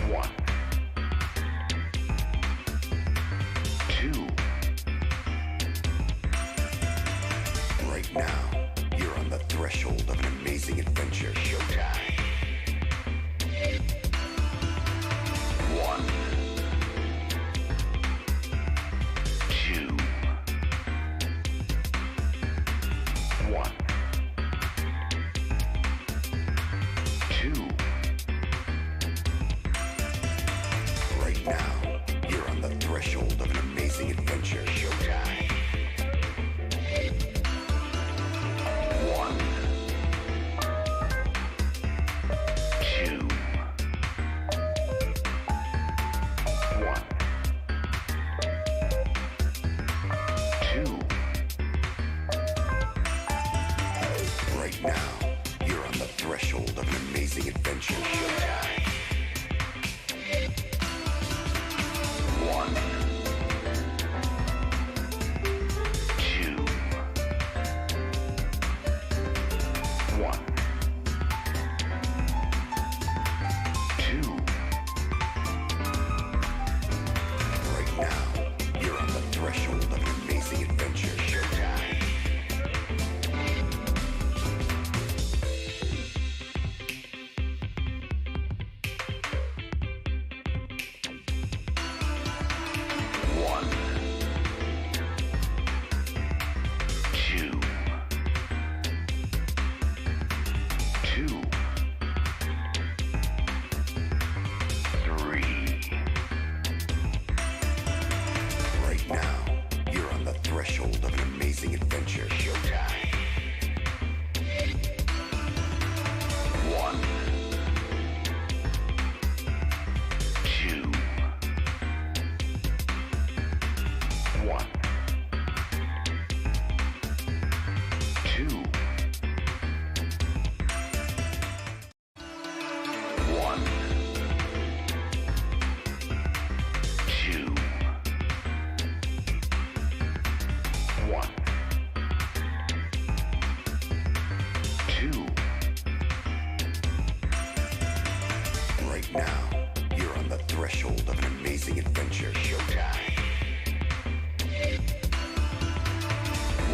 One, two. Right now, you're on the threshold of an amazing adventure. Showtime. One, two. One, two. Right now, you're on the threshold of an amazing adventure. Showtime. One, two. One, two. Right now, you're on the threshold of an amazing adventure. Showtime. One, two. One, two. Right now, you're on the threshold of an amazing adventure. Showtime. One, two, two, three. Right now, you're on the threshold of an amazing adventure. Showtime. One, two. One, two. One, two. One, two. Right now, you're on the threshold of an amazing adventure. Showtime.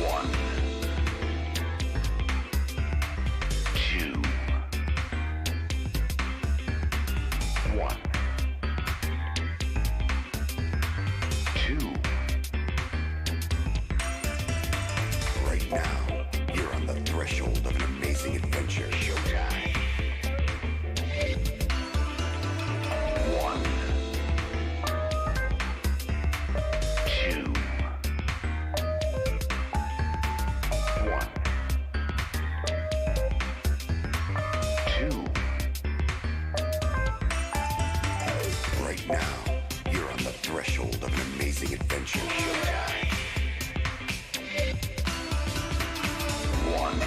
One, two. One, two. Right now, you're on the threshold of an amazing adventure. Showtime. One, two. One, two. Right now, you're on the threshold of an amazing adventure. Showtime. One,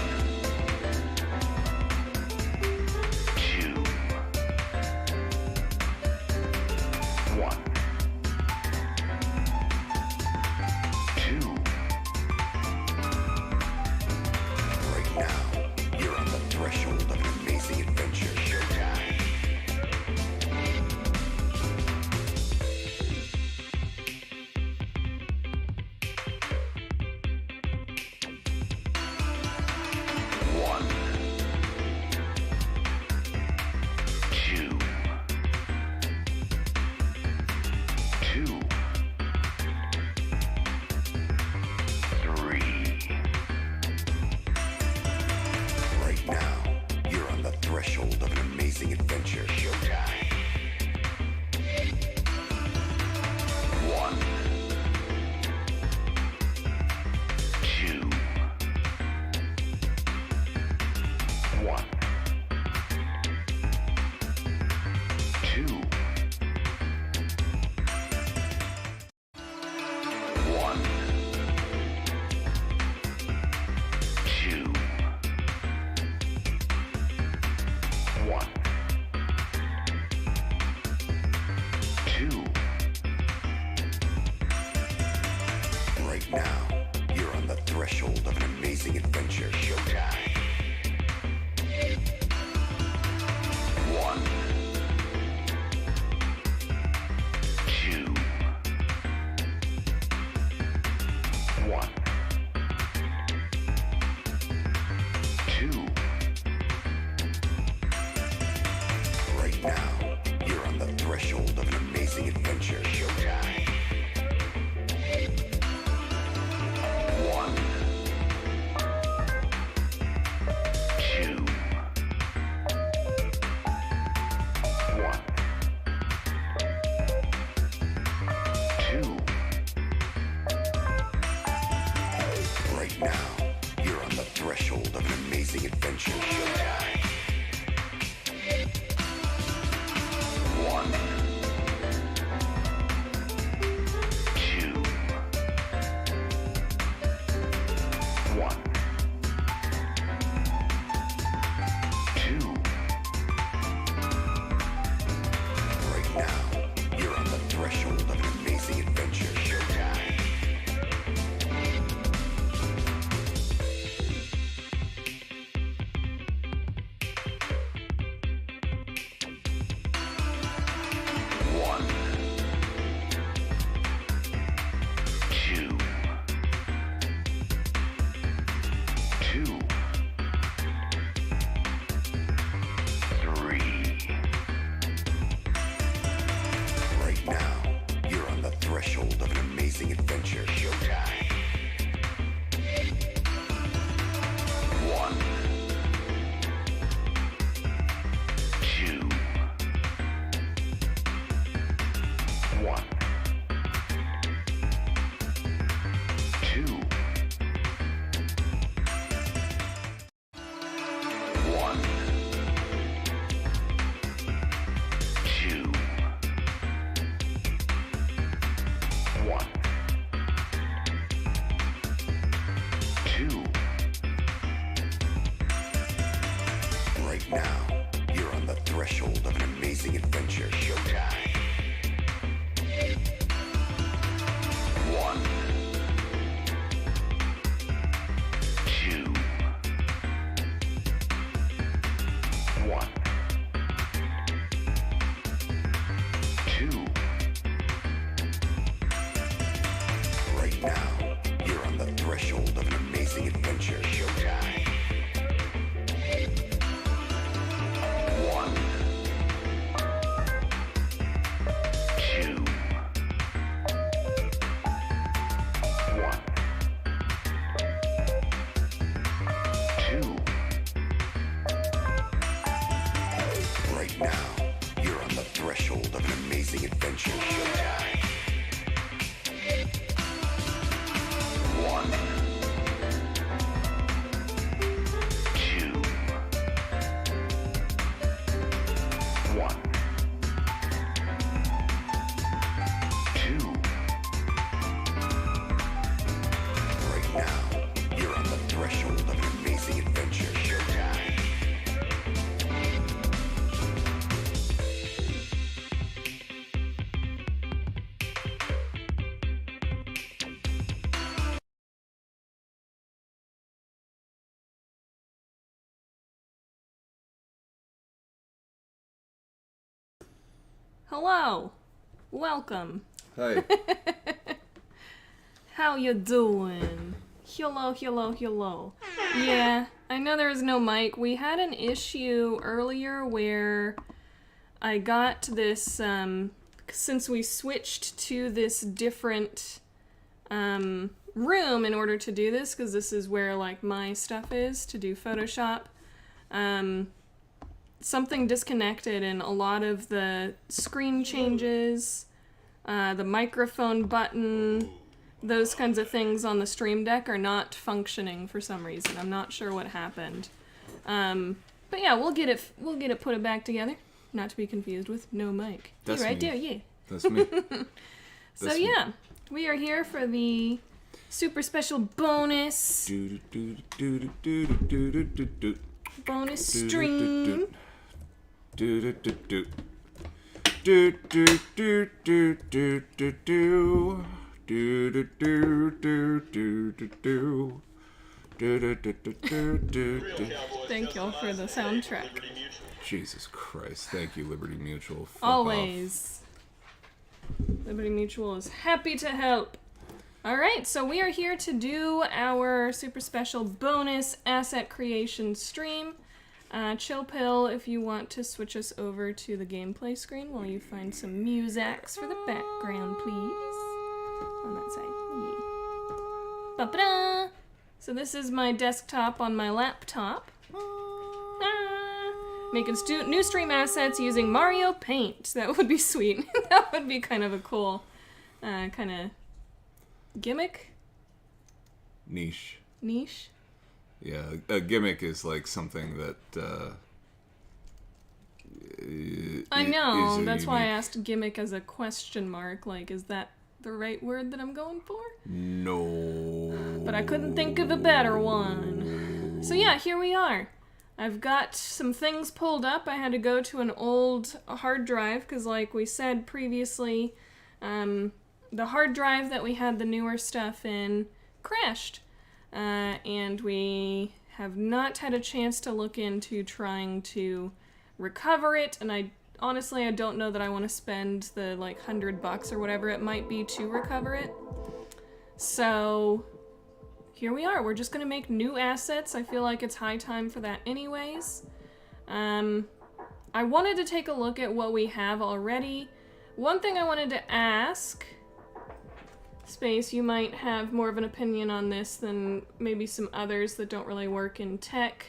two. One, two. Right now, you're on the threshold of an amazing adventure. Showtime. One, two, two, three. Right now, you're on the threshold of an amazing adventure. Showtime. One, two. One, two. One, two. One, two. Right now, you're on the threshold of an amazing adventure. Showtime. One, now, you're on the threshold of an amazing adventure. Showtime. One. Two. One. Two. Right now, you're on the threshold of an amazing adventure. Showtime. One. Two. Two. Three. Right now, you're on the threshold of an amazing adventure. Showtime. One. Two. One. Two. One. Two. One. Two. Right now, you're on the threshold of an amazing adventure. Showtime. One. Two. One. Two. Right now, you're on the threshold of an amazing adventure. Showtime. One. Two. One. Two. Right now, you're on the threshold of an amazing adventure. Showtime. One. Two. One. Two. Right now, you're on the threshold of an amazing adventure. Showtime. Hello. Welcome. Hi. How you doing? Hello, hello, hello. Yeah, I know there was no mic. We had an issue earlier where I got this, since we switched to this different room in order to do this, because this is where, like, my stuff is to do Photoshop, something disconnected and a lot of the screen changes, the microphone button, those kinds of things on the Stream Deck are not functioning for some reason. I'm not sure what happened. But yeah, we'll get it put back together. Not to be confused with no mic. That's right me. there, yeah. That's me. So yeah, we are here for the super special bonus bonus stream. Thank y'all for the soundtrack. Jesus Christ. Thank you, Liberty Mutual. Fuck Always. Liberty Mutual is happy to help. Alright, so we are here to do our super special bonus asset creation stream. Chill pill if you want to switch us over to the gameplay screen while you find some musics for the background, please. On that side. Yeah. Ba-ba-da! So this is my desktop on my laptop. Making new stream assets using Mario Paint. That would be sweet. That would be kind of a cool kind of gimmick. Niche. Niche? Yeah, a gimmick is like something that I know, is a that's why I unique- asked gimmick as a question mark. Like, is that the right word that I'm going for? No. But I couldn't think of a better one. So yeah, here we are. I've got some things pulled up. I had to go to an old hard drive because, like we said previously, the hard drive that we had the newer stuff in crashed. And we have not had a chance to look into trying to recover it, and I don't know that I want to spend the like $100 or whatever it might be to recover it. So here we are. We're just gonna make new assets. I feel like it's high time for that anyways. I wanted to take a look at what we have already. One thing I wanted to ask, Space, you might have more of an opinion on this than maybe some others that don't really work in tech.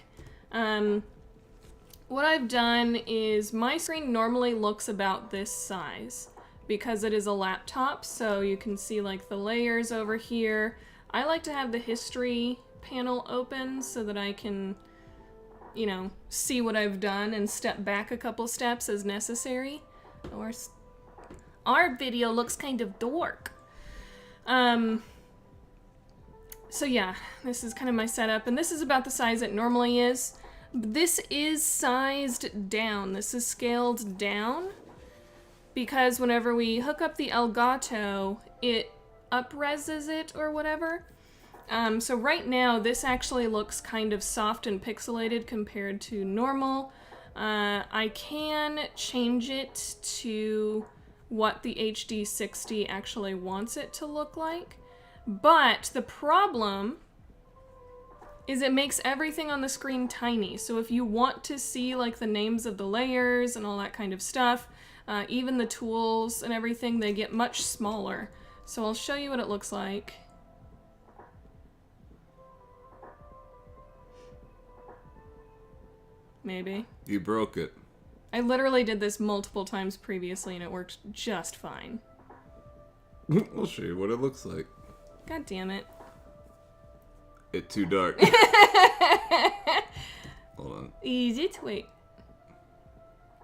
What I've done is my screen normally looks about this size because it is a laptop, so you can see like the layers over here. I like to have the history panel open so that I can, you know, see what I've done and step back a couple steps as necessary. Our video looks kind of dork. So yeah, this is kind of my setup, and this is about the size it normally is. This is sized down. This is scaled down because whenever we hook up the Elgato, it up-reses it or whatever. So right now, this actually looks kind of soft and pixelated compared to normal. I can change it to what the HD60 actually wants it to look like. But the problem is it makes everything on the screen tiny. So if you want to see like the names of the layers and all that kind of stuff, even the tools and everything, they get much smaller. So I'll show you what it looks like. Maybe. You broke it. I literally did this multiple times previously and it worked just fine. I'll show you what it looks like. God damn it. It's too dark. Hold on. Is it? Wait.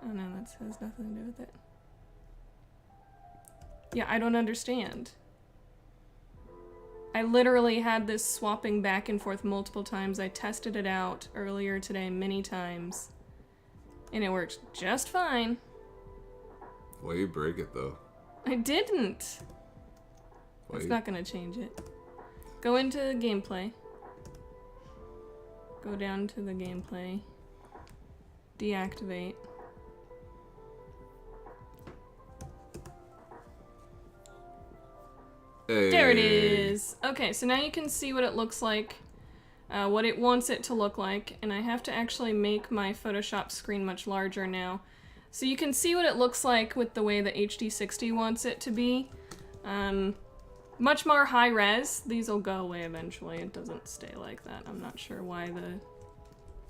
Oh no, that has nothing to do with it. Yeah, I don't understand. I literally had this swapping back and forth multiple times. I tested it out earlier today many times. And it worked just fine. Why you break it though? I didn't. Why It's you- not gonna change it. Go into gameplay. Go down to the gameplay. Deactivate. Hey. There it is! Okay, so now you can see what it looks like, what it wants it to look like, and I have to actually make my Photoshop screen much larger now. So you can see what it looks like with the way the HD60 wants it to be. Much more high res. These will go away eventually. It doesn't stay like that. I'm not sure why the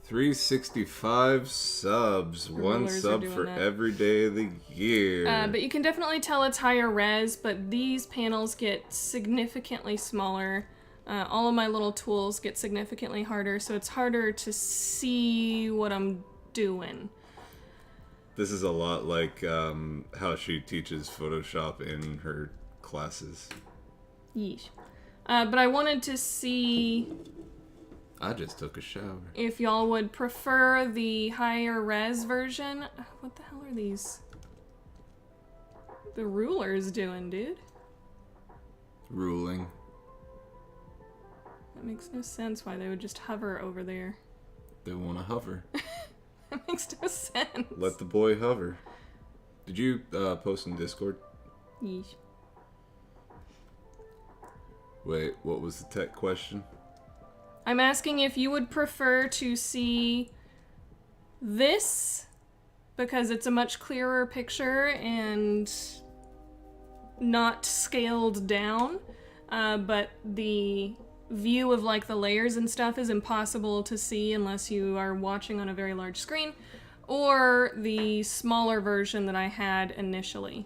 365 subs. One rulers are sub doing for that. every day of the year. But you can definitely tell it's higher res, but these panels get significantly smaller. All of my little tools get significantly harder, so it's harder to see what I'm doing. This is a lot like how she teaches Photoshop in her classes. Yeesh. But I wanted to see I just took a shower. if y'all would prefer the higher res version. What the hell are these? The rulers doing, dude? Ruling. That makes no sense why they would just hover over there. They want to hover. That makes no sense. Let the boy hover. Did you post in Discord? Yeesh. Wait, what was the tech question? I'm asking if you would prefer to see this because it's a much clearer picture and not scaled down, but the view of like the layers and stuff is impossible to see unless you are watching on a very large screen, or the smaller version that I had initially.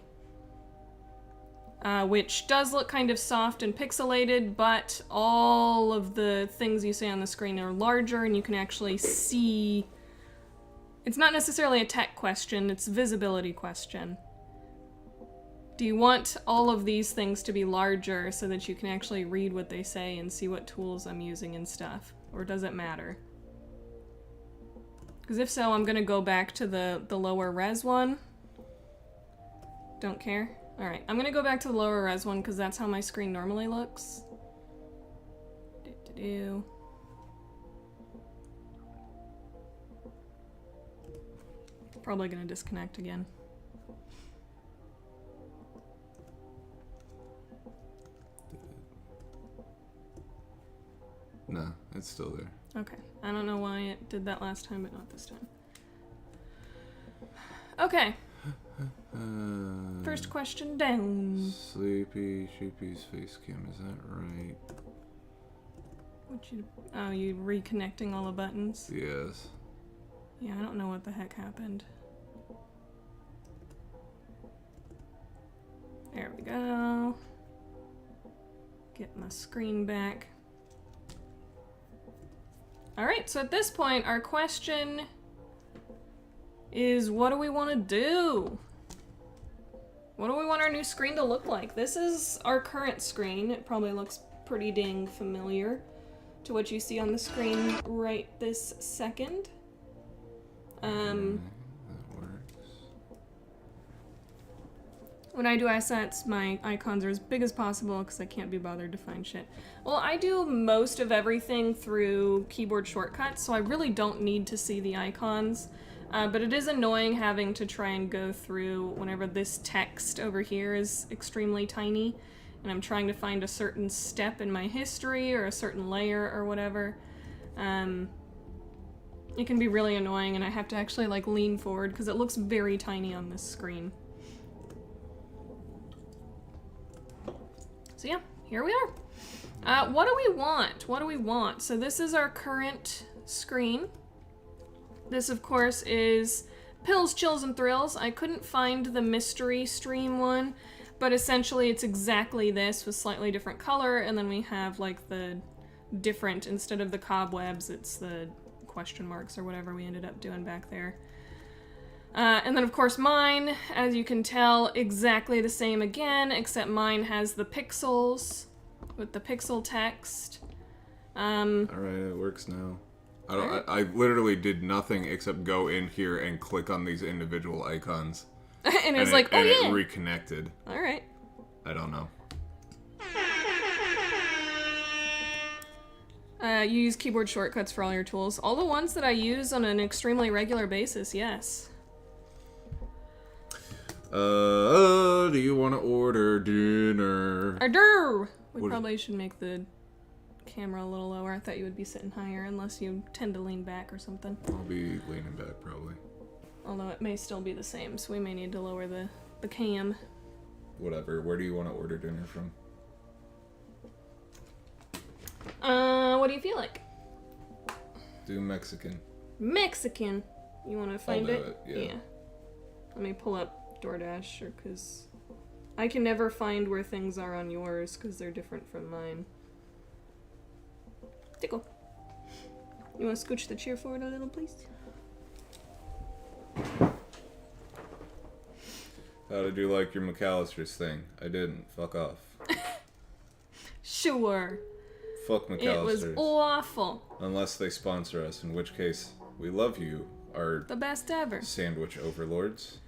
which does look kind of soft and pixelated, but all of the things you see on the screen are larger and you can actually see. It's not necessarily a tech question, it's a visibility question. Do you want all of these things to be larger so that you can actually read what they say and see what tools I'm using and stuff? Or does it matter? Because if so, I'm going to go back to the lower res one. Don't care? Alright, I'm going to go back to the lower res one because that's how my screen normally looks. Probably going to disconnect again. No, it's still there. Okay. I don't know why it did that last time, but not this time. Okay. First question down. Sleepy Sheepy's face cam, is that right? Oh, you reconnecting all the buttons? Yes. Yeah, I don't know what the heck happened. There we go. Get my screen back. Alright, so at this point, our question is, what do we want to do? What do we want our new screen to look like? This is our current screen. It probably looks pretty dang familiar to what you see on the screen right this second. That works. When I do assets, my icons are as big as possible because I can't be bothered to find shit. Well, I do most of everything through keyboard shortcuts, so I really don't need to see the icons. But it is annoying having to try and go through whenever this text over here is extremely tiny, and I'm trying to find a certain step in my history or a certain layer or whatever. It can be really annoying, and I have to actually like lean forward because it looks very tiny on this screen. So yeah, here we are. What do we want? What do we want? So this is our current screen. This, of course, is Pills, Chills, and Thrills. I couldn't find the mystery stream one, but essentially it's exactly this with slightly different color, and then we have like the different, instead of the cobwebs, it's the question marks or whatever we ended up doing back there. And then, of course, mine, as you can tell, exactly the same again, except mine has the pixels with the pixel text. Alright, it works now. I literally did nothing except go in here and click on these individual icons. And it was like, oh yeah! And it reconnected. Alright. I don't know. You use keyboard shortcuts for all your tools. All the ones that I use on an extremely regular basis, yes. Do you want to order dinner? I do! We probably should make the camera a little lower. I thought you would be sitting higher, unless you tend to lean back or something. I'll be leaning back, probably. Although it may still be the same, so we may need to lower the cam. Whatever. Where do you want to order dinner from? What do you feel like? Do Mexican. Mexican! You want to find I'll do it? Yeah. Let me pull up DoorDash, or because I can never find where things are on yours, because they're different from mine. Tickle. You want to scooch the chair forward a little, please? How did you like your McAllister's thing? I didn't. Fuck off. Sure. Fuck McAllister's. It was awful. Unless they sponsor us, in which case, we love you, our The best ever. sandwich overlords.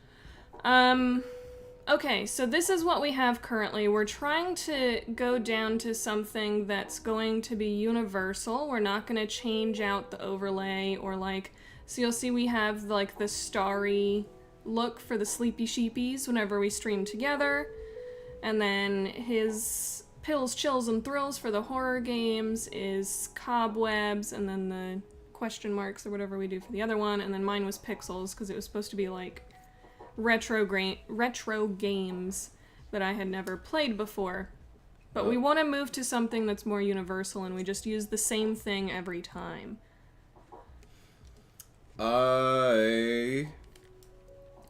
Okay, so this is what we have currently. We're trying to go down to something that's going to be universal. We're not going to change out the overlay or like... So you'll see we have like the starry look for the Sleepy Sheepies whenever we stream together. And then his Pills, Chills, and Thrills for the horror games is cobwebs, and then the question marks or whatever we do for the other one. And then mine was pixels because it was supposed to be like retro games that I had never played before. But we want to move to something that's more universal, and we just use the same thing every time. I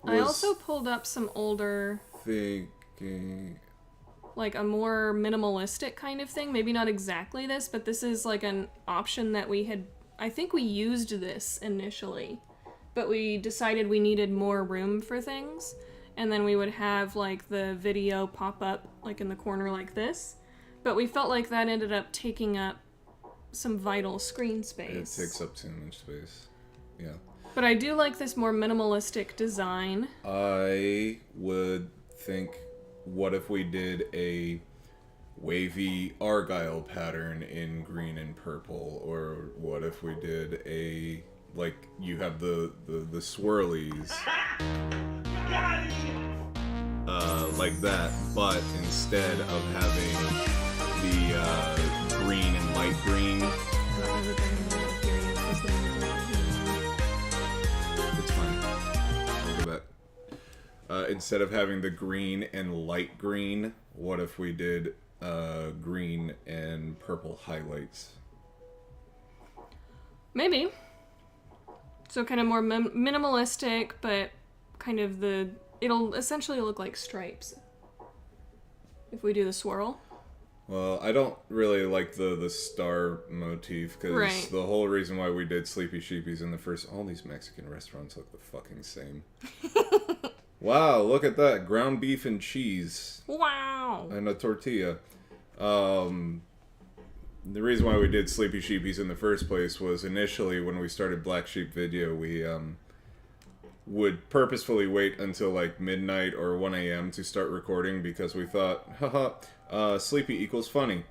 also pulled up some older... thinking... like a more minimalistic kind of thing. Maybe not exactly this, but this is like an option that I think we used this initially, but we decided we needed more room for things. And then we would have like the video pop up like in the corner like this. But we felt like that ended up taking up some vital screen space. It takes up too much space. Yeah. But I do like this more minimalistic design. I would think, what if we did a wavy Argyle pattern in green and purple? Or what if we did a, like, you have the swirlies. Like that, but instead of having the green and light green. It's fine. I'll go back. Instead of having the green and light green, what if we did green and purple highlights? Maybe. So kind of more minimalistic, but kind of it'll essentially look like stripes if we do the swirl. Well, I don't really like the star motif, because the whole reason why we did Sleepy Sheepies in the first... All these Mexican restaurants look the fucking same. Wow, look at that. Ground beef and cheese. Wow. And a tortilla. The reason why we did Sleepy Sheepies in the first place was initially when we started Black Sheep Video, we would purposefully wait until like midnight or 1 a.m. to start recording, because we thought, haha, sleepy equals funny.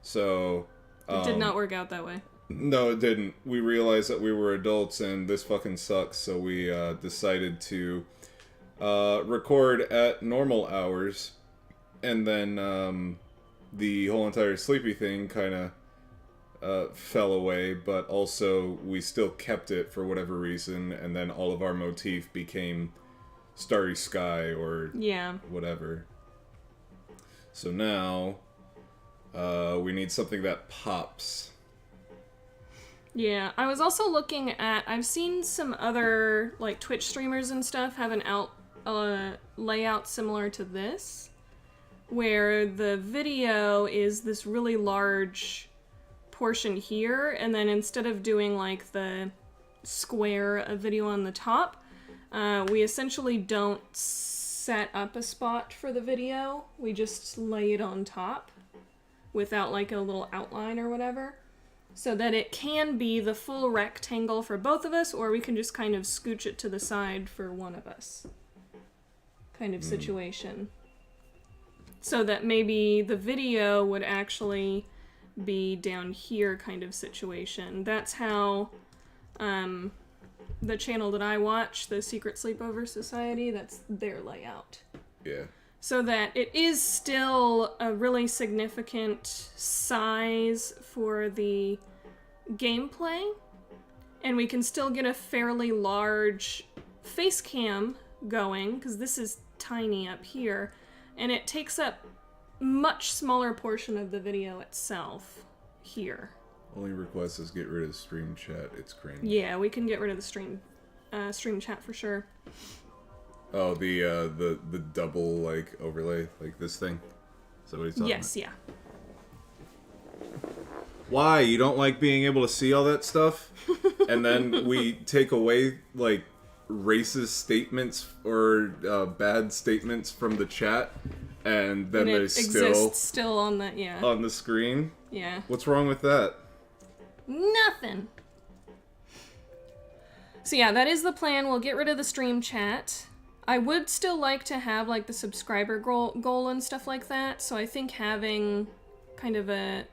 So... it did not work out that way. No, it didn't. We realized that we were adults and this fucking sucks, so we decided to record at normal hours, and then the whole entire sleepy thing kind of fell away, but also we still kept it for whatever reason, and then all of our motif became starry sky or whatever. So now we need something that pops. Yeah, I was also looking at... I've seen some other like Twitch streamers and stuff have an layout similar to this, where the video is this really large portion here, and then instead of doing like the square of video on the top, we essentially don't set up a spot for the video. We just lay it on top without like a little outline or whatever, so that it can be the full rectangle for both of us, or we can just kind of scooch it to the side for one of us kind of situation. So that maybe the video would actually be down here kind of situation. That's how the channel that I watch, the Secret Sleepover Society, that's their layout. Yeah. So that it is still a really significant size for the gameplay, and we can still get a fairly large face cam going, because this is tiny up here, and it takes up much smaller portion of the video itself here. Only request is get rid of stream chat. It's cringe. Yeah, we can get rid of the stream chat for sure. Oh, the double like overlay, like this thing. Is that what he's talking about? Yes, yeah. Why? You don't like being able to see all that stuff? And then we take away like racist statements or bad statements from the chat, and then it they still on the on the screen. Yeah. What's wrong with that? Nothing. So yeah, that is the plan. We'll get rid of the stream chat. I would still like to have like the subscriber goal and stuff like that. So I think having kind of a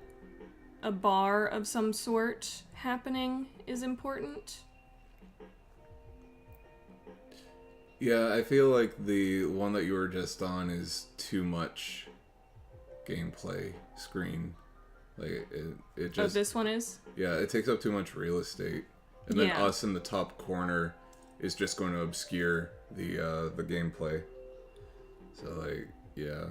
bar of some sort happening is important. Yeah, I feel like the one that you were just on is too much gameplay screen. Like it just... Oh, this one is? Yeah, it takes up too much real estate. And then us in the top corner is just going to obscure the gameplay. So like, yeah.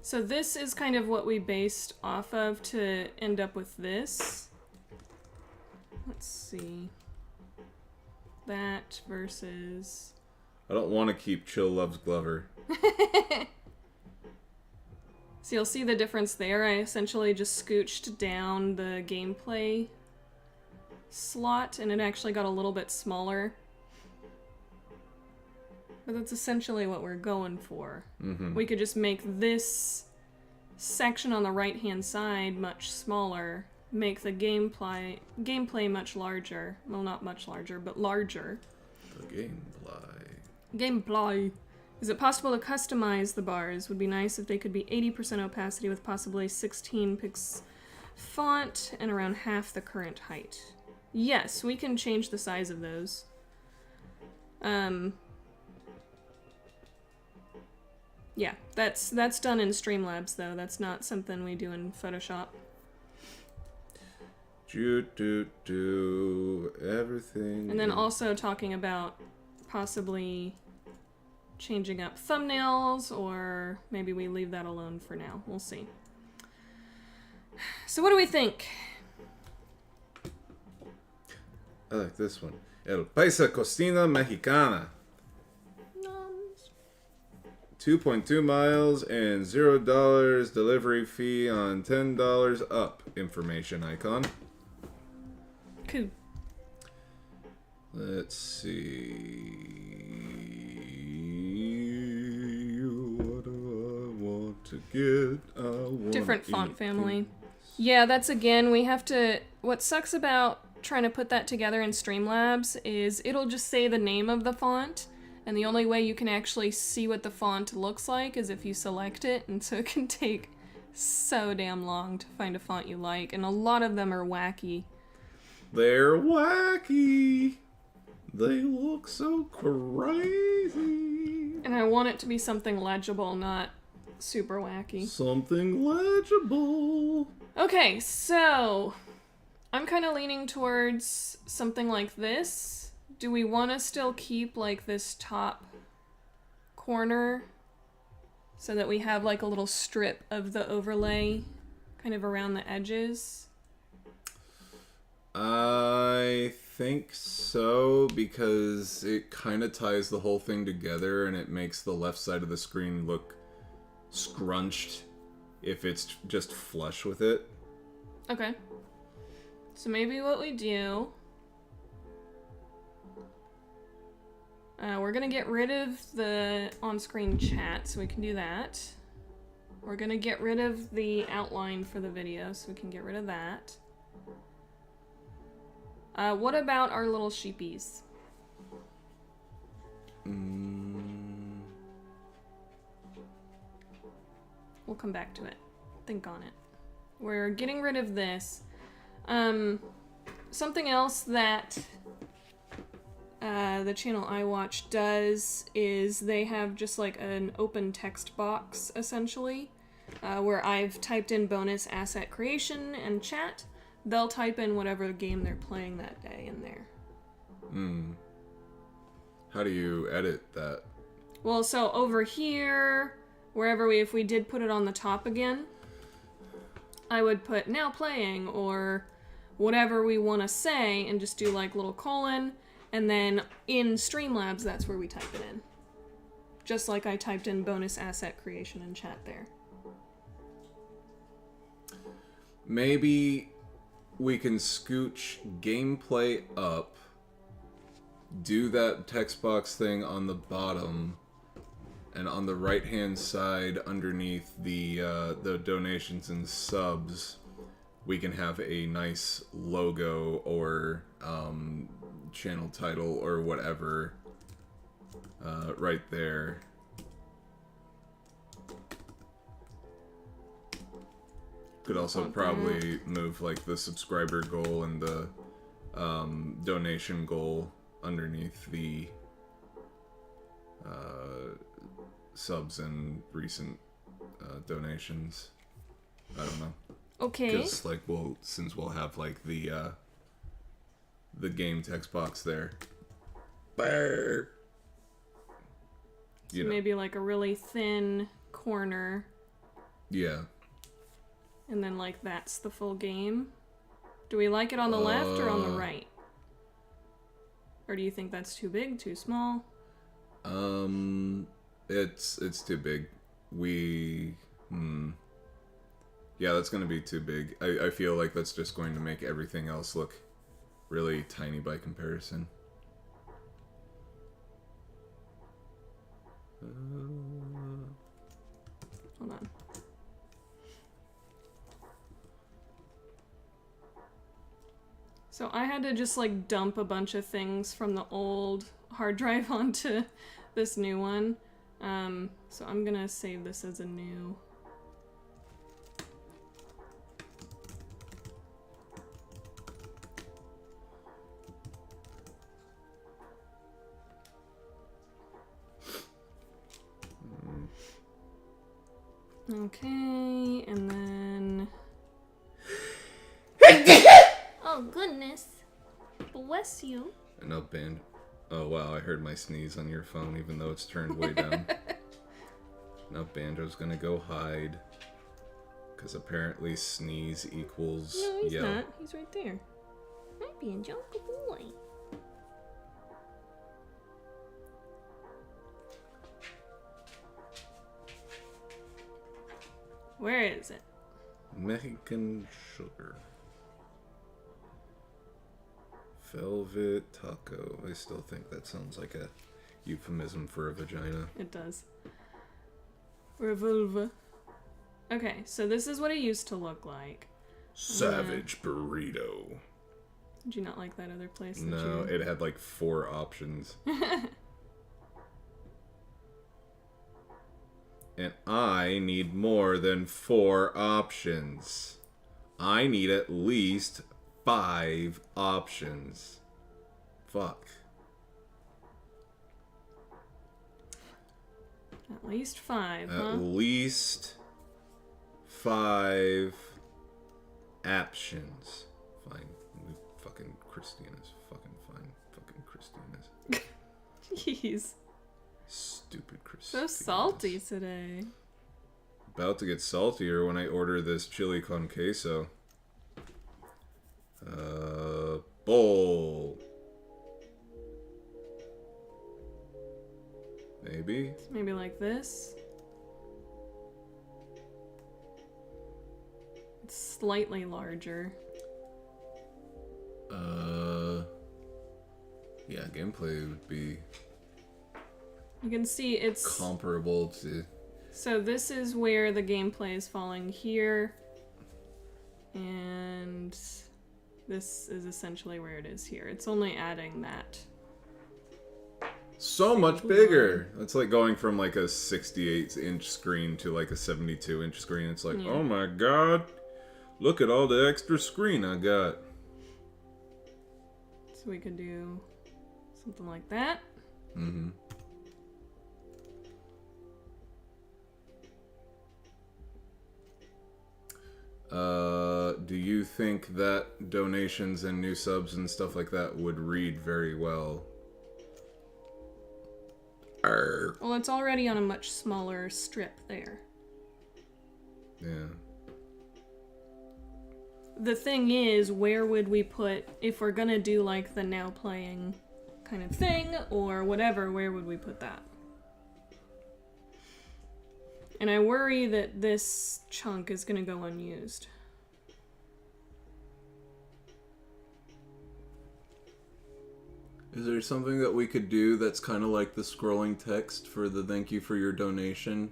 So this is kind of what we based off of to end up with this. Let's see. That versus I don't want to keep Chill Loves Glover. So you'll see the difference there. I essentially just scooched down the gameplay slot, and it actually got a little bit smaller. But that's essentially what we're going for. Mm-hmm. We could just make this section on the right-hand side much smaller, make the gameplay much larger. Well, not much larger, but larger. The gameplay. Gameplay. Is it possible to customize the bars? Would be nice if they could be 80% opacity with possibly 16 pix font and around half the current height. Yes, we can change the size of those. Yeah, that's done in Streamlabs though. That's not something we do in Photoshop. Everything. And then also talking about possibly changing up thumbnails, or maybe we leave that alone for now. We'll see. So what do we think? I like this one. El Paisa Cocina Mexicana. 2.2 miles and $0 delivery fee on $10 up. Information icon. Cool. Let's see. What do I want to get? I want Different font family. Yeah, that's again, we have to... What sucks about trying to put that together in Streamlabs is it'll just say the name of the font, and the only way you can actually see what the font looks like is if you select it, and so it can take so damn long to find a font you like, and a lot of them are wacky. They're wacky. They look so crazy. And I want it to be something legible, not super wacky. Something legible. Okay, so I'm kind of leaning towards something like this. Do we want to still keep like this top corner so that we have like a little strip of the overlay kind of around the edges? I think so, because it kind of ties the whole thing together and it makes the left side of the screen look scrunched if it's just flush with it. Okay. So maybe what we do... we're gonna get rid of the on-screen chat, so we can do that. We're gonna get rid of the outline for the video, so we can get rid of that. What about our little sheepies? We'll come back to it. Think on it. We're getting rid of this. Something else that the channel I watch does is they have just like an open text box, essentially, where I've typed in bonus asset creation and chat. They'll type in whatever game they're playing that day in there. How do you edit that? Well, so over here, wherever if we did put it on the top again, I would put now playing or whatever we want to say and just do like little colon, and then in Streamlabs, that's where we type it in. Just like I typed in bonus asset creation and chat there. Maybe we can scooch gameplay up, do that text box thing on the bottom, and on the right hand side underneath the donations and subs, we can have a nice logo or channel title or whatever right there. Could also probably move like the subscriber goal and the donation goal underneath the subs and recent donations. I don't know. Okay. Because like since we'll have like the game text box there. Burr. So maybe like a really thin corner. Yeah. And then like that's the full game. Do we like it on the left or on the right? Or do you think that's too big, too small? It's too big. Yeah, that's gonna be too big. I feel like that's just going to make everything else look really tiny by comparison. Hold on. So I had to just like dump a bunch of things from the old hard drive onto this new one. So I'm gonna save this as a new. Okay, and then... Oh, goodness. Bless you. No band. Oh, wow, I heard my sneeze on your phone, even though it's turned way down. Now Banjo's gonna go hide. Because apparently sneeze equals No, he's yell. not. He's right there. Hi, Banjo. Good boy. Where is it? Mexican sugar. Velvet taco. I still think that sounds like a euphemism for a vagina. It does. Or a vulva. Okay, so this is what it used to look like. Savage burrito. Did you not like that other place? That No, you... it had like 4 options. And I need more than 4 options. I need at least 5 options. Fuck. At least 5, At huh? least 5 options. Fine. Fucking Christina's fucking fine. Fucking Christina's. Jeez. Stupid Christina. So salty today. About to get saltier when I order this chili con queso. Bowl. Maybe? Maybe like this. It's slightly larger. Yeah, gameplay would be You can see it's... comparable to... So this is where the gameplay is falling here. And this is essentially where it is here. It's only adding that. So much bigger! It's like going from like a 68-inch screen to like a 72-inch screen. It's like, Yeah. oh my god, look at all the extra screen I got. So we could do something like that. Mm-hmm. Do you think that donations and new subs and stuff like that would read very well? Well, it's already on a much smaller strip there. Yeah. The thing is, where would we put, if we're gonna do like the now playing kind of thing or whatever, where would we put that? And I worry that this chunk is gonna go unused. Is there something that we could do that's kind of like the scrolling text for the thank you for your donation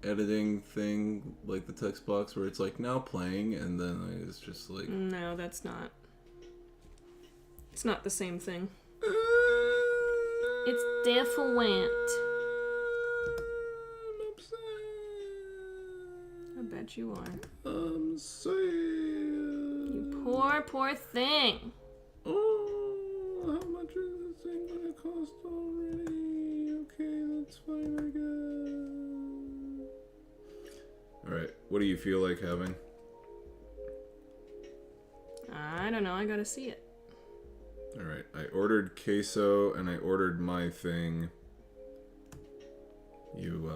editing thing, like the text box where it's like now playing and then it's just like... No, that's not. It's not the same thing. It's different. I'm upset. I bet you are. I'm sad. You poor, poor thing. Oh, how much is this thing gonna cost already? Okay, that's fine, I guess. Alright, what do you feel like having? I don't know, I gotta see it. Alright, I ordered queso and I ordered my thing. You,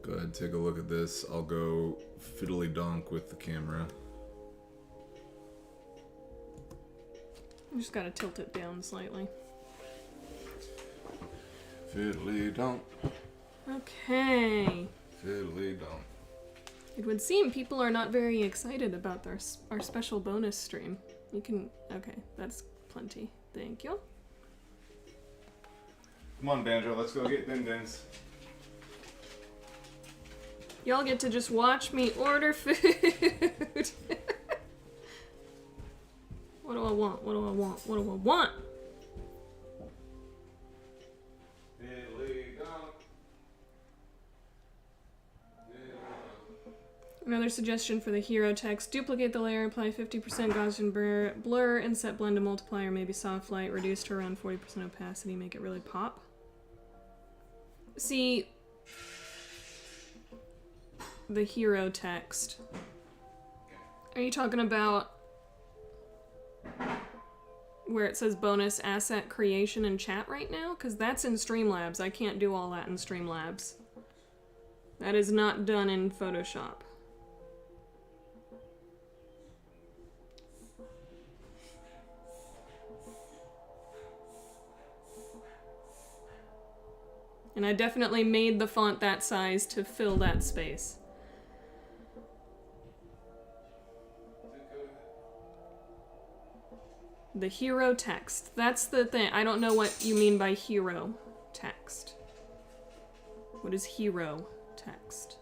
go ahead and take a look at this. I'll go fiddly donk with the camera. I just gotta tilt it down slightly. Fiddly don't. Okay. Fiddly don't. It would seem people are not very excited about our special bonus stream. You can... Okay, that's plenty. Thank you. Come on, Banjo, let's go get Din Dins. Y'all get to just watch me order food. What do I want? What do I want? What do I want? Another suggestion for the hero text: duplicate the layer, apply 50% Gaussian blur, and set blend to multiplier, maybe soft light, reduce to around 40% opacity, make it really pop. See, the hero text. Are you talking about where it says bonus asset creation in chat right now? Because that's in Streamlabs. I can't do all that in Streamlabs. That is not done in Photoshop. And I definitely made the font that size to fill that space. The hero text. That's the thing. I don't know what you mean by hero text. What is hero text?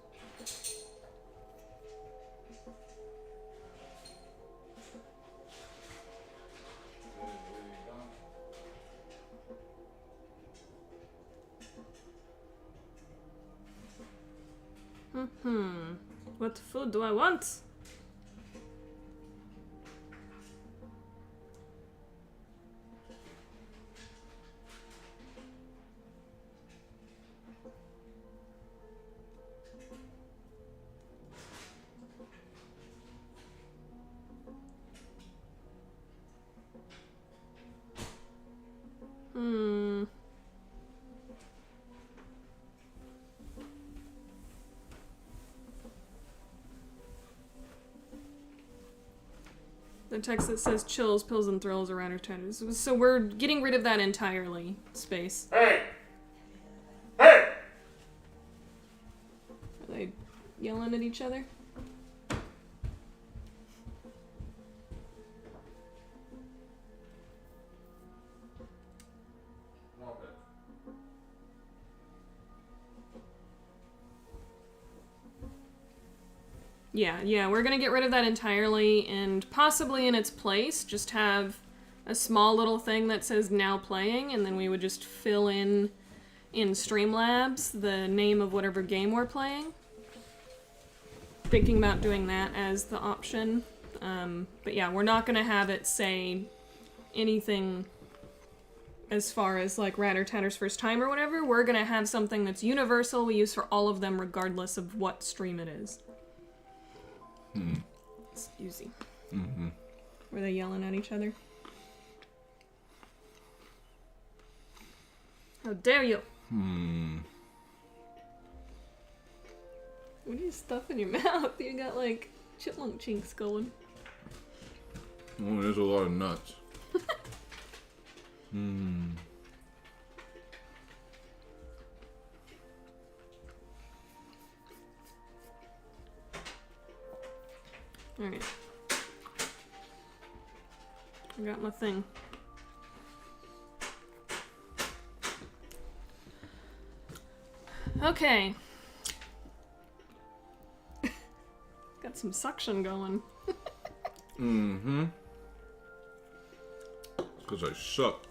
What food do I want? The text that says chills, pills, and thrills are entertainers. So we're getting rid of that entirely. Space. Hey! Hey! Are they yelling at each other? Yeah, we're gonna get rid of that entirely, and possibly in its place just have a small little thing that says now playing, and then we would just fill in Streamlabs the name of whatever game we're playing. Thinking about doing that as the option. But yeah, we're not gonna have it say anything as far as like Ratter-Tatter's first time or whatever. We're gonna have something that's universal, we use for all of them regardless of what stream it is. It's easy. Were they yelling at each other? How dare you! What do you stuff in your mouth? You got like chipmunk chinks going. Oh, there's a lot of nuts. Alright. I got my thing. Okay. Got some suction going. It's because I suck.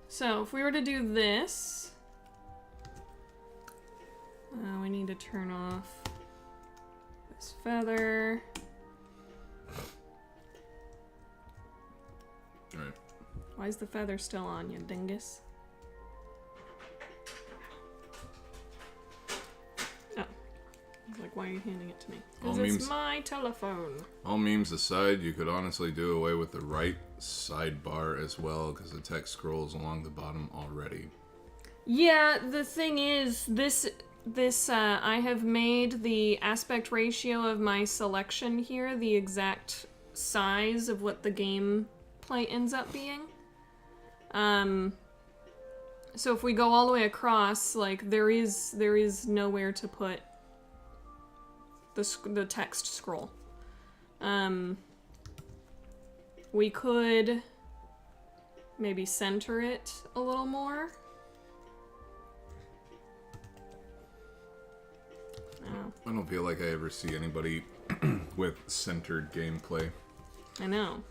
So, if we were to do this... we need to turn off this feather. Alright. Why is the feather still on, you dingus? Oh. I was like, why are you handing it to me? Because it's my telephone. All memes aside, you could honestly do away with the right sidebar as well, because the text scrolls along the bottom already. Yeah, the thing is, this I have made the aspect ratio of my selection here the exact size of what the gameplay ends up being. So if we go all the way across, like, there is nowhere to put the text scroll. We could maybe center it a little more. Oh, I don't feel like I ever see anybody with centered gameplay. I know.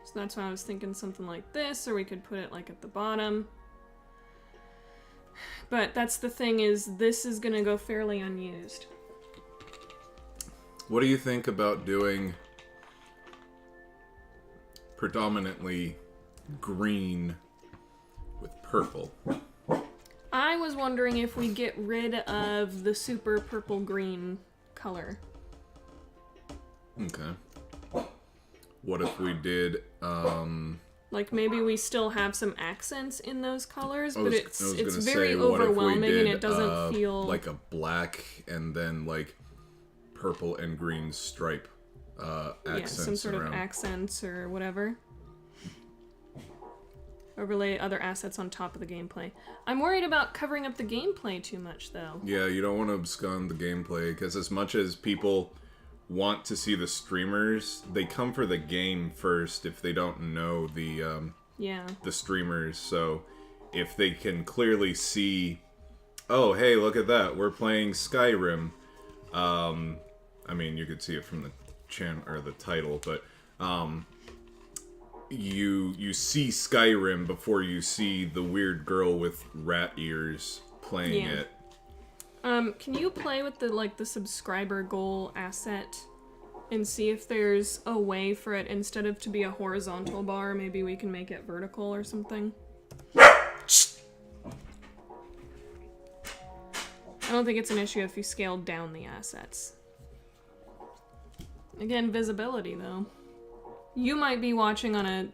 So that's why I was thinking something like this, or we could put it like at the bottom. But that's the thing, is this is gonna go fairly unused. What do you think about doing predominantly green with purple? I was wondering if we get rid of the super purple green color. Okay. What if we did, Like, maybe we still have some accents in those colors, I but was it's gonna very say, what if we overwhelming and did, it doesn't feel... like a black and then like purple and green stripe accents some sort around. of accents or whatever. Overlay other assets on top of the gameplay. I'm worried about covering up the gameplay too much, though. Yeah, you don't want to abscond the gameplay, because as much as people want to see the streamers, they come for the game first if they don't know the streamers. So if they can clearly see, oh, hey, look at that, we're playing Skyrim. I mean, you could see it from the channel or the title, but you see Skyrim before you see the weird girl with rat ears playing it. Can you play with the subscriber goal asset and see if there's a way for it, instead of to be a horizontal bar, maybe we can make it vertical or something? I don't think it's an issue if you scale down the assets. Again, visibility though. You might be watching on a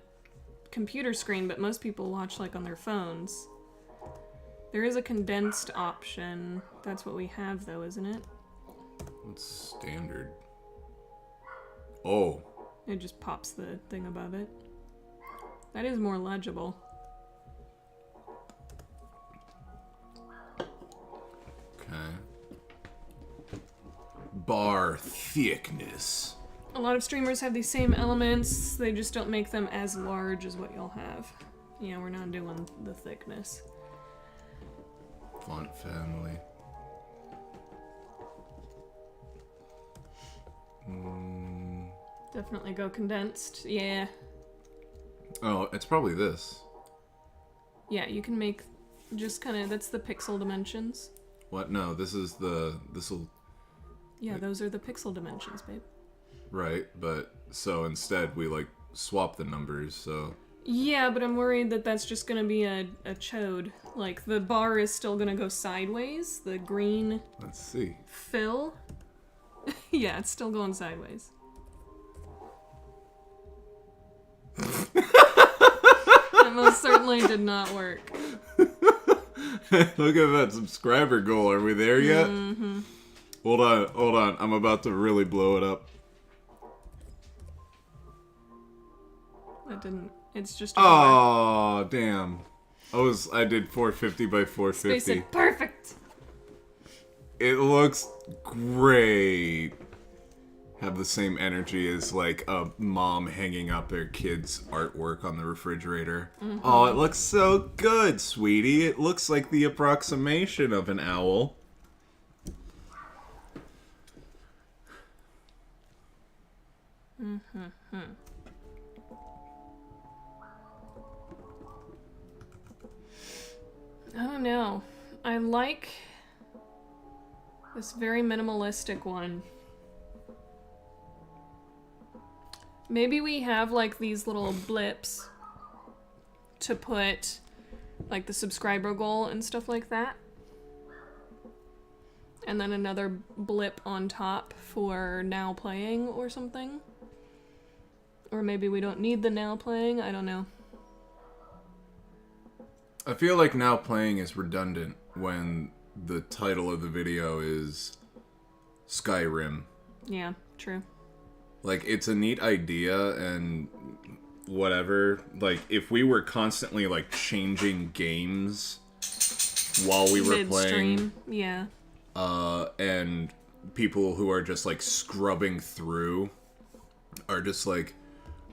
computer screen, but most people watch like on their phones. There is a condensed option. That's what we have though, isn't it? It's standard. Oh. It just pops the thing above it. That is more legible. Okay. Bar thickness. A lot of streamers have these same elements, they just don't make them as large as what you'll have. Yeah, we're not doing the thickness. Font family. Definitely go condensed, yeah. Oh, it's probably this. Yeah, you can make just kind of, that's the pixel dimensions. What? No, this'll... Yeah, those are the pixel dimensions, babe. Right, but so instead we like swap the numbers, so... Yeah, but I'm worried that that's just gonna be a chode. Like, the bar is still gonna go sideways, the green... Let's see. Fill? Yeah, it's still going sideways. That most certainly did not work. Look at that subscriber goal. Are we there yet? Mm-hmm. Hold on. I'm about to really blow it up. That didn't... It's just... Oh, damn. I did 450 by 450. Basic. Perfect! It looks great. Have the same energy as like a mom hanging up their kids' artwork on the refrigerator. Mm-hmm. Oh, it looks so good, sweetie. It looks like the approximation of an owl. Mm-hmm. I don't know. I like this very minimalistic one. Maybe we have like these little blips to put like the subscriber goal and stuff like that. And then another blip on top for now playing or something. Or maybe we don't need the now playing, I don't know. I feel like now playing is redundant when the title of the video is Skyrim. Yeah, true. Like, it's a neat idea and whatever. Like, if we were constantly, like, changing games while we were playing, yeah. And people who are just, like, scrubbing through are just like,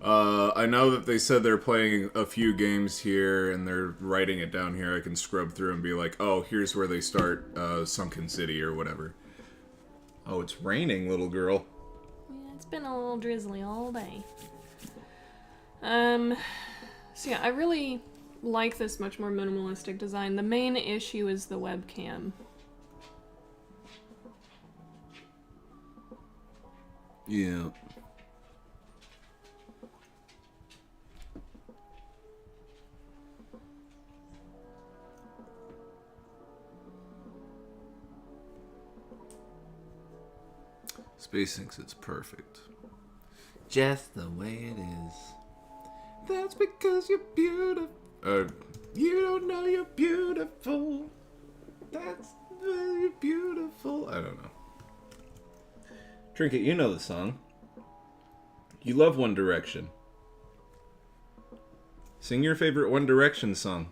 I know that they said they're playing a few games here and they're writing it down here. I can scrub through and be like, oh, here's where they start Sunken City or whatever. Oh, it's raining, little girl. Yeah, it's been a little drizzly all day. So yeah, I really like this much more minimalistic design. The main issue is the webcam. Yeah. Space thinks it's perfect. Just the way it is. That's because you're beautiful. You don't know you're beautiful. That's why you're beautiful. I don't know. Trinket, you know the song. You love One Direction. Sing your favorite One Direction song.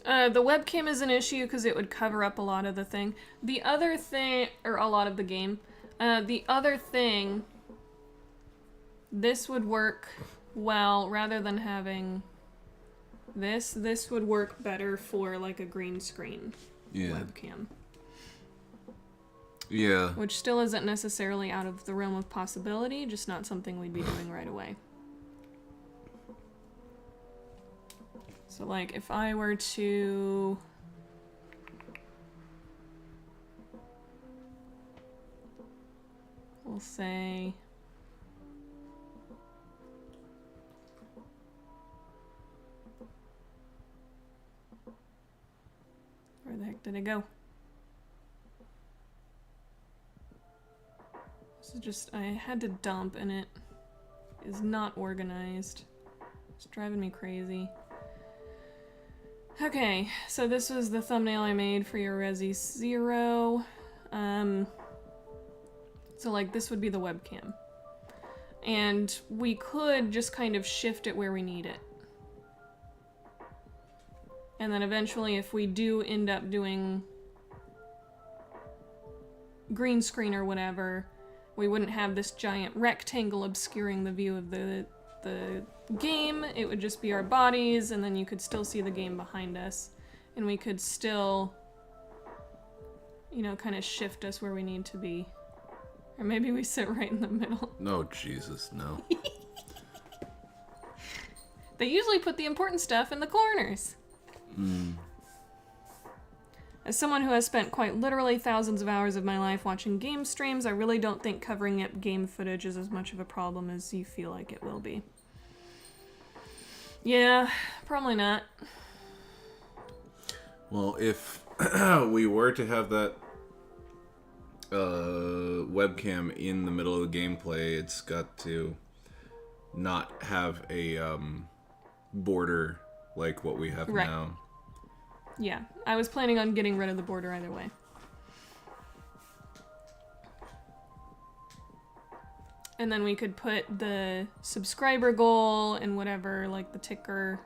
The webcam is an issue because it would cover up a lot of the thing. The other thing, or a lot of the game. The other thing, this would work well, rather than having this would work better for like a green screen webcam. Yeah. Which still isn't necessarily out of the realm of possibility, just not something we'd be doing right away. So like if I were to... we'll say... where the heck did it go? This is just, I had to dump and it is not organized. It's driving me crazy. Okay, so this was the thumbnail I made for your Resi Zero. So like this would be the webcam. And we could just kind of shift it where we need it. And then eventually if we do end up doing green screen or whatever, we wouldn't have this giant rectangle obscuring the view of the game. It would just be our bodies, and then you could still see the game behind us. And we could still, you know, kind of shift us where we need to be. Or maybe we sit right in the middle. No, Jesus, no. They usually put the important stuff in the corners. As someone who has spent quite literally thousands of hours of my life watching game streams, I really don't think covering up game footage is as much of a problem as you feel like it will be. Yeah, probably not. Well, if we were to have that webcam in the middle of the gameplay, it's got to not have a border like what we have now. Yeah, I was planning on getting rid of the border either way. And then we could put the subscriber goal and whatever, like the ticker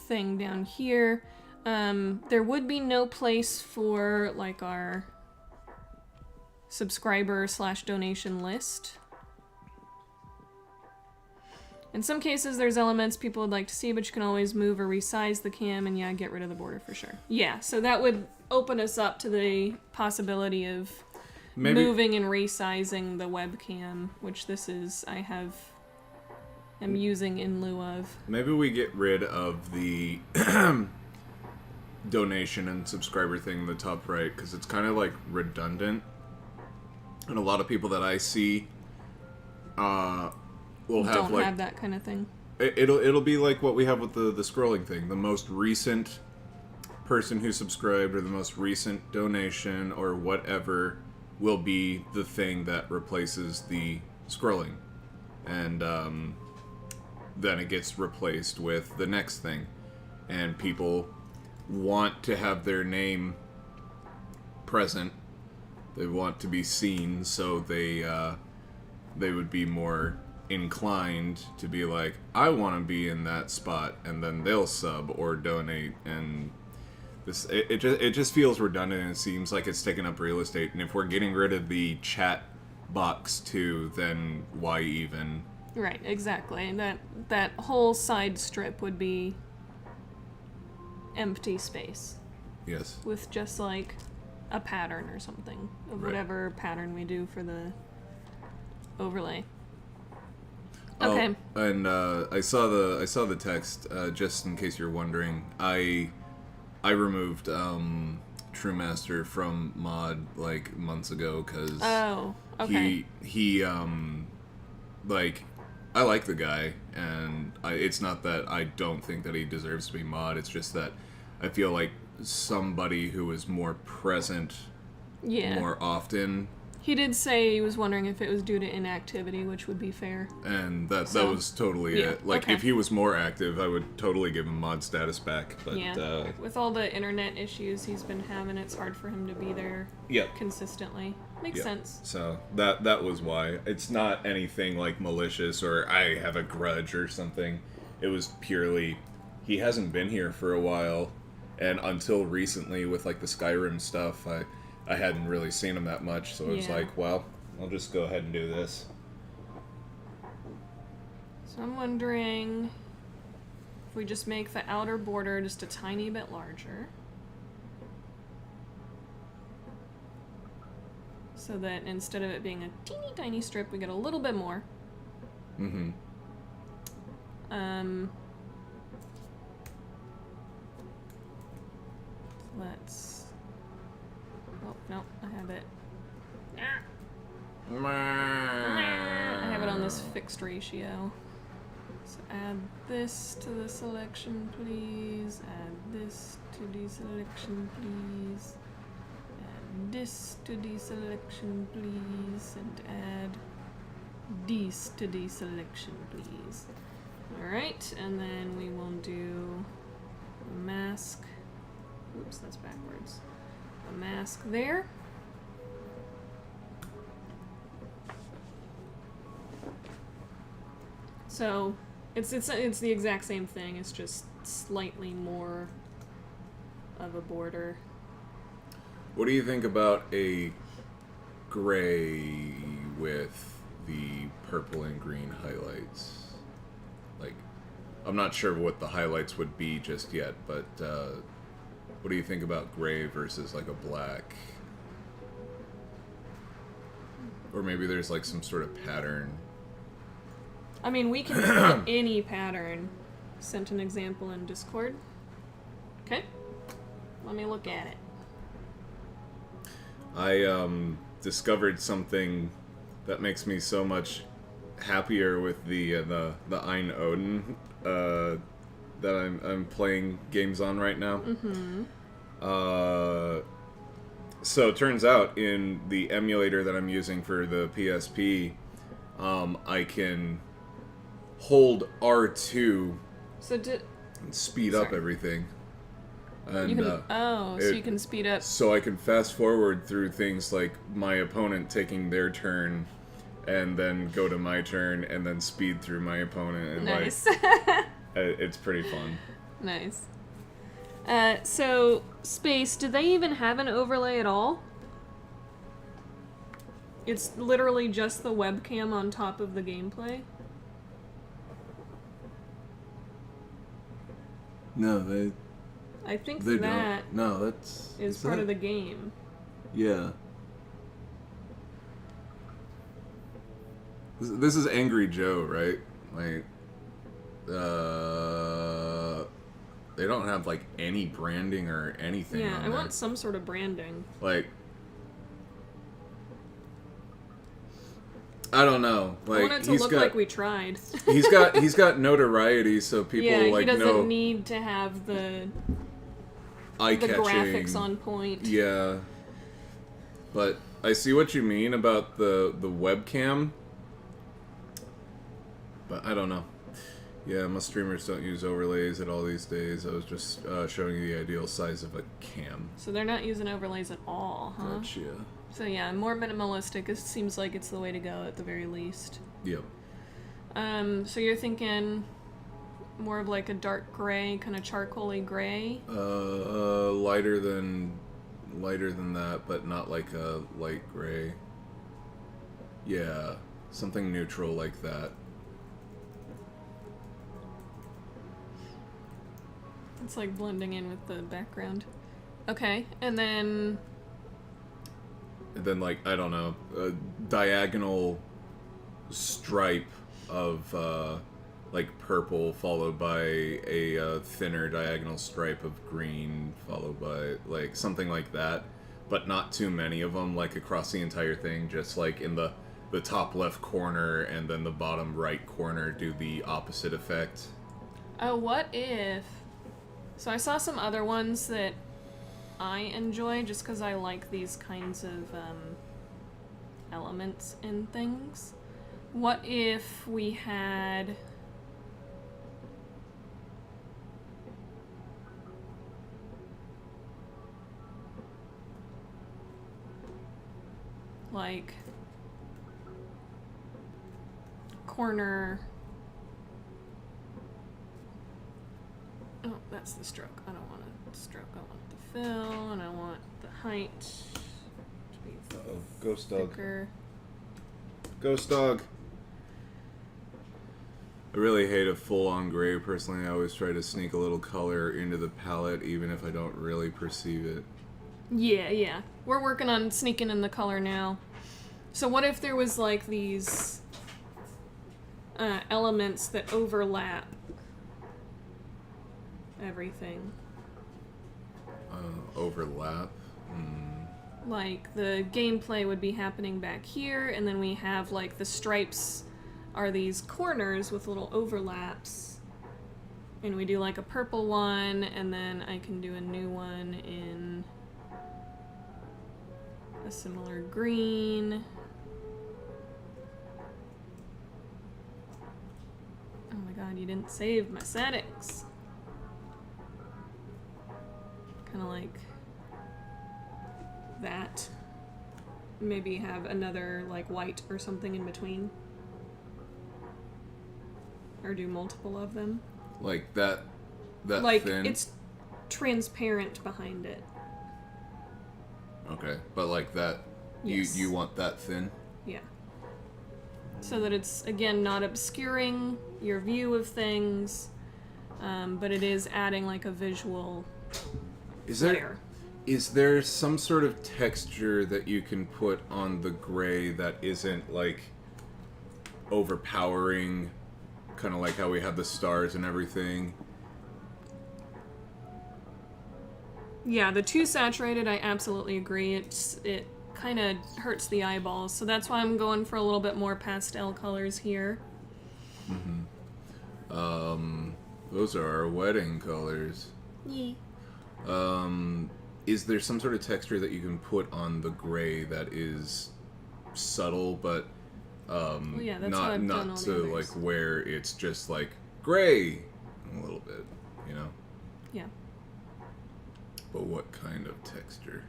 thing down here. There would be no place for like our subscriber/donation list. In some cases, there's elements people would like to see, but you can always move or resize the cam and, yeah, get rid of the border for sure. Yeah, so that would open us up to the possibility of moving and resizing the webcam, which this is, am using in lieu of. Maybe we get rid of the donation and subscriber thing in the top right, because it's kind of, like, redundant. And a lot of people that I see, we'll have don't like have that kind of thing. It'll be like what we have with the scrolling thing. The most recent person who subscribed or the most recent donation or whatever will be the thing that replaces the scrolling, and then it gets replaced with the next thing. And people want to have their name present. They want to be seen, so they they would be more inclined to be like, I want to be in that spot, and then they'll sub or donate, and it just feels redundant, and it seems like it's taking up real estate. And if we're getting rid of the chat box too, then why even? Right, exactly. That whole side strip would be empty space Yes. with just like a pattern or something of Right. whatever pattern we do for the overlay. Oh, Okay. and I saw the text. Just in case you're wondering, I removed Truemaster from mod like months ago because Oh, okay. he like, I like the guy, and it's not that I don't think that he deserves to be mod. It's just that I feel like somebody who is more present Yeah. more often. He did say he was wondering if it was due to inactivity, which would be fair. And that So, was totally yeah, it. Like, okay. if he was more active, I would totally give him mod status back. But, Yeah. With all the internet issues he's been having, it's hard for him to be there Yep. consistently. Makes Yep. sense. So, that was why. It's not anything, like, malicious or I have a grudge or something. It was purely, he hasn't been here for a while. And until recently, with, like, the Skyrim stuff, I hadn't really seen him that much. So, it was Yeah. like, well, I'll just go ahead and do this. So I'm wondering if we just make the outer border just a tiny bit larger. So that instead of it being a teeny tiny strip, we get a little bit more. Mm-hmm. Let's... Oh, no, I have it. I have it on this fixed ratio. So add this to the selection, please. Add this to deselection, please. Add this to deselection, please. And add these to deselection, please. Alright, and then we will do a mask. Oops, that's backwards. A mask there. So it's the exact same thing. It's just slightly more of a border. What do you think about a gray with the purple and green highlights? Like, I'm not sure what the highlights would be just yet, but what do you think about gray versus like a black? Or maybe there's like some sort of pattern. I mean, we can put any pattern. Sent an example in Discord. Okay. Let me look at it. I discovered something that makes me so much happier with the Ein Odin that I'm playing games on right now. Mm-hmm. So it turns out in the emulator that I'm using for the PSP, I can hold R2 So and speed up Sorry. everything. And you can so you can speed up. so I can fast forward through things like my opponent taking their turn, and then go to my turn, and then speed through my opponent. And Nice. like, it's pretty fun. Nice. So Space, do they even have an overlay at all? It's literally just the webcam on top of the gameplay. No, they I think they that don't. No, that's is part of the game. Yeah. This is Angry Joe, right? Like, they don't have like any branding or anything. Yeah, on I there. want some sort of branding. Like, I don't know. Like, I want it to look like we tried. he's got notoriety, so people Yeah, like he doesn't know need to have the eye-catching graphics on point. Yeah, but I see what you mean about the webcam, but I don't know. Yeah, most streamers don't use overlays at all these days. I was just showing you the ideal size of a cam. So they're not using overlays at all, huh? Gotcha. So yeah, more minimalistic. It seems like it's the way to go at the very least. Yep. So you're thinking more of like a dark gray, kind of charcoaly gray? Lighter than that, but not like a light gray. Yeah, something neutral like that. It's like blending in with the background. Okay, and then like, I don't know, a diagonal stripe of like purple, followed by a thinner diagonal stripe of green, followed by like something like that, but not too many of them, like across the entire thing. Just like in the top left corner and then the bottom right corner do the opposite effect. oh, what if... So I saw some other ones that I enjoy just because I like these kinds of elements in things. What if we had... like corner... Oh, that's the stroke. I don't want a stroke. I want the fill, and I want the height to be Uh-oh, ghost dog. thicker. Ghost dog. I really hate a full-on gray. Personally, I always try to sneak a little color into the palette, even if I don't really perceive it. Yeah. We're working on sneaking in the color now. So what if there was like these elements that overlap everything? Overlap. Like the gameplay would be happening back here, and then we have like the stripes are these corners with little overlaps. And we do like a purple one, and then I can do a new one in a similar green. Oh my god, you didn't save my settings. Kind of like that. Maybe have another like white or something in between. Or do multiple of them. Like that Like thin. it's transparent behind it. Okay, but like that. Yes. You want that thin? Yeah. So that it's, again, not obscuring your view of things, but it is adding like a visual layer. Is there some sort of texture that you can put on the gray that isn't like overpowering, kind of like how we have the stars and everything? Yeah, the too saturated, I absolutely agree. It kind of hurts the eyeballs, so that's why I'm going for a little bit more pastel colors here. Those are our wedding colors. Yeah. Is there some sort of texture that you can put on the gray that is subtle, but yeah, that's how I've done all not the to others. like where it's just like gray a little bit, you know? Yeah. But what kind of texture?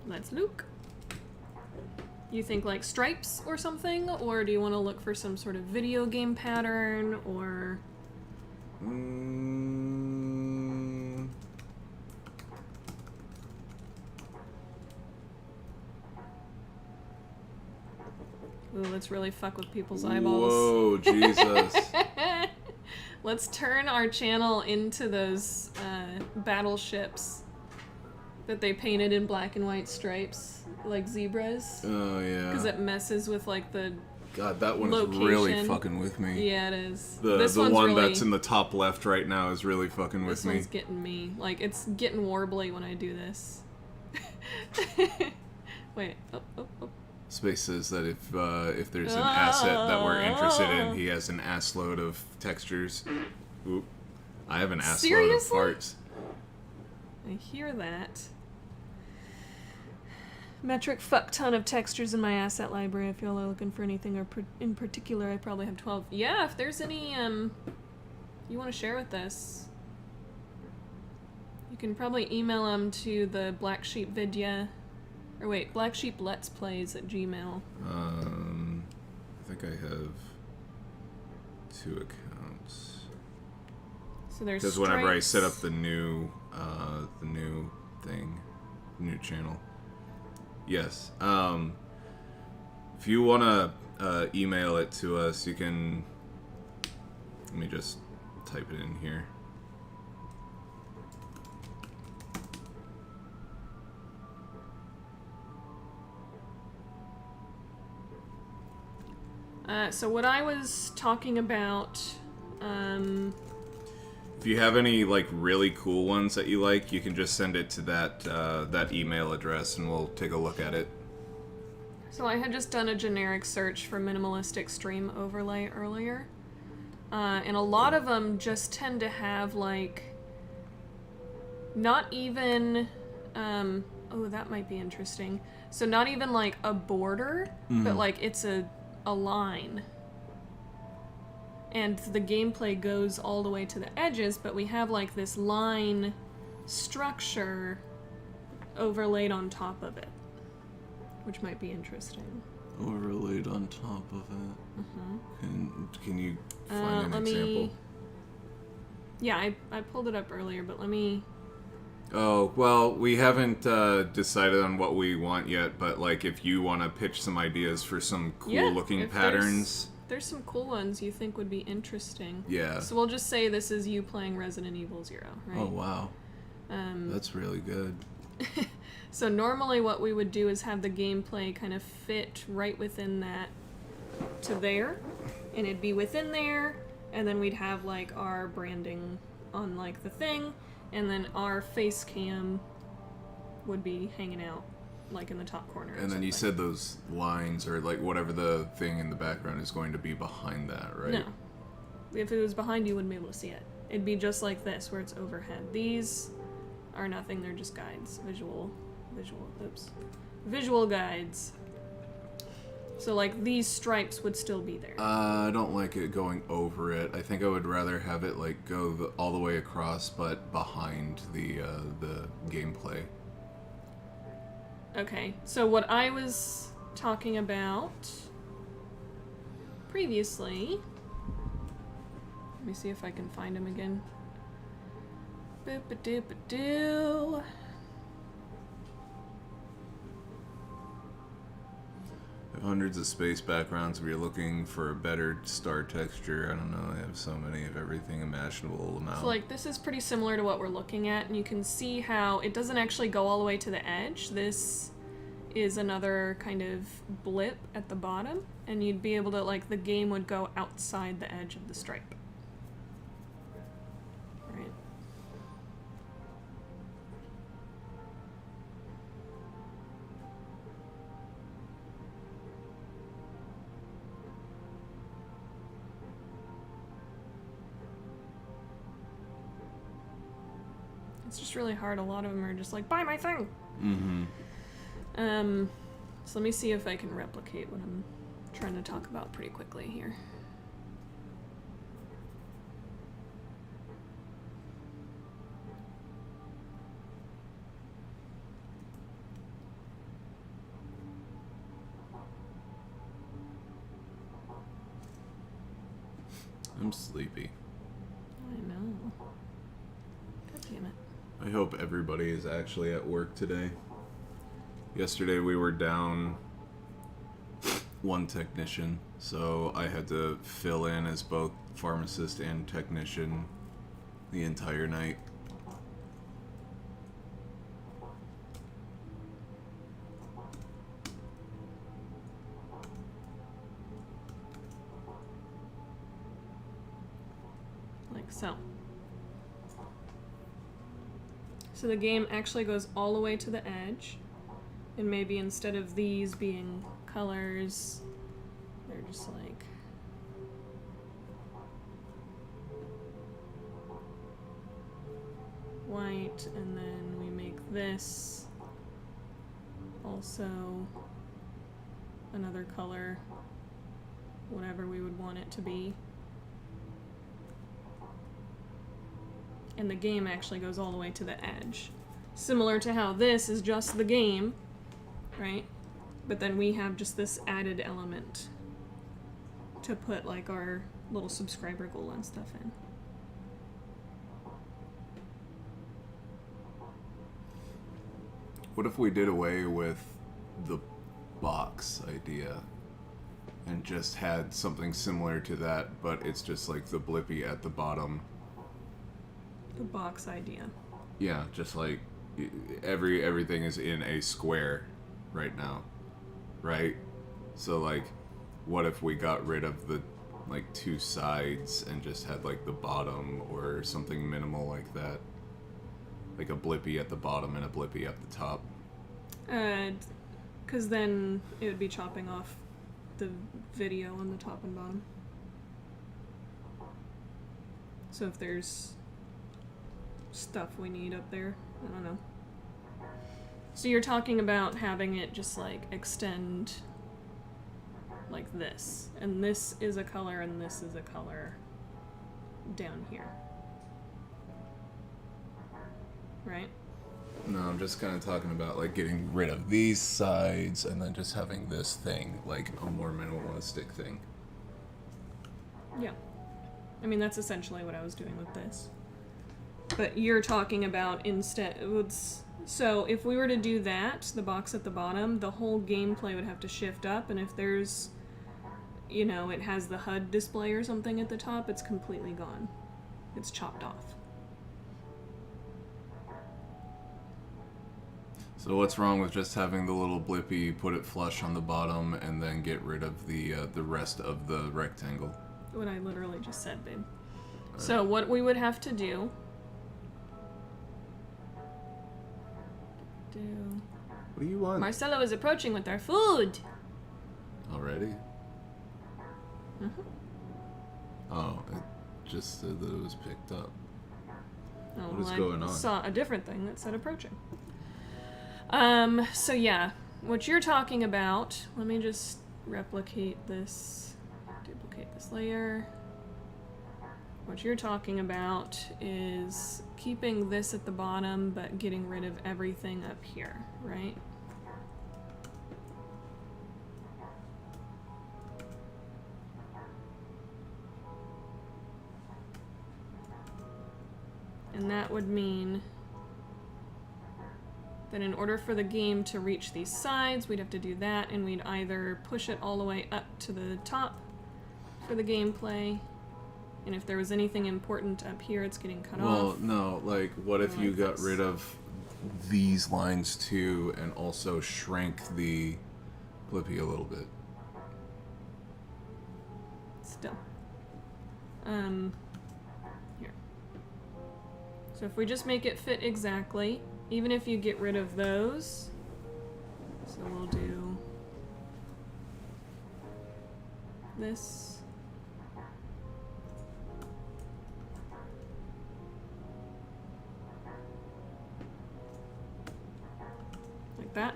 Let's look. You think like stripes or something, or do you want to look for some sort of video game pattern, or... Ooh, let's really fuck with people's eyeballs. Whoa, Jesus. Let's turn our channel into those battleships that they painted in black and white stripes, like zebras. Oh, yeah. Because it messes with like the... God, that one's location. really fucking with me. Yeah, it is. The This one one's really, that's in the top left right now is really fucking with this me. one's getting me. Like, it's getting warbly when I do this. Wait. Oh. Space says that if there's an asset that we're interested in, he has an ass load of textures. Oop. I have an ass load of Seriously? parts. I hear that. Metric fuck ton of textures in my asset library. If y'all are looking for anything or in particular, I probably have 12. Yeah, if there's any you want to share with us, You can probably email them to the Black Sheep Vidya, or wait, Black Sheep Let's Plays at Gmail. I think I have 2 accounts. So there's Because whenever I Stripes. set up the new thing, new channel. Yes. If you wanna email it to us, you can. Let me just type it in here. So what I was talking about, If you have any like really cool ones that you like, you can just send it to that email address, and we'll take a look at it. so I had just done a generic search for minimalistic stream overlay earlier, and a lot of them just tend to have like, not even, oh, that might be interesting. So not even like a border, but like it's a line. And the gameplay goes all the way to the edges, but we have like this line structure overlaid on top of it, which might be interesting. Overlaid on top of it. Can you find Let an me- example? Yeah, I pulled it up earlier, but let me... Oh, well, we haven't decided on what we want yet, but like if you want to pitch some ideas for some cool Yeah, looking if patterns. There's some cool ones you think would be interesting. Yeah. So we'll just say this is you playing Resident Evil 0, right? Oh wow, that's really good. So normally what we would do is have the gameplay kind of fit right within that to there, and it'd be within there, and then we'd have like our branding on like the thing, and then our face cam would be hanging out like in the top corner. or And then you something. said those lines or like whatever the thing in the background is going to be behind that, right? No. If it was behind, you wouldn't be able to see it. It'd be just like this, where it's overhead. These are nothing, they're just guides. Visual guides. So, like, these stripes would still be there. I don't like it going over it. I think I would rather have it like go all the way across, but behind the gameplay. Okay, so what I was talking about previously... Let me see if I can find him again. Boop-a-doop-a-doo. I have hundreds of space backgrounds. If you're looking for a better star texture, I don't know. I have so many of everything imaginable amount. So like this is pretty similar to what we're looking at, and you can see how it doesn't actually go all the way to the edge. This is another kind of blip at the bottom, and you'd be able to, like, the game would go outside the edge of the stripe. Right. It's just really hard. A lot of them are just like, buy my thing. Mm-hmm. So let me see if I can replicate what I'm trying to talk about pretty quickly here. I'm sleepy. I know. God damn it. I hope everybody is actually at work today. Yesterday we were down one technician, so I had to fill in as both pharmacist and technician the entire night. Like so. So the game actually goes all the way to the edge, and maybe instead of these being colors, they're just like white, and then we make this also another color, whatever we would want it to be. and the game actually goes all the way to the edge. Similar to how this is just the game, right? But then we have just this added element to put like our little subscriber goal and stuff in. What if we did away with the box idea and just had something similar to that, but it's just like the blippy at the bottom? The box idea. Yeah, just like everything is in a square right now, right? So like, what if we got rid of the like two sides and just had like the bottom or something minimal like that? Like a blippy at the bottom and a blippy at the top. Because then it would be chopping off the video on the top and bottom. So if there's stuff we need up there, I don't know. So you're talking about having it just like extend like this. And this is a color and this is a color down here. Right? No, I'm just kind of talking about like getting rid of these sides and then just having this thing, like a more minimalistic thing. Yeah. I mean, that's essentially what I was doing with this. But you're talking about instead... So if we were to do that, the box at the bottom, the whole gameplay would have to shift up, and if there's, you know, it has the HUD display or something at the top, it's completely gone. It's chopped off. So what's wrong with just having the little blippy, put it flush on the bottom, and then get rid of the rest of the rectangle? What I literally just said, babe. So what we would have to do... What do you want? Marcelo is approaching with our food! Already? Mm-hmm. Oh, it just said that it was picked up. Oh, What is well, going on? I saw a different thing that said approaching. So yeah, what you're talking about, let me just replicate this, duplicate this layer. What you're talking about is keeping this at the bottom, but getting rid of everything up here, right? And that would mean that in order for the game to reach these sides, we'd have to do that, and we'd either push it all the way up to the top for the gameplay, and if there was anything important up here, it's getting cut off. Well, no, like, what if you like got this. rid of these lines too, and also shrank the blippy a little bit? Still. Here. So if we just make it fit exactly, even if you get rid of those, so we'll do this. Like that.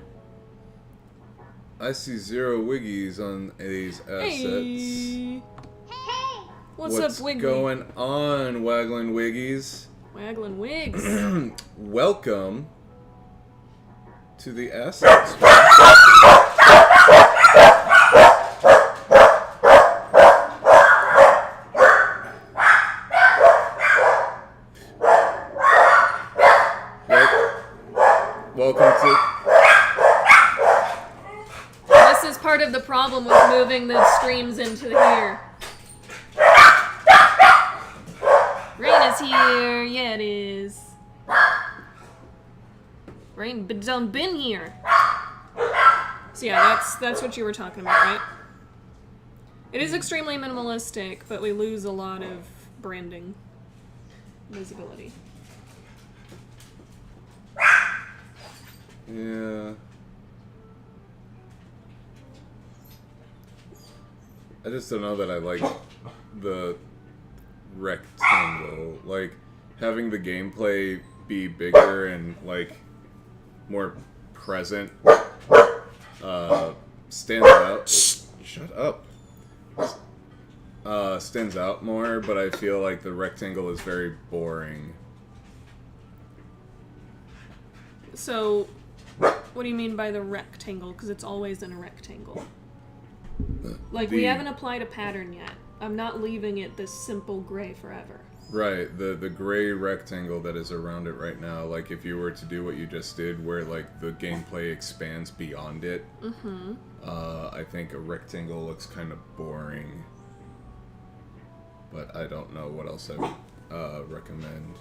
I see 0 wiggies on these assets. Hey! What's up, Wiggy? going on, Waggling Wiggies? Waggling wigs. Welcome to the assets. Welcome to... This is part of the problem with moving the streams into here. Rain is here. Yeah, it is. Rain done been here. So yeah, that's what you were talking about, right? It is extremely minimalistic, but we lose a lot of branding visibility. Yeah. I just don't know that I like the rectangle. Like, having the gameplay be bigger and, like, more present stands out. Shut up. Stands out more, but I feel like the rectangle is very boring. So, what do you mean by the rectangle? Because it's always in a rectangle. Like, we The- haven't applied a pattern yet. I'm not leaving it this simple gray forever. Right, the gray rectangle that is around it right now, like if you were to do what you just did, where like the gameplay expands beyond it, I think a rectangle looks kind of boring. But I don't know what else I would recommend.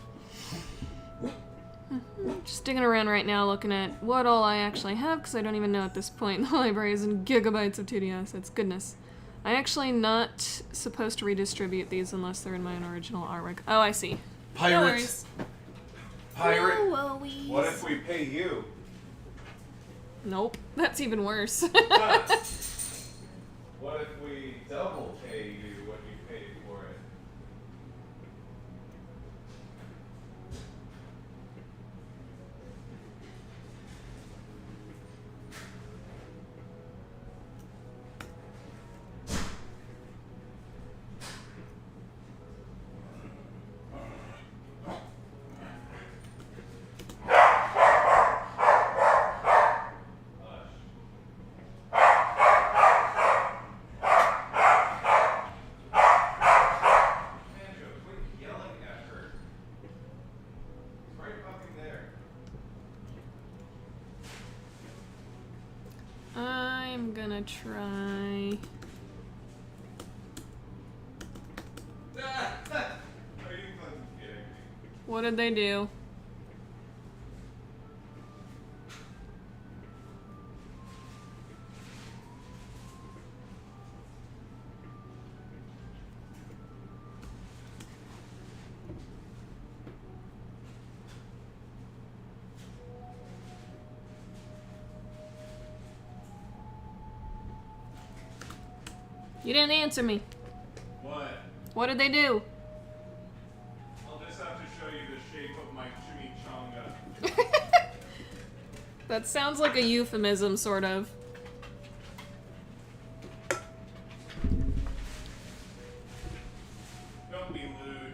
Just digging around right now looking at what all I actually have, because I don't even know at this point. The library is in gigabytes of 2D assets. Goodness. I'm actually not supposed to redistribute these unless they're in my own original artwork. Oh, I see. No Pirate! worries. Pirate! No worries. What if we pay you? Nope. That's even worse. What if we double pay you what you paid for it? I'm gonna try... Are you fucking kidding me? What did they do? You didn't answer me. What? What did they do? I'll just have to show you the shape of my chimichanga. That sounds like a euphemism, sort of. Don't be lewd.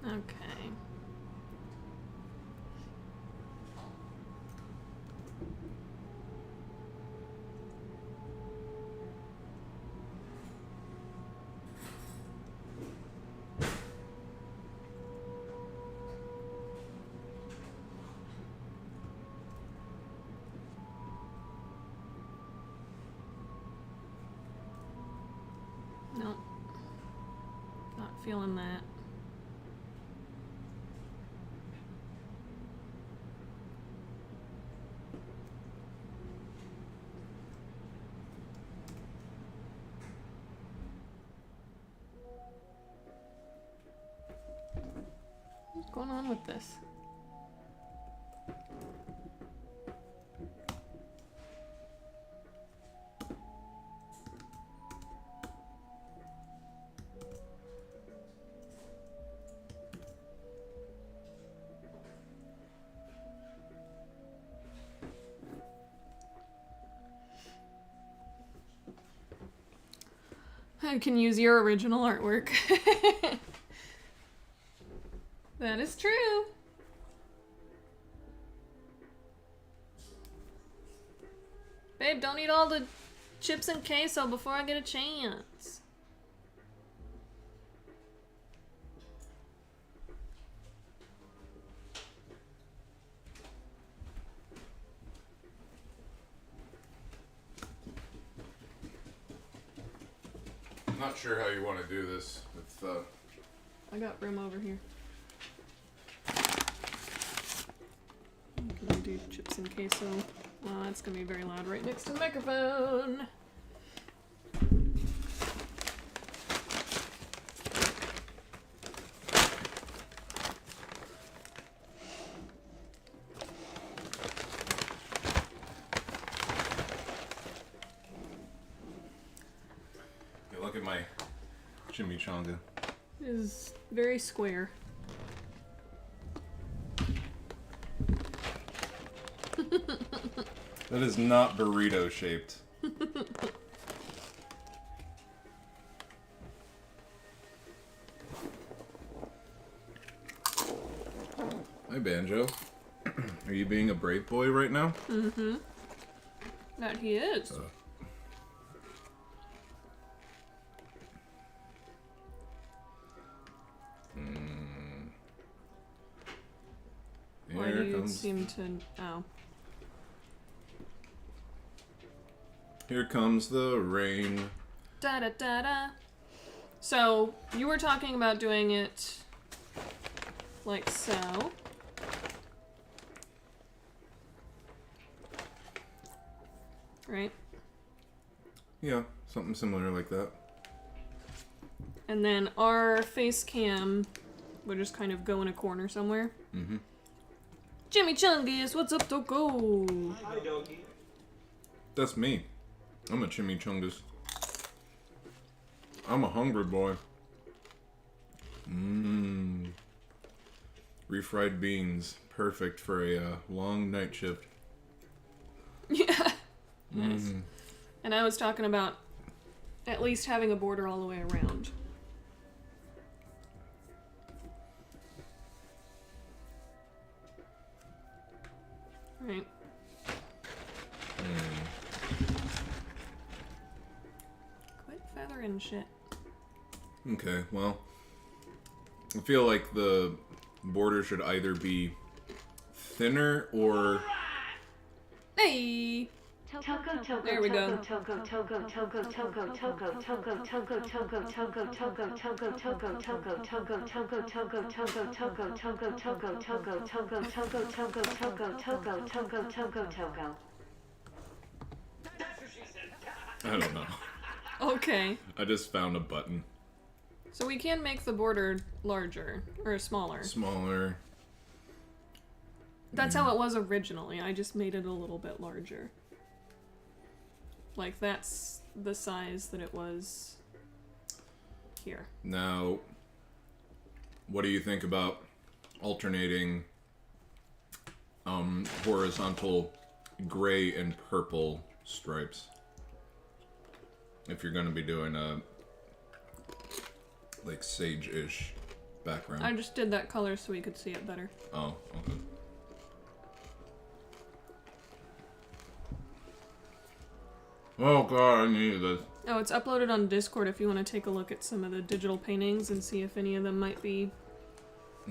Okay. Nope. Not feeling that. What's going on with this? I can use your original artwork. That is true. Babe, don't eat all the chips and queso before I get a chance. I'm not sure how you want to do this with, I got room over here. Can I do chips and queso Well, that's gonna be very loud right next to the microphone. Yeah, look at my chimichanga. It is very square. That is not burrito shaped. Hi, Banjo. Are you being a brave boy right now? Mm-hmm. That he is. Why do you seem to... Oh. Here comes the rain. Da-da-da-da. So, you were talking about doing it like so. Right? Yeah, something similar like that. And then our face cam would just kind of go in a corner somewhere. Mm-hmm. Jimmy Chungus, what's up, Toko? Hi, doggy. That's me. I'm a chimichangas. I'm a hungry boy. Mmm. Refried beans. Perfect for a long night shift. Yeah. Nice. And I was talking about at least having a border all the way around. Right. Quit feathering shit. Okay, well, I feel like the border should either be thinner or... Hey! There we go. I don't know. Okay. I just found a button. So we can make the border larger, or smaller. Smaller. That's how it was originally. I just made it a little bit larger. Like, that's the size that it was here. Now, what do you think about alternating horizontal gray and purple stripes? If you're going to be doing a, like, sage-ish background. I just did that color so we could see it better. Oh, okay. Oh god, I need this. Oh, it's uploaded on Discord if you want to take a look at some of the digital paintings and see if any of them might be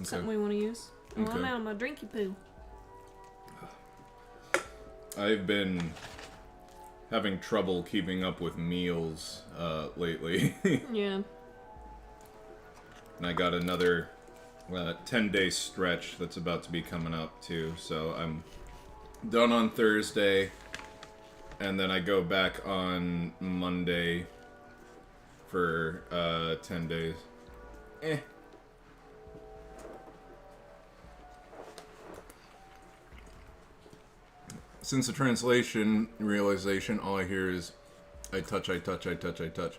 something we want to use. Oh, Okay. I'm out of my drinky poo. I've been having trouble keeping up with meals lately. Yeah. And I got another 10-day stretch that's about to be coming up too. So I'm done on Thursday. And then I go back on Monday for 10 days. Since the translation realization, all I hear is I touch, I touch, I touch, I touch.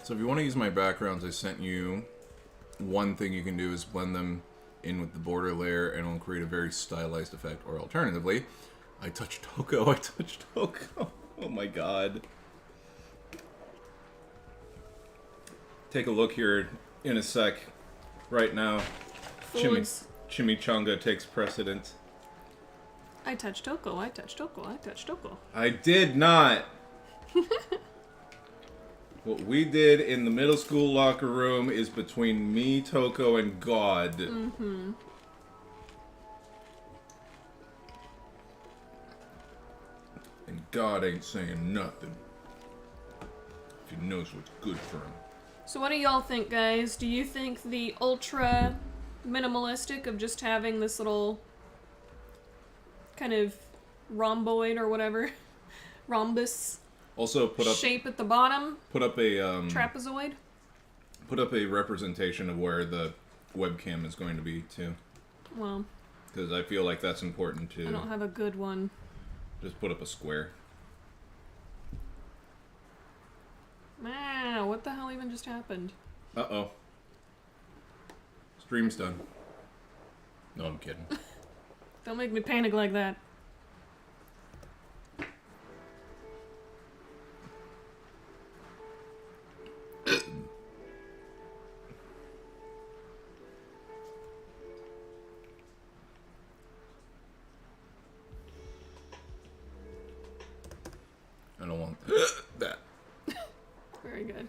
So if you want to use my backgrounds, I sent you one thing you can do is blend them in with the border layer and it'll create a very stylized effect. Or alternatively, I touched Toko, I touched Toko. Oh my god. Take a look here in a sec. Right now, Foods. Chimichanga takes precedent. I touched Toko, I touched Toko, I touched Toko. I did not! What we did in the middle school locker room is between me, Toko, and God. Mm-hmm. And God ain't saying nothing. If he knows what's good for him. So what do y'all think, guys? Do you think the ultra minimalistic of just having this little kind of rhomboid or whatever, rhombus Also, put up shape at the bottom, a trapezoid. put up a representation of where the webcam is going to be too, Well, because I feel like that's important I too. don't have a good one. Just put up a square. Wow, what the hell even just happened? Uh-oh. Stream's done. No, I'm kidding. Don't make me panic like that. I don't want that. Very good.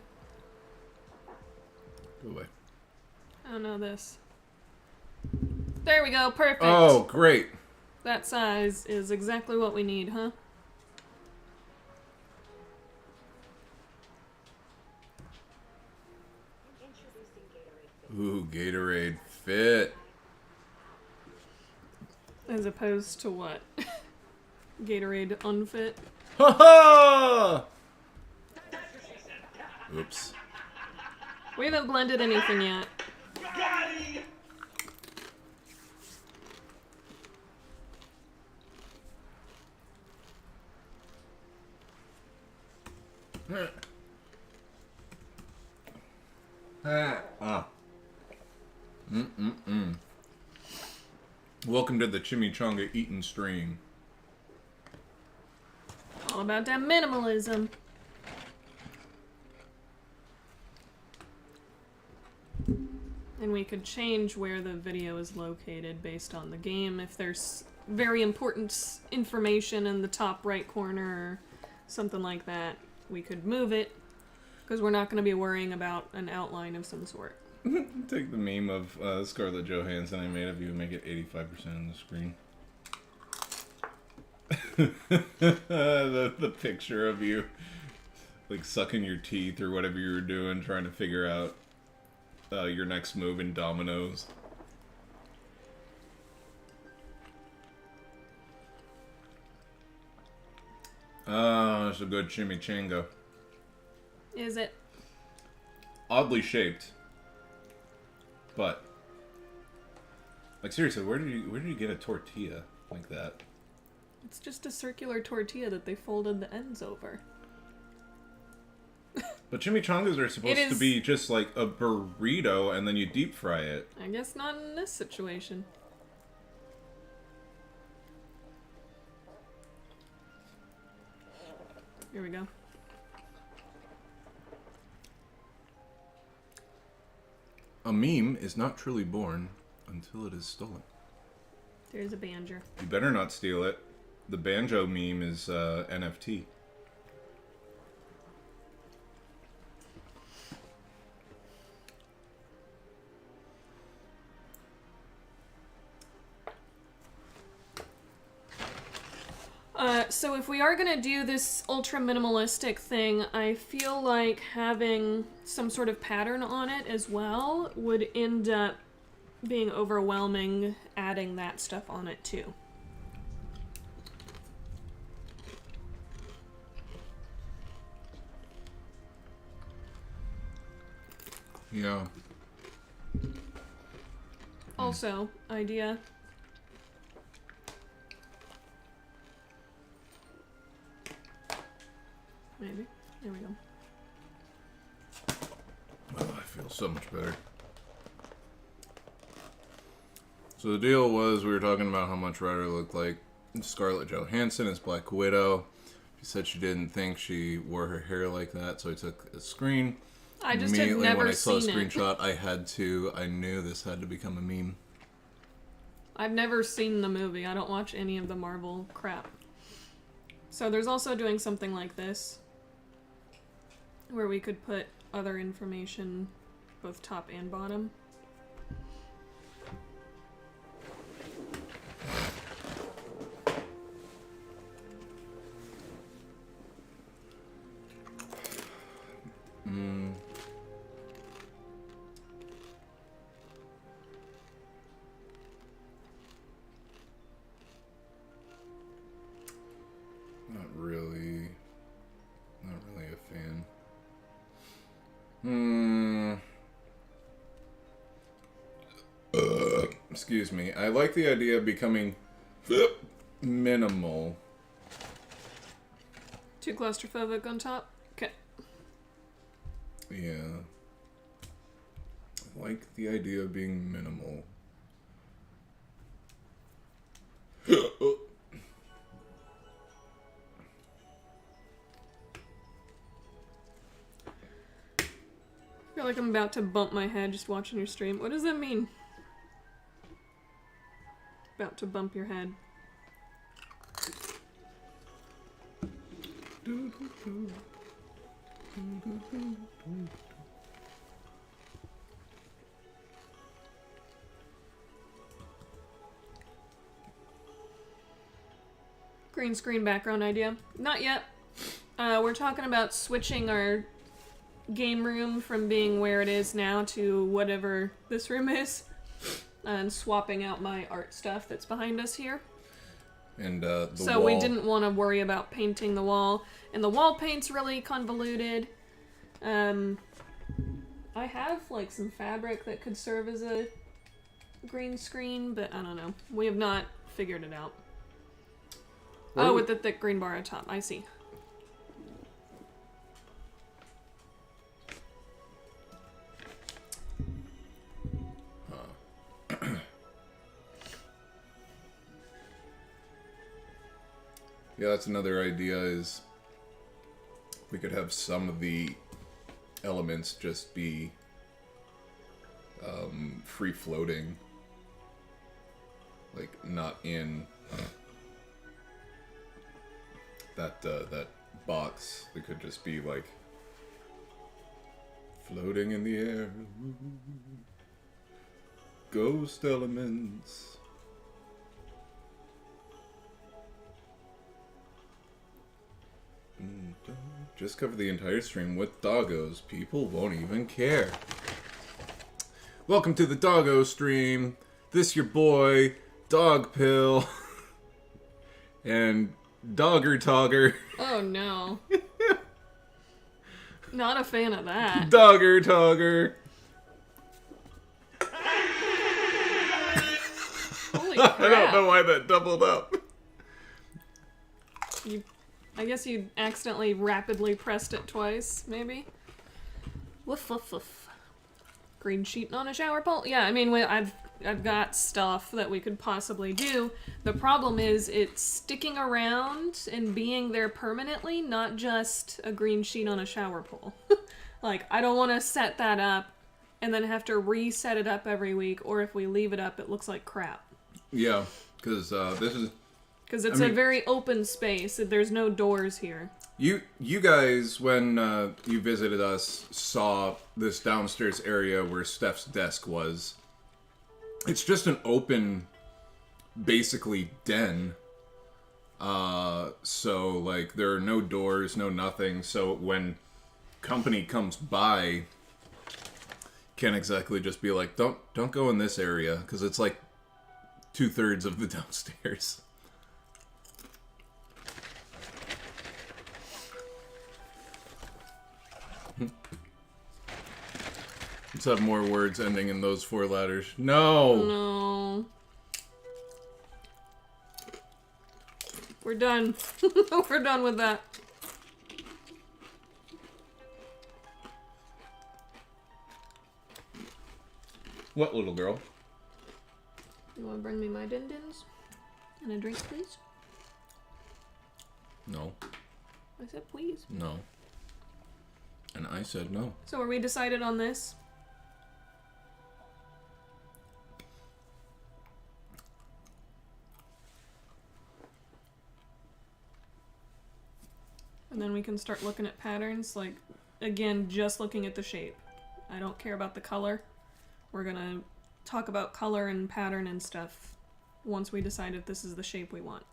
Go away. I don't know this. There we go, perfect. Oh, great. That size is exactly what we need, huh? Ooh, Gatorade Fit. As opposed to what? Gatorade unfit? Ha ha! Oops. We haven't blended anything yet. Welcome to the Chimichanga Eating Stream. All about that minimalism. And we could change where the video is located based on the game. If there's very important information in the top right corner or something like that, we could move it. Because we're not going to be worrying about an outline of some sort. Take the meme of Scarlett Johansson I made of you and make it 85% on the screen. the picture of you like sucking your teeth or whatever you were doing, trying to figure out your next move in dominoes. Oh, it's a good chimichanga. Is it? Oddly shaped. But like seriously, where did you get a tortilla like that? It's just a circular tortilla that they folded the ends over. But chimichangas are supposed to be just like a burrito and then you deep fry it. I guess not in this situation. Here we go. A meme is not truly born until it is stolen. There's a banjo. You better not steal it. The banjo meme is NFT. So if we are gonna do this ultra minimalistic thing, I feel like having some sort of pattern on it as well would end up being overwhelming, adding that stuff on it too. Yeah. Also, idea. Maybe. There we go. Oh, I feel so much better. So the deal was we were talking about how much Ryder looked like Scarlett Johansson as Black Widow. She said she didn't think she wore her hair like that, so I took a screen. I just had Immediately never when I saw a seen it. screenshot, I knew this had to become a meme. I've never seen the movie. I don't watch any of the Marvel crap. So there's also doing something like this, where we could put other information both top and bottom. Excuse me. I like the idea of becoming minimal. Too claustrophobic on top? Okay. Yeah. I like the idea of being minimal. I feel like I'm about to bump my head just watching your stream. What does that mean? About to bump your head. Green screen background idea. Not yet. We're talking about switching our game room from being where it is now to whatever this room is. And swapping out my art stuff that's behind us here. And the So wall. we didn't want to worry about painting the wall. And the wall paint's really convoluted. I have like some fabric that could serve as a green screen, but I don't know. We have not figured it out. What Oh, do we- with the thick green bar on top. I see. Yeah, that's another idea is we could have some of the elements just be free floating. Like not in that box. They could just be like floating in the air. Ghost elements. Just cover the entire stream with doggos. People won't even care. Welcome to the doggo stream. This your boy, Dog Pill. And Dogger Togger. Oh no. Not a fan of that. Dogger Togger. Holy I don't know crap. why that doubled up. I guess you accidentally rapidly pressed it twice, maybe? Woof woof woof. Green sheet on a shower pole? Yeah, I mean, I've got stuff that we could possibly do. The problem is it's sticking around and being there permanently, not just a green sheet on a shower pole. Like, I don't want to set that up and then have to reset it up every week, or if we leave it up, it looks like crap. Yeah, because this is... Because it's I mean- a very open space. There's no doors here. You guys, when you visited us, saw this downstairs area where Steph's desk was. It's just an open, basically, den. So, like, there are no doors, no nothing. So when company comes by, can't exactly just be like, don't go in this area, because it's like 2/3 of the downstairs. Let's have more words ending in those 4 letters. No! No. We're done. We're done with that. What, little girl? You want to bring me my din-dins? And a drink, please? No. I said please. No. And I said no. So are we decided on this? And then we can start looking at patterns, like, again, just looking at the shape. I don't care about the color. We're gonna talk about color and pattern and stuff once we decide if this is the shape we want.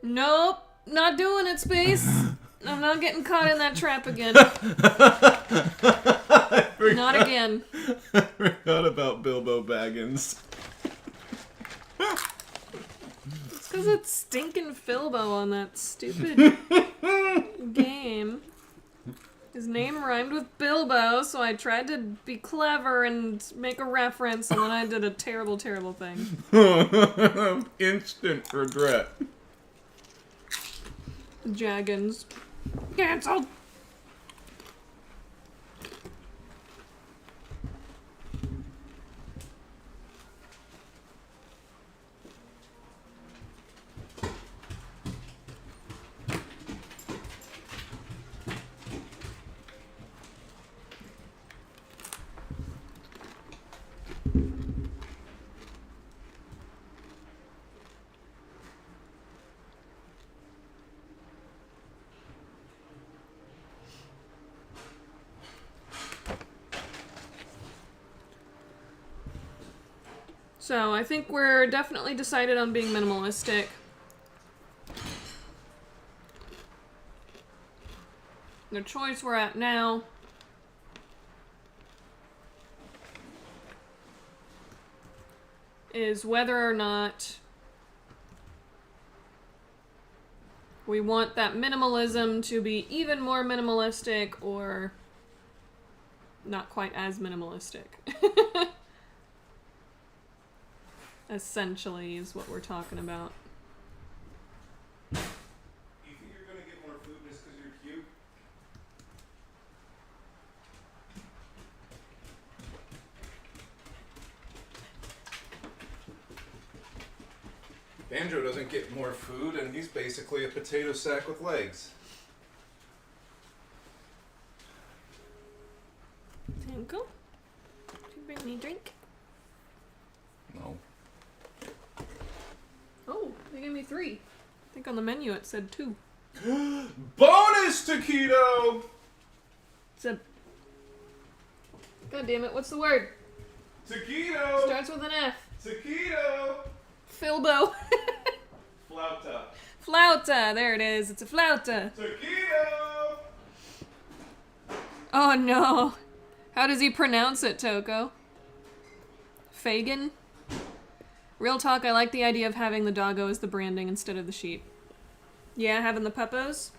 Nope, not doing it, Space. I'm not getting caught in that trap again. Not again. I forgot about Bilbo Baggins. It's because it's stinking Filbo on that stupid game. His name rhymed with Bilbo, so I tried to be clever and make a reference, and then I did a terrible, terrible thing. Instant regret. Jaggins. Cancelled! So, I think we're definitely decided on being minimalistic. The choice we're at now is whether or not we want that minimalism to be even more minimalistic or not quite as minimalistic. Essentially is what we're talking about. You think you're gonna get more food just because you're cute? Banjo doesn't get more food, and he's basically a potato sack with legs. Uncle, did you bring me a drink? No. Oh, they gave me 3. I think on the menu it said 2. Bonus taquito! It's a... God damn it, what's the word? Taquito! Starts with an F. Taquito! Filbo. Flauta. Flauta, there it is. It's a flauta. Taquito! Oh no. How does he pronounce it, Toko? Fagin? Real talk, I like the idea of having the doggo as the branding instead of the sheep. Yeah, having the puppos?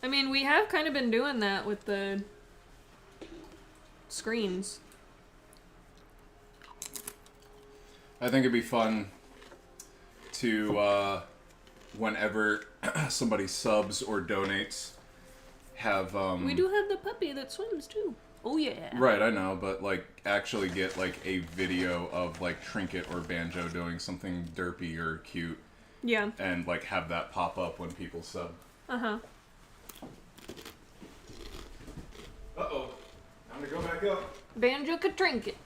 I mean, we have kind of been doing that with the screens. I think it'd be fun to, whenever somebody subs or donates, have, We do have the puppy that swims, too. Oh, yeah. Right, I know, but, like, actually get, like, a video of, like, Trinket or Banjo doing something derpy or cute. Yeah. And, like, have that pop up when people sub. Uh-huh. Uh-oh. Time to go back up. Banjo could trinket.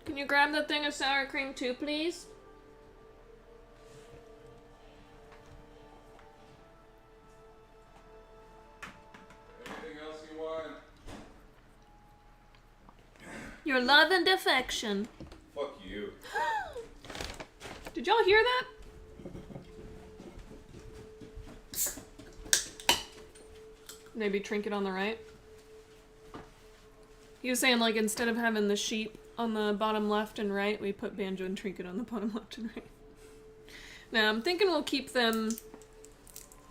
Can you grab that thing of sour cream too, please? Anything else you want? Your love and affection. Fuck you. Did y'all hear that? Maybe Trinket on the right. He was saying, like, instead of having the sheep on the bottom left and right, we put Banjo and Trinket on the bottom left and right. Now, I'm thinking we'll keep them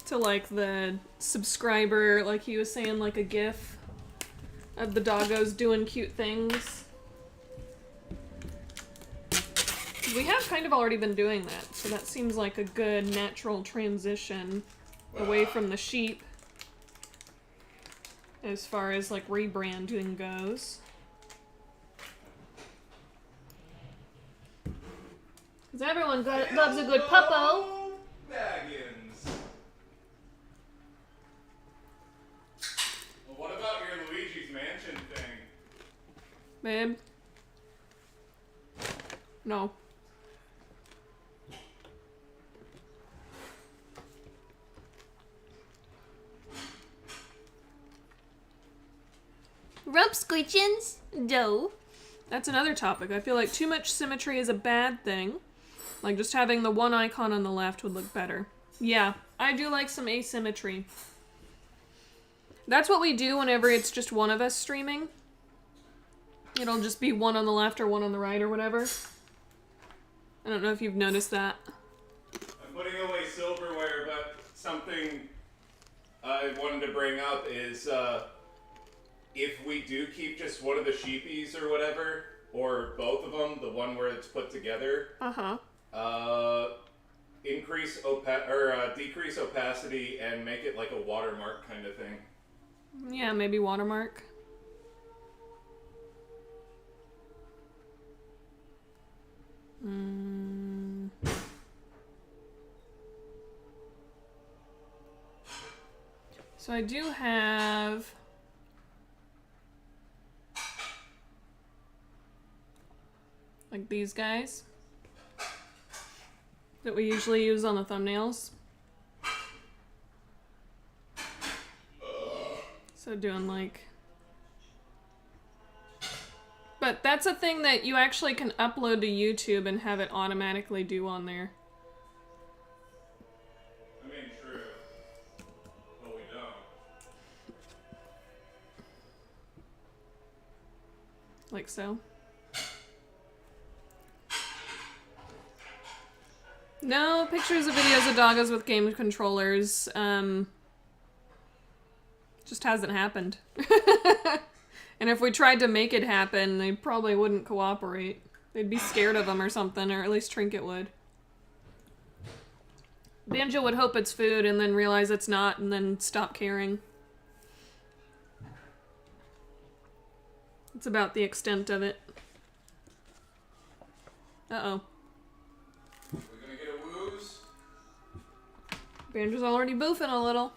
to, like, the subscriber, like he was saying, like a GIF of the doggos doing cute things. We have kind of already been doing that, so that seems like a good natural transition away from the sheep as far as, like, rebranding goes. Because everyone loves a good puppo. Baggins. Well, what about your Luigi's Mansion thing? Babe? No. Rope squitchins? No. That's another topic. I feel like too much symmetry is a bad thing. Like, just having the one icon on the left would look better. Yeah, I do like some asymmetry. That's what we do whenever it's just one of us streaming. It'll just be one on the left or one on the right or whatever. I don't know if you've noticed that. I'm putting away silverware, but something I wanted to bring up is if we do keep just one of the sheepies or whatever, or both of them, the one where it's put together, decrease opacity and make it like a watermark kind of thing. Yeah, maybe watermark. So I do have like these guys that we usually use on the thumbnails. So doing like... But that's a thing that you actually can upload to YouTube and have it automatically do on there. I mean, true. But we don't. Like so. No pictures of videos of doggos with game controllers. Just hasn't happened. And if we tried to make it happen, they probably wouldn't cooperate. They'd be scared of them or something, or at least Trinket would. Banjo would hope it's food and then realize it's not and then stop caring. It's about the extent of it. Uh-oh. We're gonna get a wooze? Banjo's already boofing a little.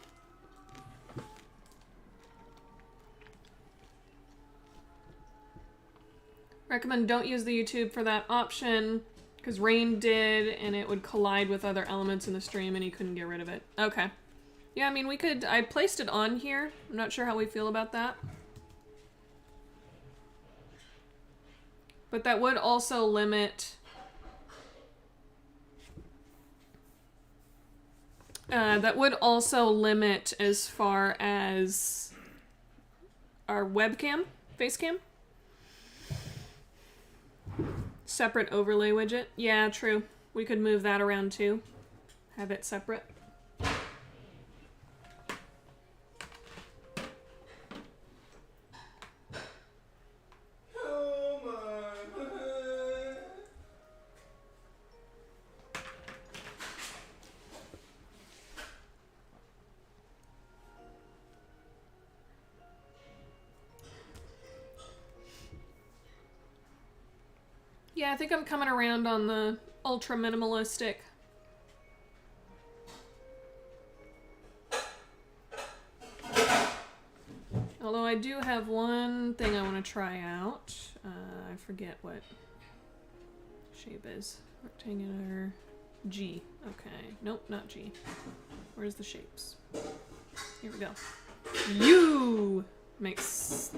Recommend don't use the YouTube for that option, because Rain did, and it would collide with other elements in the stream, and he couldn't get rid of it. Okay. Yeah, I mean, we could... I placed it on here. I'm not sure how we feel about that. But that would also limit... that would also limit as far as our webcam, facecam. Separate overlay widget. Yeah, true. We could move that around too. Have it separate. Yeah, I think I'm coming around on the ultra minimalistic. Although I do have one thing I want to try out. I forget what shape is. Rectangular G. Okay. Nope, not G. Where's the shapes? Here we go. U! Makes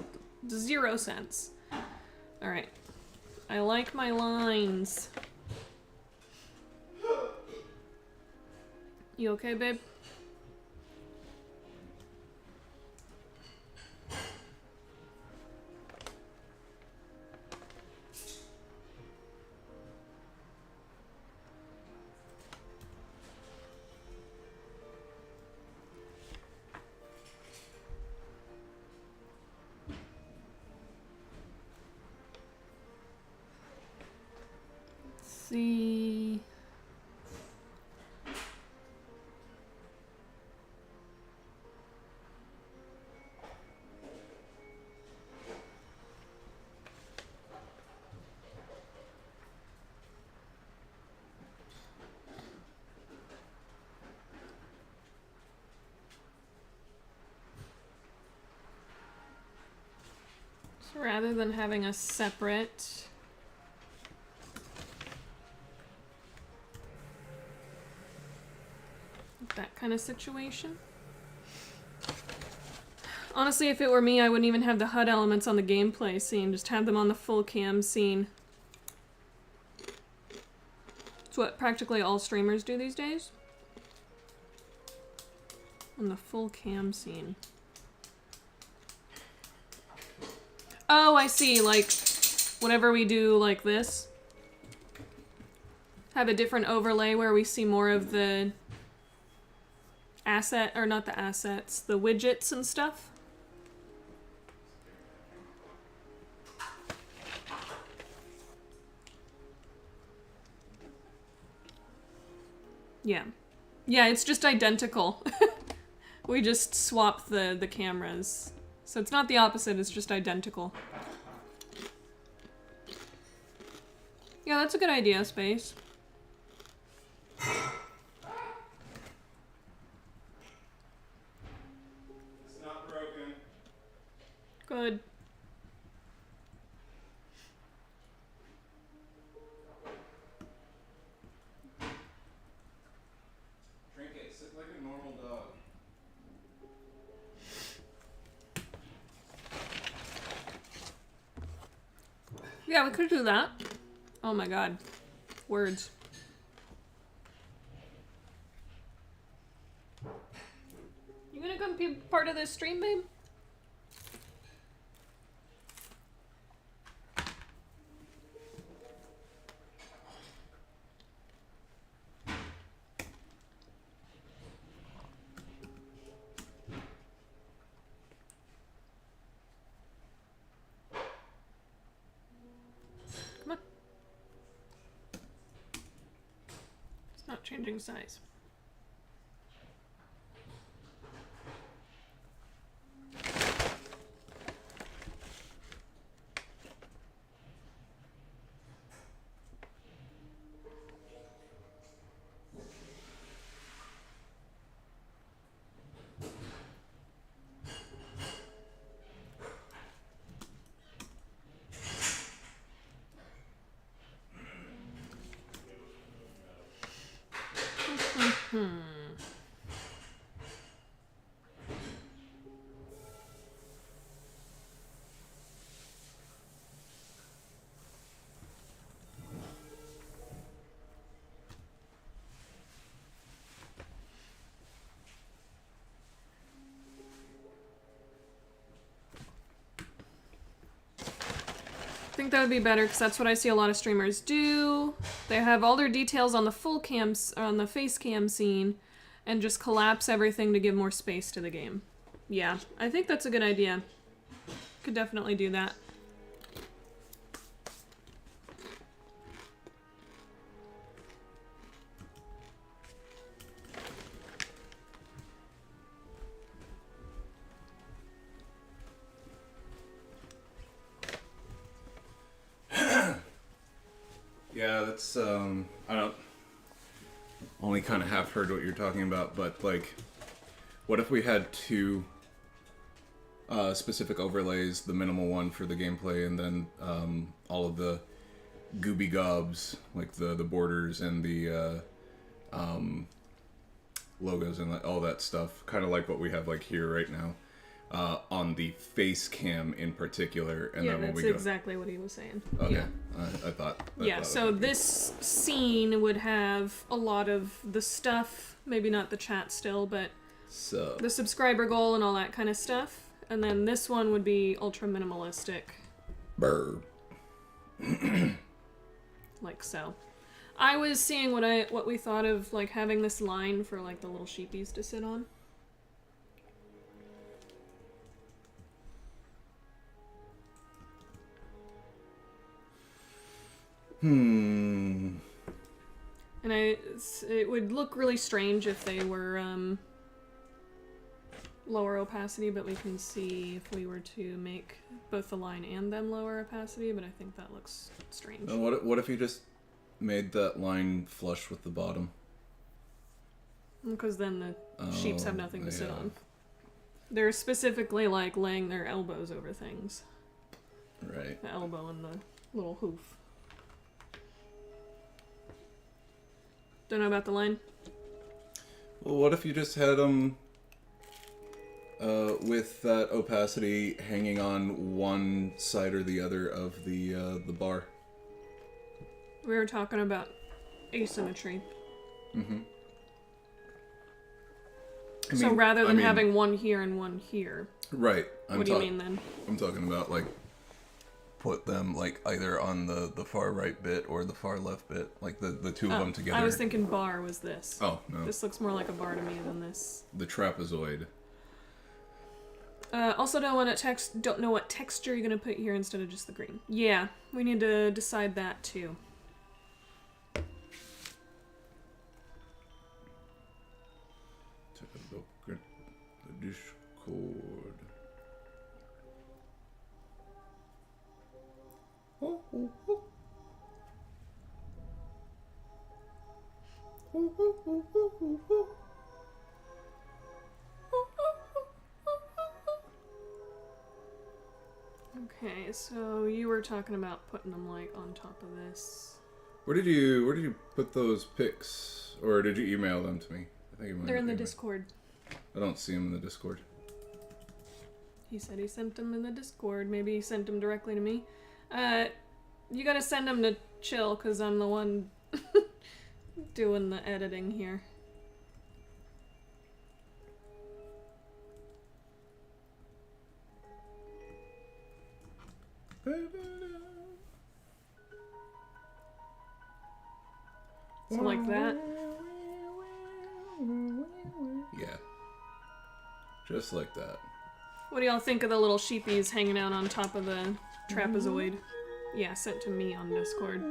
0 sense. Alright. I like my lines. You okay, babe? See. So rather than having a separate that kind of situation. Honestly, if it were me, I wouldn't even have the HUD elements on the gameplay scene. Just have them on the full cam scene. It's what practically all streamers do these days. On the full cam scene. Oh, I see. Like, whenever we do like this, have a different overlay where we see more of the asset, or not the assets, the widgets and stuff. Yeah. Yeah, it's just identical. We just swap the cameras. So it's not the opposite, it's just identical. Yeah, that's a good idea, Space. It's not broken. Good. Trinket, sit like a normal dog. Yeah, we could do that. Oh my god. Words. You gonna come be part of this stream, babe? Come on. It's not changing size. I think that would be better because that's what I see a lot of streamers do. They have all their details on the full cams, on the face cam scene, and just collapse everything to give more space to the game. Yeah, I think that's a good idea. Could definitely do that. Yeah, that's I don't only kind of half heard what you're talking about, but like, what if we had two specific overlays, the minimal one for the gameplay, and then all of the gooby gobs, like the borders and the logos and all that stuff, kind of like what we have like here right now, on the face cam in particular, and Yeah, then when that's we go. exactly what he was saying. Okay, Yeah. I thought. Yeah, so this scene would have a lot of the stuff, maybe not the chat still, but So the subscriber goal and all that kind of stuff. And then this one would be ultra minimalistic, Burr. like so. I was seeing what we thought of like having this line for like the little sheepies to sit on. And it would look really strange if they were lower opacity, but we can see if we were to make both the line and them lower opacity, but I think that looks strange. What if you just made that line flush with the bottom? Because then the sheeps have nothing to sit yeah. on. They're specifically like laying their elbows over things. Right. The elbow and the little hoof. Don't know about the line? Well, what if you just had them with that opacity hanging on one side or the other of the bar. We were talking about asymmetry. Mm-hmm. So rather than having one here and one here. Right. What do you mean then? I'm talking about, like, put them, like, either on the far right bit or the far left bit. Like, the two of them together. I was thinking bar was this. Oh, no. This looks more like a bar to me than this. The trapezoid. Also don't know what texture you're gonna put here instead of just the green. Yeah, we need to decide that too. Take a look at the Discord. Oh, oh, oh. Oh, oh, oh, oh, oh, oh. Okay, so you were talking about putting them like on top of this. Where did you put those pics, or did you email them to me? I think you might They're in the have emailed. Discord. I don't see them in the Discord. He said he sent them in the Discord. Maybe he sent them directly to me. You gotta send them to Chill, because I'm the one doing the editing here. So like that. Yeah. Just like that. What do y'all think of the little sheepies hanging out on top of the trapezoid? Yeah, sent to me on Discord.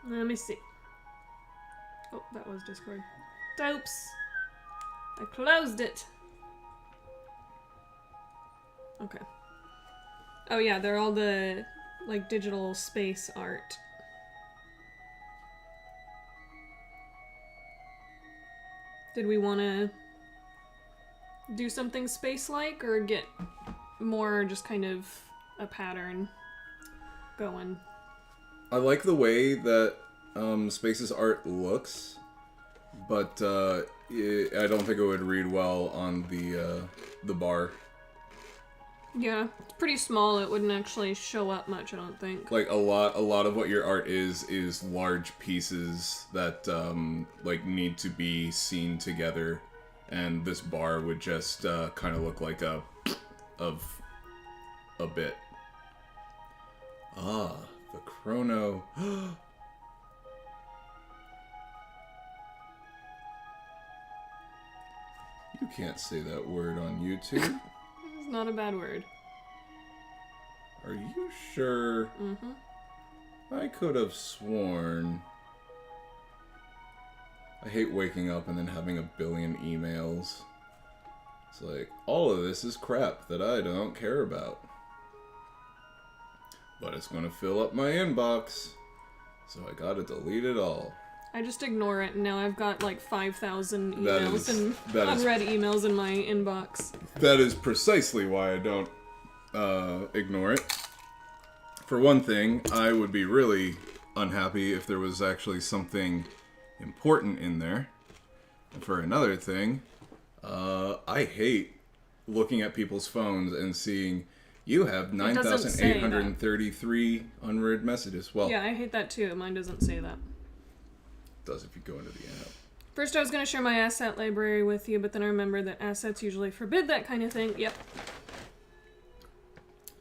Let me see. Oh, that was Discord. Dopes! I closed it! Okay. Oh yeah, they're all the, like, digital space art. Did we want to do something space-like, or get more just kind of a pattern going? I like the way that Space's art looks, but I don't think it would read well on the bar. Yeah, it's pretty small. It wouldn't actually show up much, I don't think. Like a lot of what your art is large pieces that like need to be seen together, and this bar would just kind of look like a bit. Ah, the chrono. You can't say that word on YouTube. It's not a bad word. Are you sure? Mm-hmm. I could have sworn. I hate waking up and then having a billion emails. It's like, all of this is crap that I don't care about. But it's gonna fill up my inbox, so I gotta delete it all. I just ignore it, and now I've got like 5,000 That emails is- and that is- unread emails in my inbox. That is precisely why I don't ignore it. For one thing, I would be really unhappy if there was actually something important in there. And for another thing, I hate looking at people's phones and seeing you have doesn't say that. 9,833 unread messages. Well, Yeah, I hate that too. Mine doesn't say that. it does if you go into the app. First I was going to share my asset library with you, but then I remembered that assets usually forbid that kind of thing. Yep.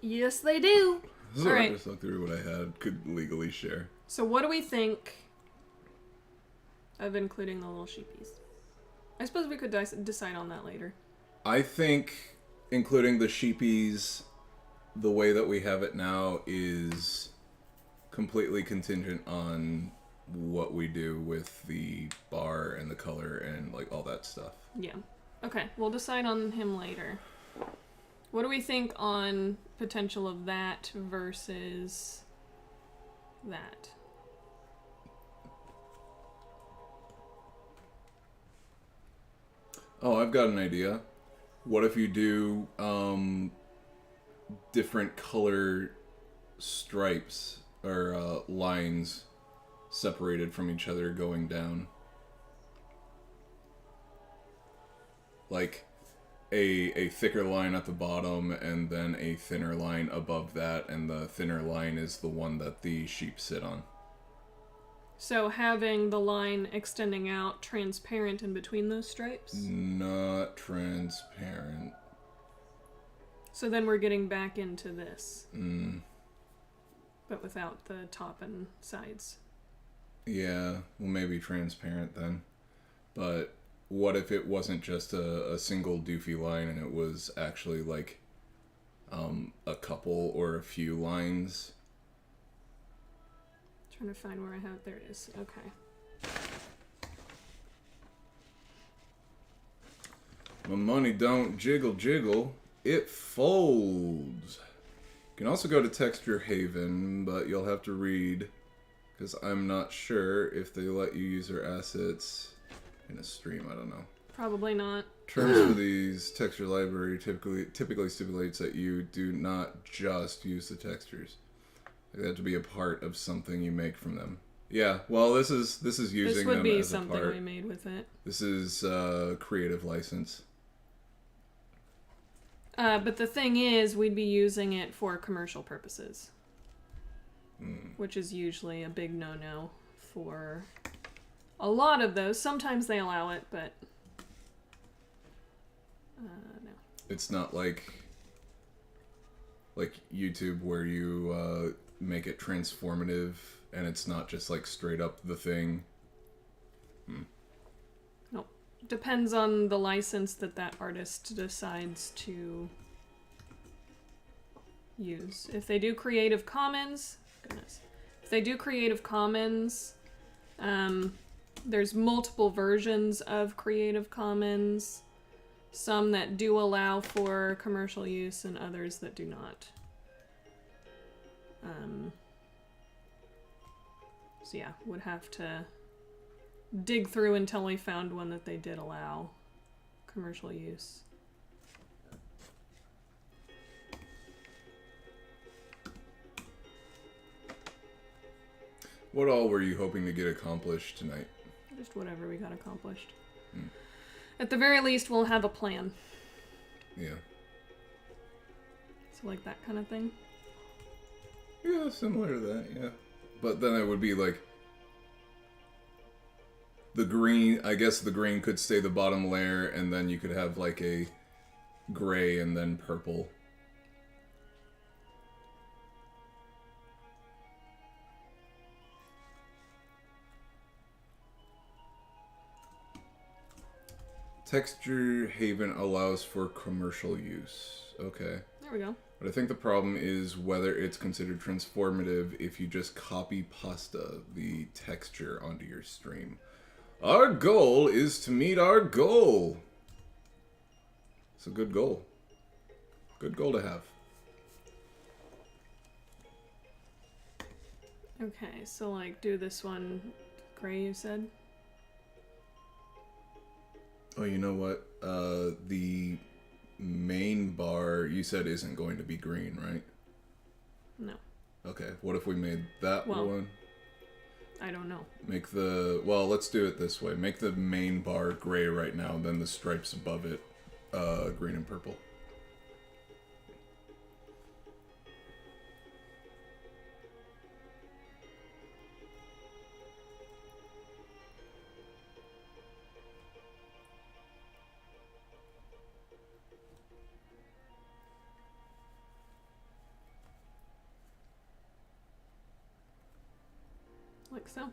Yes, they do. So Alright. I just looked through what I had could legally share. So what do we think of including the little sheepies? I suppose we could decide on that later. I think including the sheepies the way that we have it now is completely contingent on what we do with the bar and the color and like all that stuff. Yeah. Okay, we'll decide on him later. What do we think on potential of that versus that? Oh, I've got an idea. What if you do different color stripes or lines separated from each other going down. Like a thicker line at the bottom and then a thinner line above that, and the thinner line is the one that the sheep sit on. So having the line extending out transparent in between those stripes? Not transparent. So then we're getting back into this. Mm. But without the top and sides. Yeah, well, maybe transparent then. But what if it wasn't just a single doofy line and it was actually like a couple or a few lines? Trying to find where I have it. There it is. Okay. My money don't jiggle jiggle, it folds. You can also go to Texture Haven, but you'll have to read, because I'm not sure if they let you use their assets in a stream. I don't know. Probably not. Terms for these texture library typically stipulates that you do not just use the textures. They have to be a part of something you make from them. Yeah, well, this is using This would them be as a something part. we made with it. This is creative license. But the thing is, we'd be using it for commercial purposes. Which is usually a big no-no for a lot of those. Sometimes they allow it, but no. It's not like YouTube where you make it transformative and it's not just like straight up the thing. Nope. Depends on the license that artist decides to use. If they do Creative Commons, if they do Creative Commons, there's multiple versions of Creative Commons. Some that do allow for commercial use and others that do not. So yeah, would have to dig through until we found one that they did allow commercial use. What all were you hoping to get accomplished tonight? Just whatever we got accomplished. At the very least, we'll have a plan. Yeah. So like that kind of thing. Yeah, similar to that, yeah. But then it would be like the green, I guess the green could stay the bottom layer, and then you could have like a gray and then purple. Texture Haven allows for commercial use. Okay. There we go. But I think the problem is whether it's considered transformative if you just copy pasta the texture onto your stream. Our goal is to meet our goal. It's a good goal. Good goal to have. Okay, so like do this one gray, you said? Oh, you know what? The main bar you said isn't going to be green, right? No. Okay, what if we made that one? I don't know. Make the... Well, let's do it this way. Make the main bar gray right now, and then the stripes above it green and purple. Like so.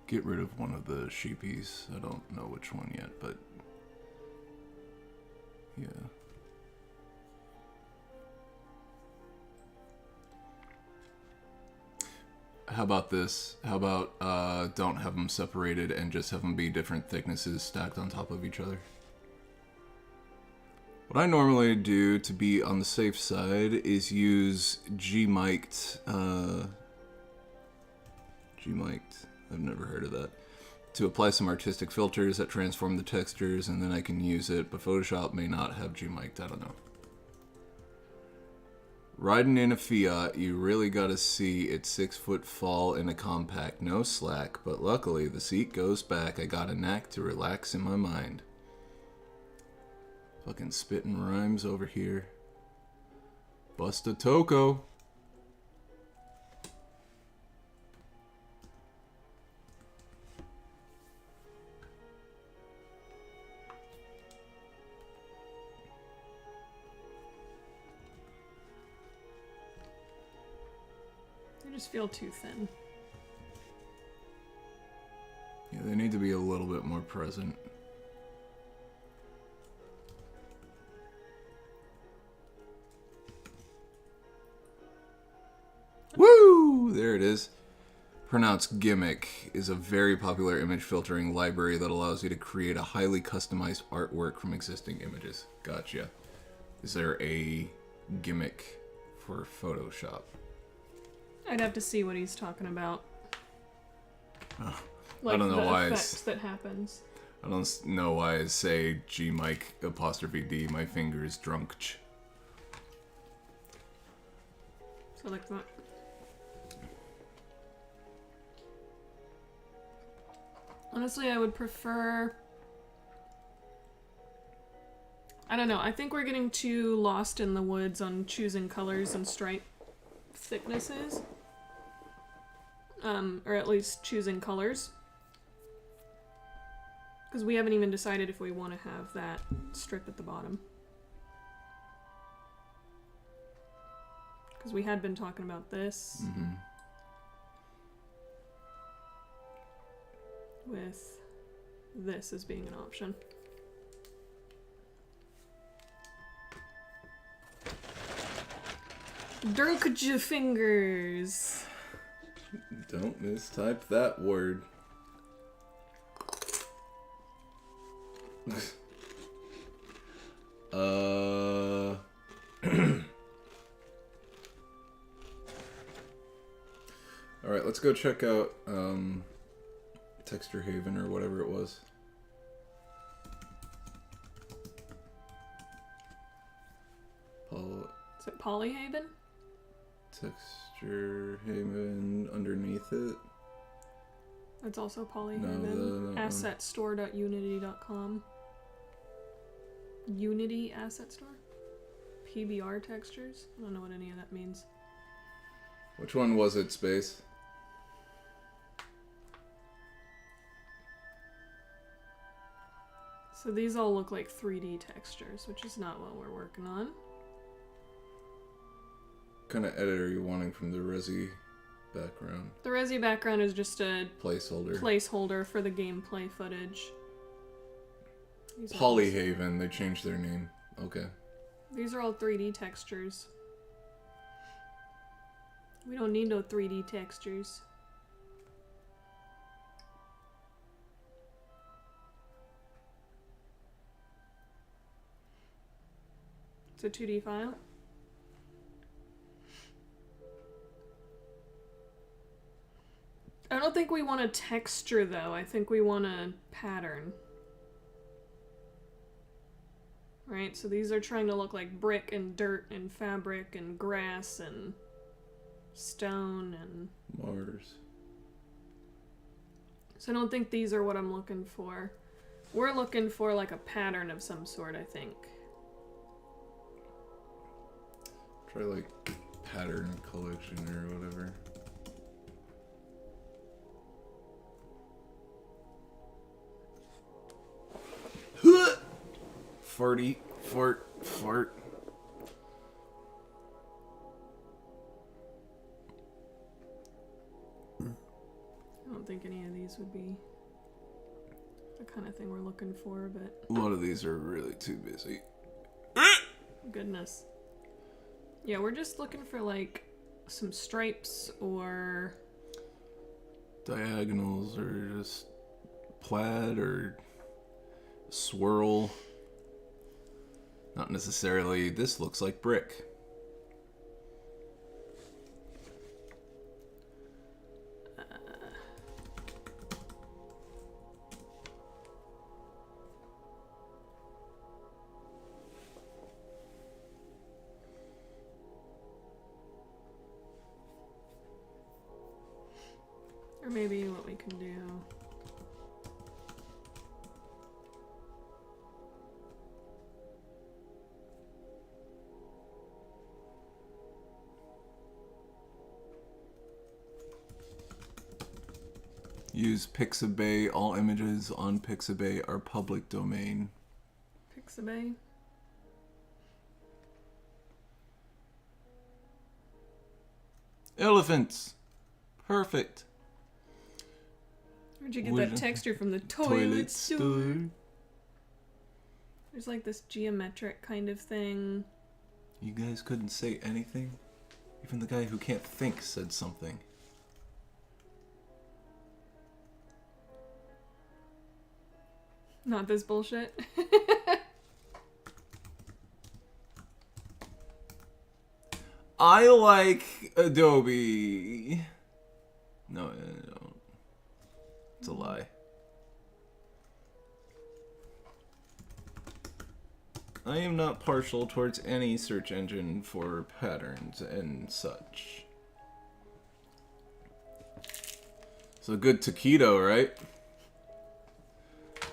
Get rid of one of the sheepies. I don't know which one yet, but yeah. How about this? How about don't have them separated and just have them be different thicknesses stacked on top of each other? What I normally do to be on the safe side is use Gmiked. Gmiked. I've never heard of that. to apply some artistic filters that transform the textures, and then I can use it, but Photoshop may not have Gmiked, I don't know. Riding in a Fiat, you really gotta see its 6-foot fall in a compact, no slack, but luckily the seat goes back, I got a knack to relax in my mind. Fucking spitting rhymes over here. Busta Toko. They just feel too thin. Yeah, they need to be a little bit more present. Woo! There it is. Pronounced Gimmick is a very popular image filtering library that allows you to create a highly customized artwork from existing images. Gotcha. Is there a gimmick for Photoshop? I'd have to see what he's talking about. Oh, Like I don't know the why effects that happens. I don't know why I say Gmike''D, my finger is drunk. So like that. Honestly, I would prefer... I don't know. I think we're getting too lost in the woods on choosing colors and stripe thicknesses. Or at least choosing colors. Because we haven't even decided if we want to have that strip at the bottom. Because we had been talking about this. Mm-hmm. With this as being an option. Drunk your fingers. Don't mistype that word. Alright, let's go check out Texture Haven or whatever it was. Is it Polyhaven? Texture Haven underneath it. That's also No, Polyhaven. the Assetstore.unity.com. Unity Asset Store? PBR textures? I don't know what any of that means. Which one was it, Space? So these all look like 3D textures, which is not what we're working on. What kind of edit are you wanting from the Resi background? The Resi background is just a Placeholder. placeholder for the gameplay footage. These are Polyhaven, they changed their name. Okay. These are all 3D textures. We don't need no 3D textures. It's a 2D file. I don't think we want a texture though. I think we want a pattern. Right, so these are trying to look like brick and dirt and fabric and grass and stone and... Mars. So I don't think these are what I'm looking for. We're looking for like a pattern of some sort, I think. Try like pattern collection or whatever. Farty, fart, fart. I don't think any of these would be the kind of thing we're looking for, but A lot of these are really too busy. goodness. Yeah, we're just looking for like some stripes or... Diagonals or just plaid or swirl. Not necessarily, this looks like brick. maybe what we can do. Use Pixabay. All images on Pixabay are public domain. Pixabay. Elephants. Perfect. Where'd you get Where'd that you- texture from? The toilet store. store. There's like this geometric kind of thing. You guys couldn't say anything? Even the guy who can't think said something. Not this bullshit. I like Adobe. No, I don't. It's a lie. I am not partial towards any search engine for patterns and such. So good taquito, right?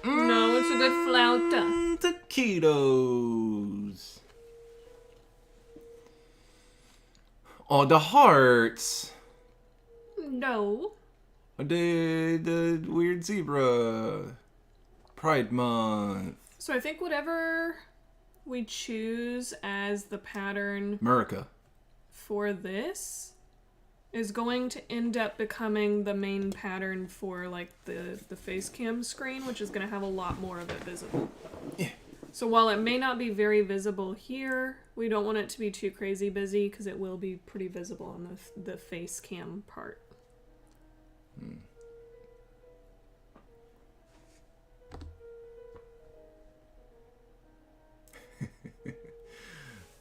No, it's a good flauta. Taquitos. Oh, the hearts. No. The weird zebra. Pride Month. So I think whatever we choose as the pattern America. for this is going to end up becoming the main pattern for like the face cam screen, which is going to have a lot more of it visible. Yeah. So while it may not be very visible here, we don't want it to be too crazy busy because it will be pretty visible on the face cam part.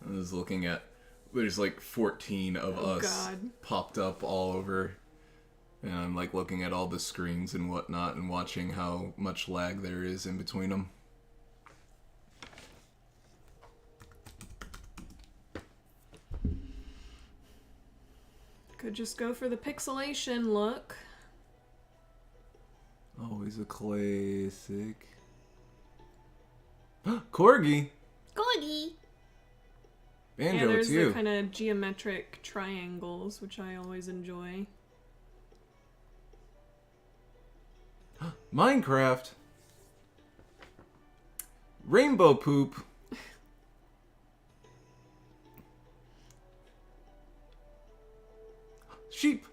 I was looking at, there's like 14 of us God. popped up all over. And I'm like looking at all the screens and whatnot and watching how much lag there is in between them. Could just go for the pixelation look. Always a classic. Corgi! Corgi. Banjo, Yeah, there's it's you. the kind of geometric triangles, which I always enjoy. Minecraft. Rainbow poop. Sheep.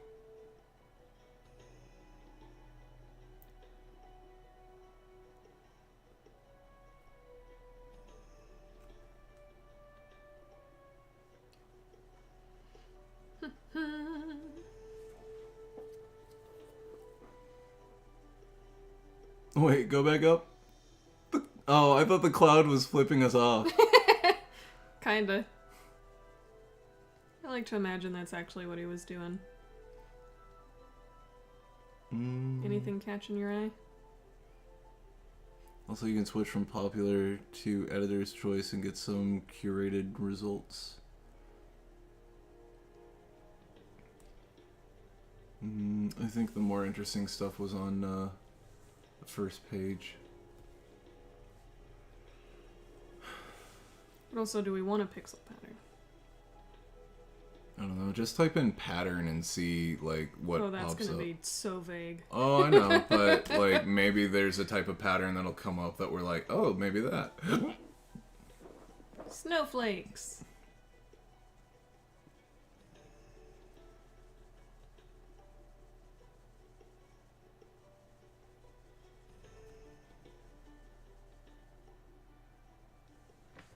Wait, go back up. Oh, I thought the cloud was flipping us off. Kinda. I like to imagine that's actually what he was doing. Anything catching your eye? Also, you can switch from popular to editor's choice and get some curated results. I think the more interesting stuff was on the first page. But also, do we want a pixel pattern? I don't know, just type in pattern and see, like, what Oh, that's pops gonna up. be so vague. Oh, I know, but, like, maybe there's a type of pattern that'll come up that we're like, oh, maybe that. Snowflakes.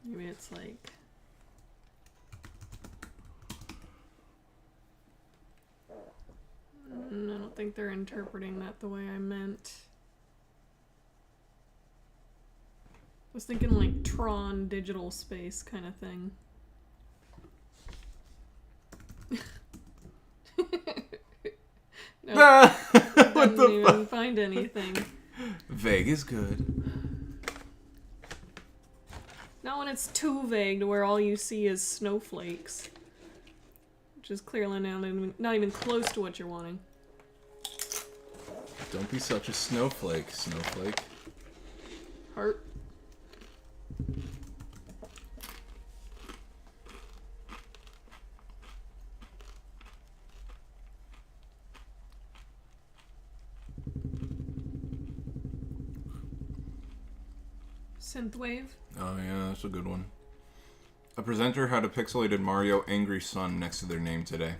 Maybe it's like... I don't think they're interpreting that the way I meant. I was thinking like Tron digital space kind of thing. No, What didn't the even fuck? find anything. Vague is good. Not when it's too vague to where all you see is snowflakes. Which is clearly not even close to what you're wanting. Don't be such a snowflake, Snowflake. Heart. Synthwave. Oh yeah, that's a good one. A presenter had a pixelated Mario Angry Sun next to their name today.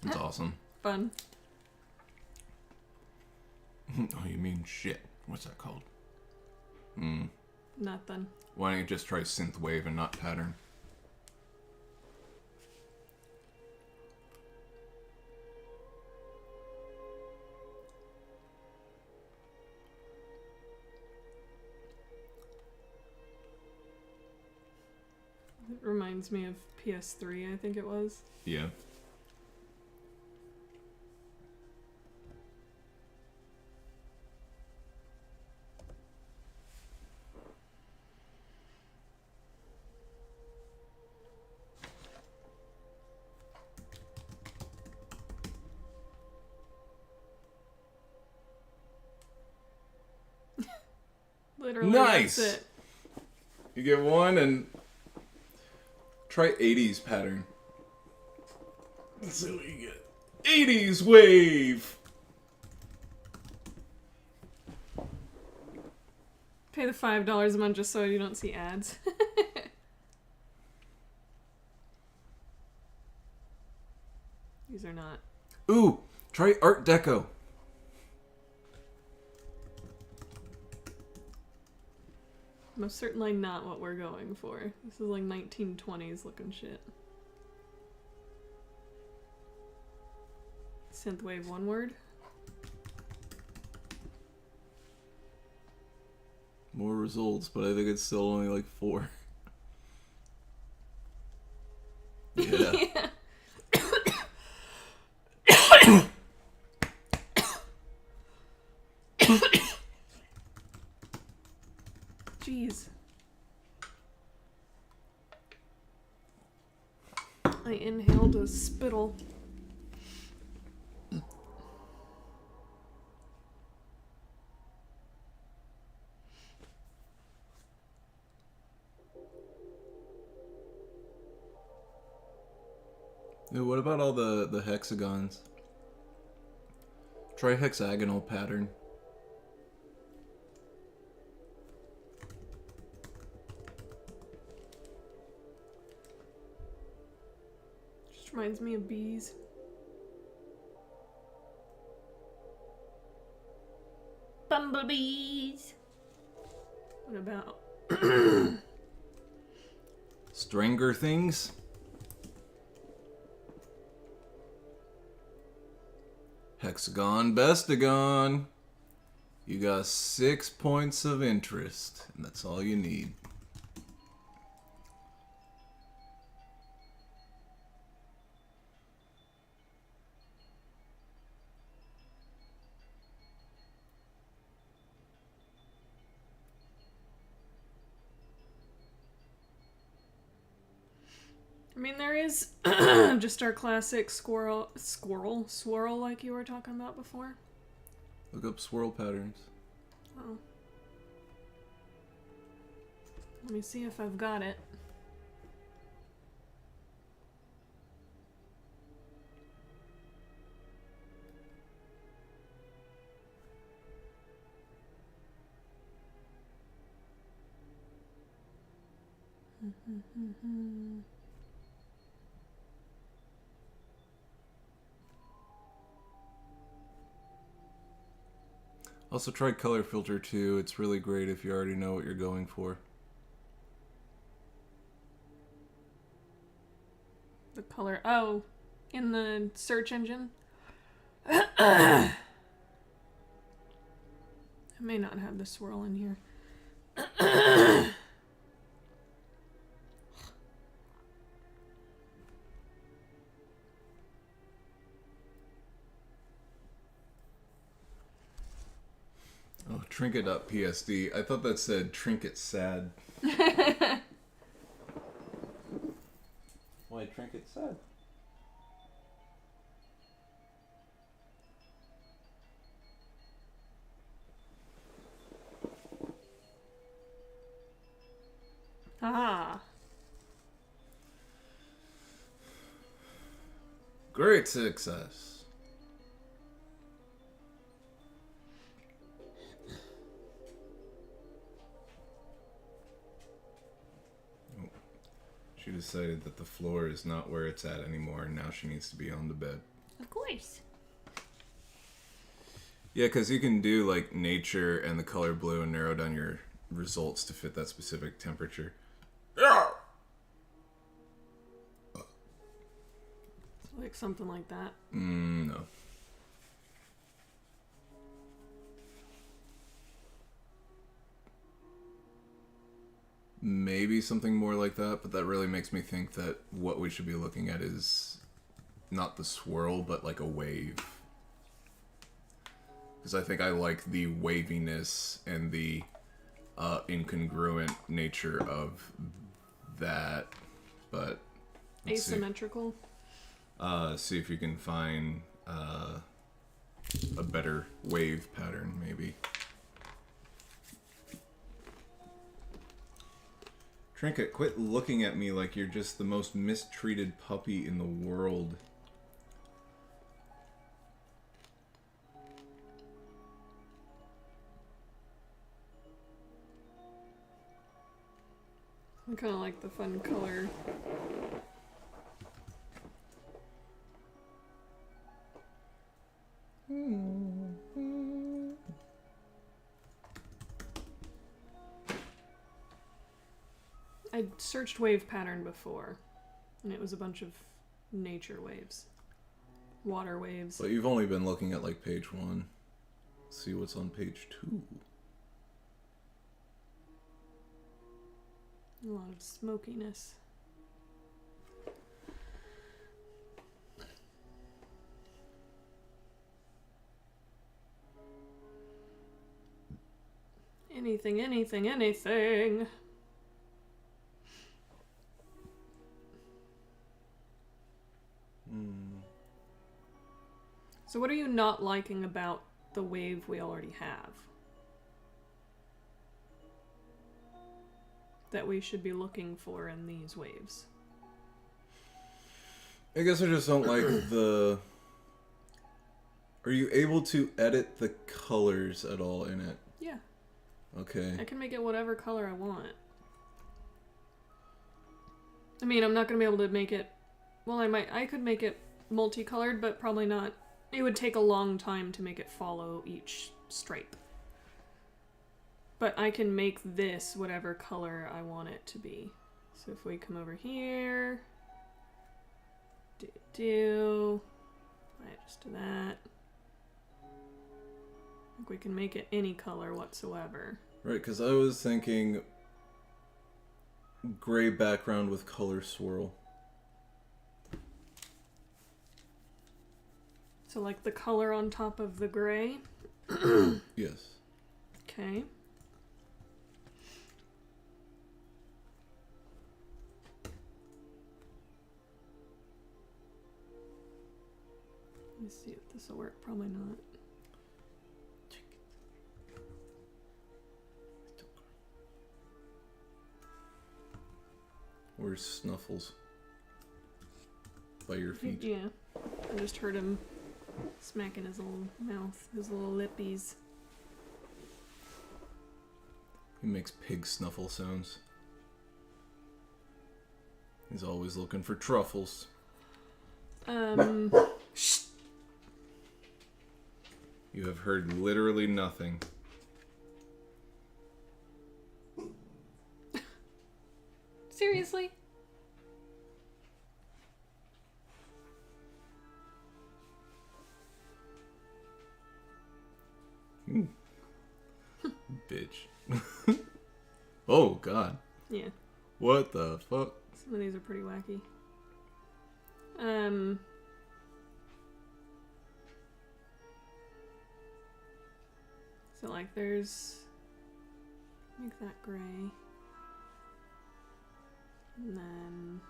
It's awesome. Fun. Oh, you mean shit. What's that called? Nothing. Why don't you just try Synthwave and not Pattern? It reminds me of PS3, I think it was. Yeah. Literally, Nice! that's it. You get one and try 80s Pattern. Let's see what you get. 80s Wave! Pay the $5 a month just so you don't see ads. These are not. Ooh, try Art Deco. Most certainly not what we're going for. This is like 1920s looking shit. Synthwave, one word. More results, but I think it's still only like 4. Yeah. Jeez. I inhaled a spittle. Dude, what about all the hexagons? Try hexagonal pattern. Just reminds me of bees. Bumblebees. What about? Stranger things? Hexagon Bestagon. You got 6 points of interest, and that's all you need. I mean, there is just our classic swirl like you were talking about before. Look up swirl patterns. Oh. Let me see if I've got it. Also try color filter too. It's really great if you already know what you're going for. The color. Oh, in the search engine. I may not have the swirl in here. Oh, trinket.psd. I thought that said trinket sad. Why trinket sad? Great success. Oh. She decided that the floor is not where it's at anymore, and now she needs to be on the bed. Of course. Yeah, because you can do like nature and the color blue and narrow down your results to fit that specific temperature. Like something like that. No. Maybe something more like that, but that really makes me think that what we should be looking at is not the swirl, but like a wave. Because I think I like the waviness and the incongruent nature of that. But let's Asymmetrical. see if you can find a better wave pattern, maybe. Trinket, quit looking at me like you're just the most mistreated puppy in the world. I kind of like the fun color. I searched wave pattern before, and it was a bunch of nature waves. Water waves. But you've only been looking at like page 1. Let's see what's on page 2. A lot of smokiness. Anything, anything, anything. So what are you not liking about the wave we already have? That we should be looking for in these waves? I guess I just don't like the... Are you able to edit the colors at all in it? Yeah. Okay. I can make it whatever color I want. I mean, I'm not going to be able to make it... Well, I could make it multicolored, but probably not. It would take a long time to make it follow each stripe. But I can make this whatever color I want it to be. So if we come over here... Just do that. I think we can make it any color whatsoever. Right, because I was thinking gray background with color swirl. So like the color on top of the gray. Yes. Okay. Let me see if this will work. Probably not. Where's Snuffles? By your feet. Yeah. I just heard him smacking his little mouth, his little lippies. He makes pig snuffle sounds. He's always looking for truffles. Shh. You have heard literally nothing. Seriously? Bitch. Oh, God. Yeah. What the fuck? Some of these are pretty wacky. So like there's... Make that gray. And then...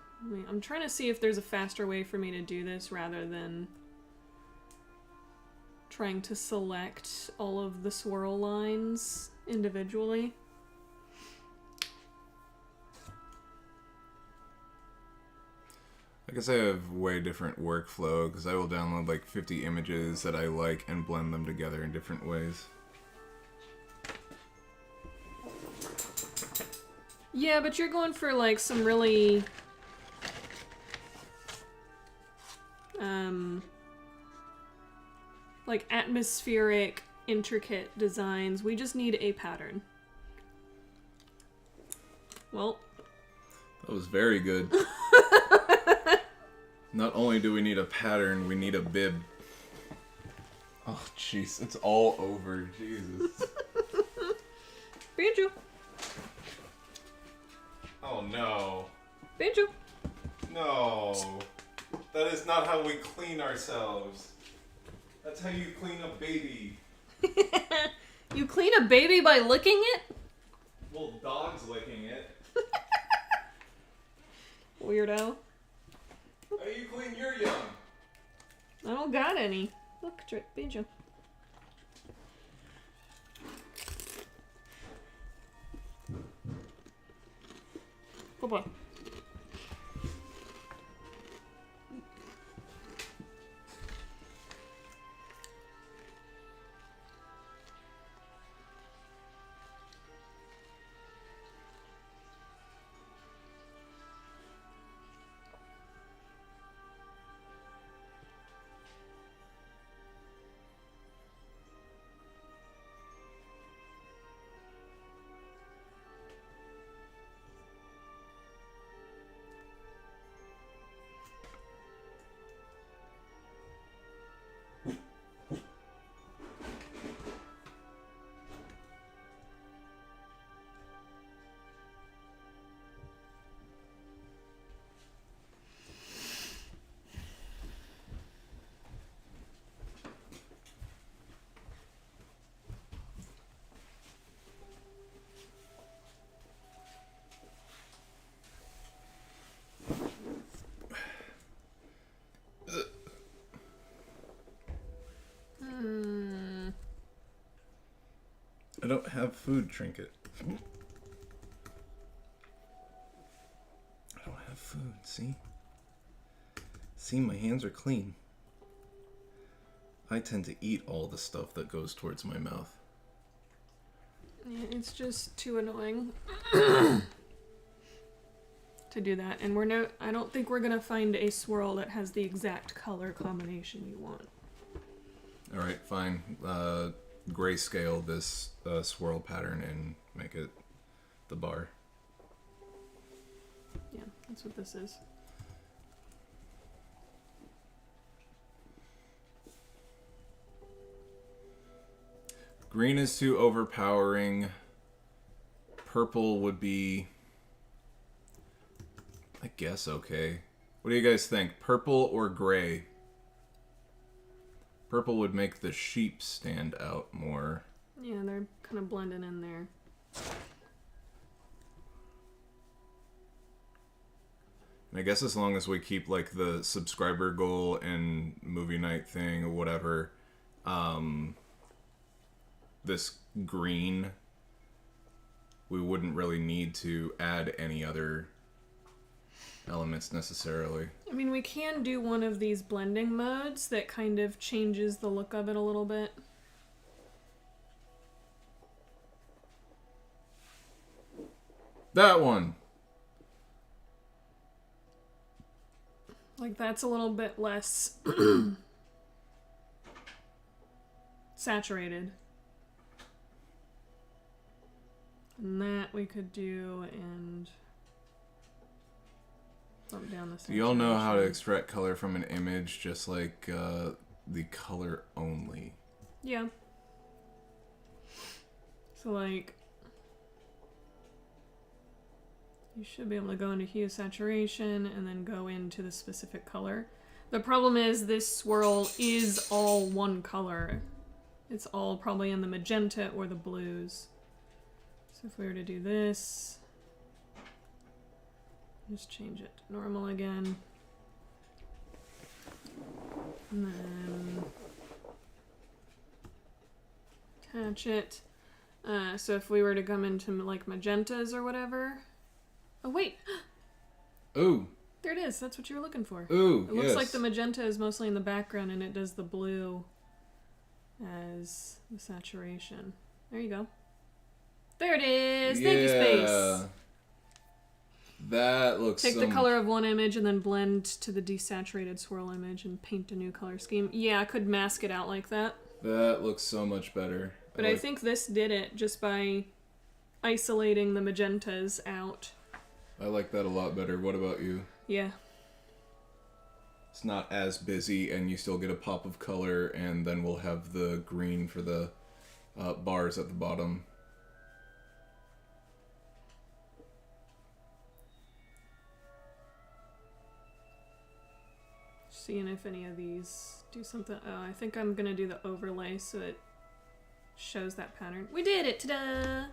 I'm trying to see if there's a faster way for me to do this rather than trying to select all of the swirl lines individually. I guess I have way different workflow because I will download like 50 images that I like and blend them together in different ways. Yeah, but you're going for like some really like atmospheric, intricate designs. We just need a pattern. Well, That was very good. Not only do we need a pattern, we need a bib. Oh, jeez. It's all over. Jesus. Banjo. Oh, no. Banjo. No. That is not how we clean ourselves. That's how you clean a baby. You clean a baby by licking it? Well, dog's licking it. Weirdo. How you clean your young? I don't got any. Look, Banjo. Good boy. I don't have food, Trinket. I don't have food, see? See, my hands are clean. I tend to eat all the stuff that goes towards my mouth. Yeah, it's just too annoying to do that. And I don't think we're gonna find a swirl that has the exact color combination you want. Alright, fine. Grayscale this swirl pattern and make it the bar. Yeah, that's what this is. Green is too overpowering. Purple would be, I guess, okay. What do you guys think? Purple or gray? Purple would make the sheep stand out more. Yeah, they're kind of blending in there. And I guess as long as we keep like the subscriber goal and movie night thing or whatever, this green, we wouldn't really need to add any other elements necessarily. I mean, we can do one of these blending modes that kind of changes the look of it a little bit. That one! Like, that's a little bit less saturated. And that we could do and bump down the Do y'all know how to saturation. extract color from an image just like the color only? Yeah. So, like, you should be able to go into hue saturation and then go into the specific color. The problem is this swirl is all one color. It's all probably in the magenta or the blues. So if we were to do this, just change it to normal again. And then attach it. So if we were to come into like magentas or whatever. Oh wait, Ooh, There it is. That's what you were looking for. Ooh, It looks yes. like the magenta is mostly in the background and it does the blue as the saturation. There you go. There it is. Thank you, Space. That looks Take so the color of one image and then blend to the desaturated swirl image and paint a new color scheme. Yeah, I could mask it out like that. That looks so much better. But I think this did it just by isolating the magentas out. I like that a lot better. What about you? Yeah. It's not as busy, and you still get a pop of color, and then we'll have the green for the bars at the bottom. Seeing if any of these do something. Oh, I think I'm gonna do the overlay so it shows that pattern. We did it! Ta-da!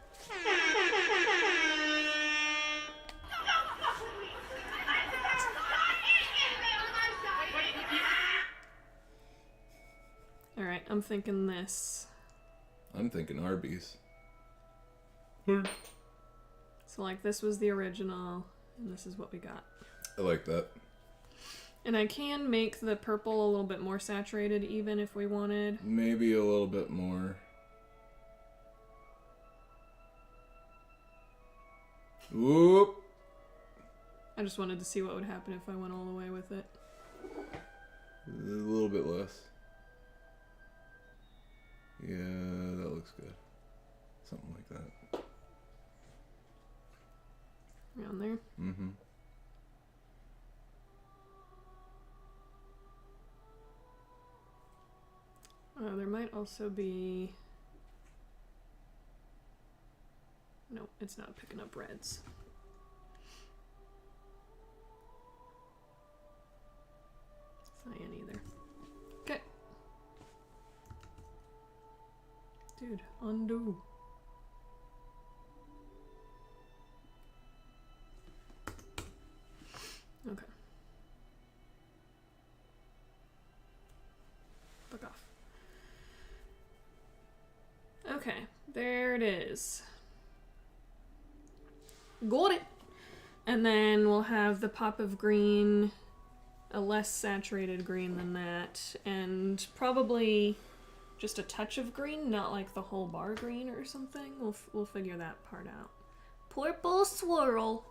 Alright, I'm thinking this. I'm thinking Arby's. So, like, this was the original, and this is what we got. I like that. And I can make the purple a little bit more saturated, even if we wanted. Maybe a little bit more. Whoop! I just wanted to see what would happen if I went all the way with it. A little bit less. Yeah, that looks good. Something like that. Around there. Mm-hmm. There might also be... No, it's not picking up reds. Cyan either. Okay. Dude, undo. Okay. Fuck off. Okay, there it is. Got it! And then we'll have the pop of green, a less saturated green than that, and probably just a touch of green, not like the whole bar green or something. We'll figure that part out. Purple swirl.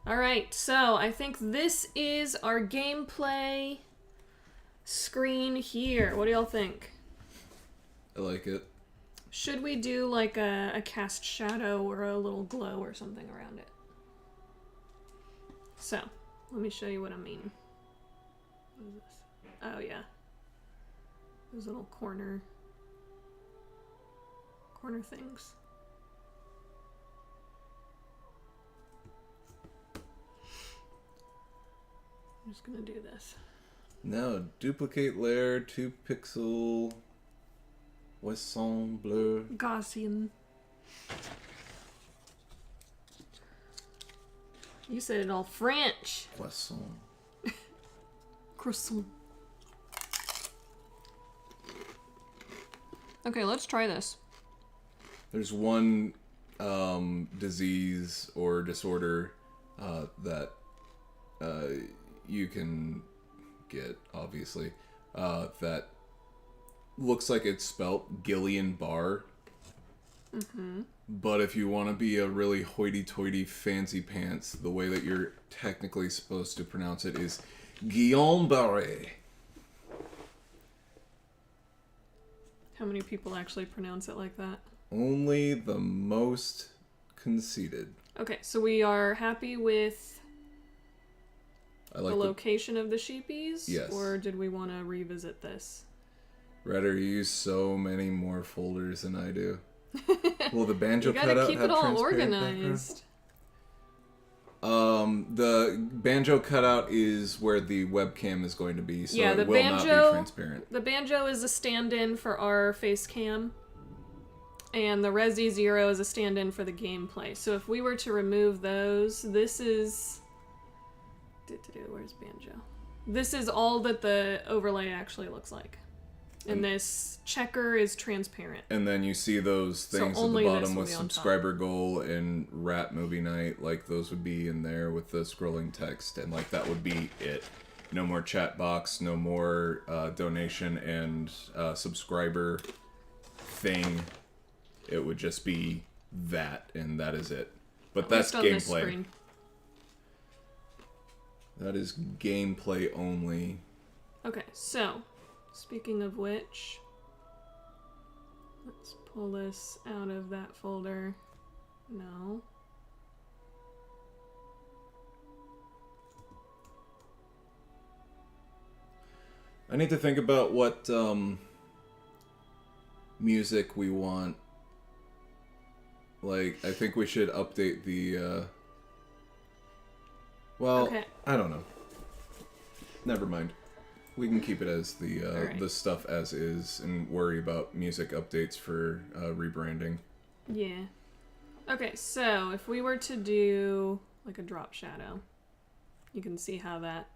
Alright, so I think this is our gameplay screen here. What do y'all think? I like it. Should we do like a cast shadow or a little glow or something around it? So, let me show you what I mean. What is this? Oh yeah. Those little corner things. I'm just gonna do this. Now, duplicate layer, 2 pixel, Poisson blur. Gaussian. You said it all French. Poisson. Croissant. Okay, let's try this. There's one disease or disorder that you can get, obviously, that looks like it's spelt Guillain-Barré. Mm-hmm. But if you want to be a really hoity-toity fancy pants, the way that you're technically supposed to pronounce it is Guillain-Barré. How many people actually pronounce it like that? Only the most conceited. Okay, so we are happy with I like the location of the sheepies? Yes. Or did we want to revisit this? Redder, you use so many more folders than I do. Will the banjo You gotta cutout keep have it all transparent organized. background? The banjo cutout is where the webcam is going to be, so Yeah, the it will not banjo- be transparent. The banjo is a stand-in for our face cam. And the Resi Zero is a stand-in for the gameplay. So if we were to remove those, this is... Where's banjo? This is all that the overlay actually looks like. And this checker is transparent. And then you see those So things at the only this bottom will with be on top. subscriber goal and Rat Movie Night, like those would be in there with the scrolling text, and like that would be it. No more chat box, no more donation and subscriber thing. It would just be that, and that is it. But that's Just on this gameplay. screen. That is gameplay only. Okay, so speaking of which, let's pull this out of that folder. No. I need to think about what music we want. Like, I think we should update the, well, Okay. I don't know. Never mind. We can keep it as the Alright. the stuff as is and worry about music updates for rebranding. Yeah. Okay, so if we were to do like a drop shadow, you can see how that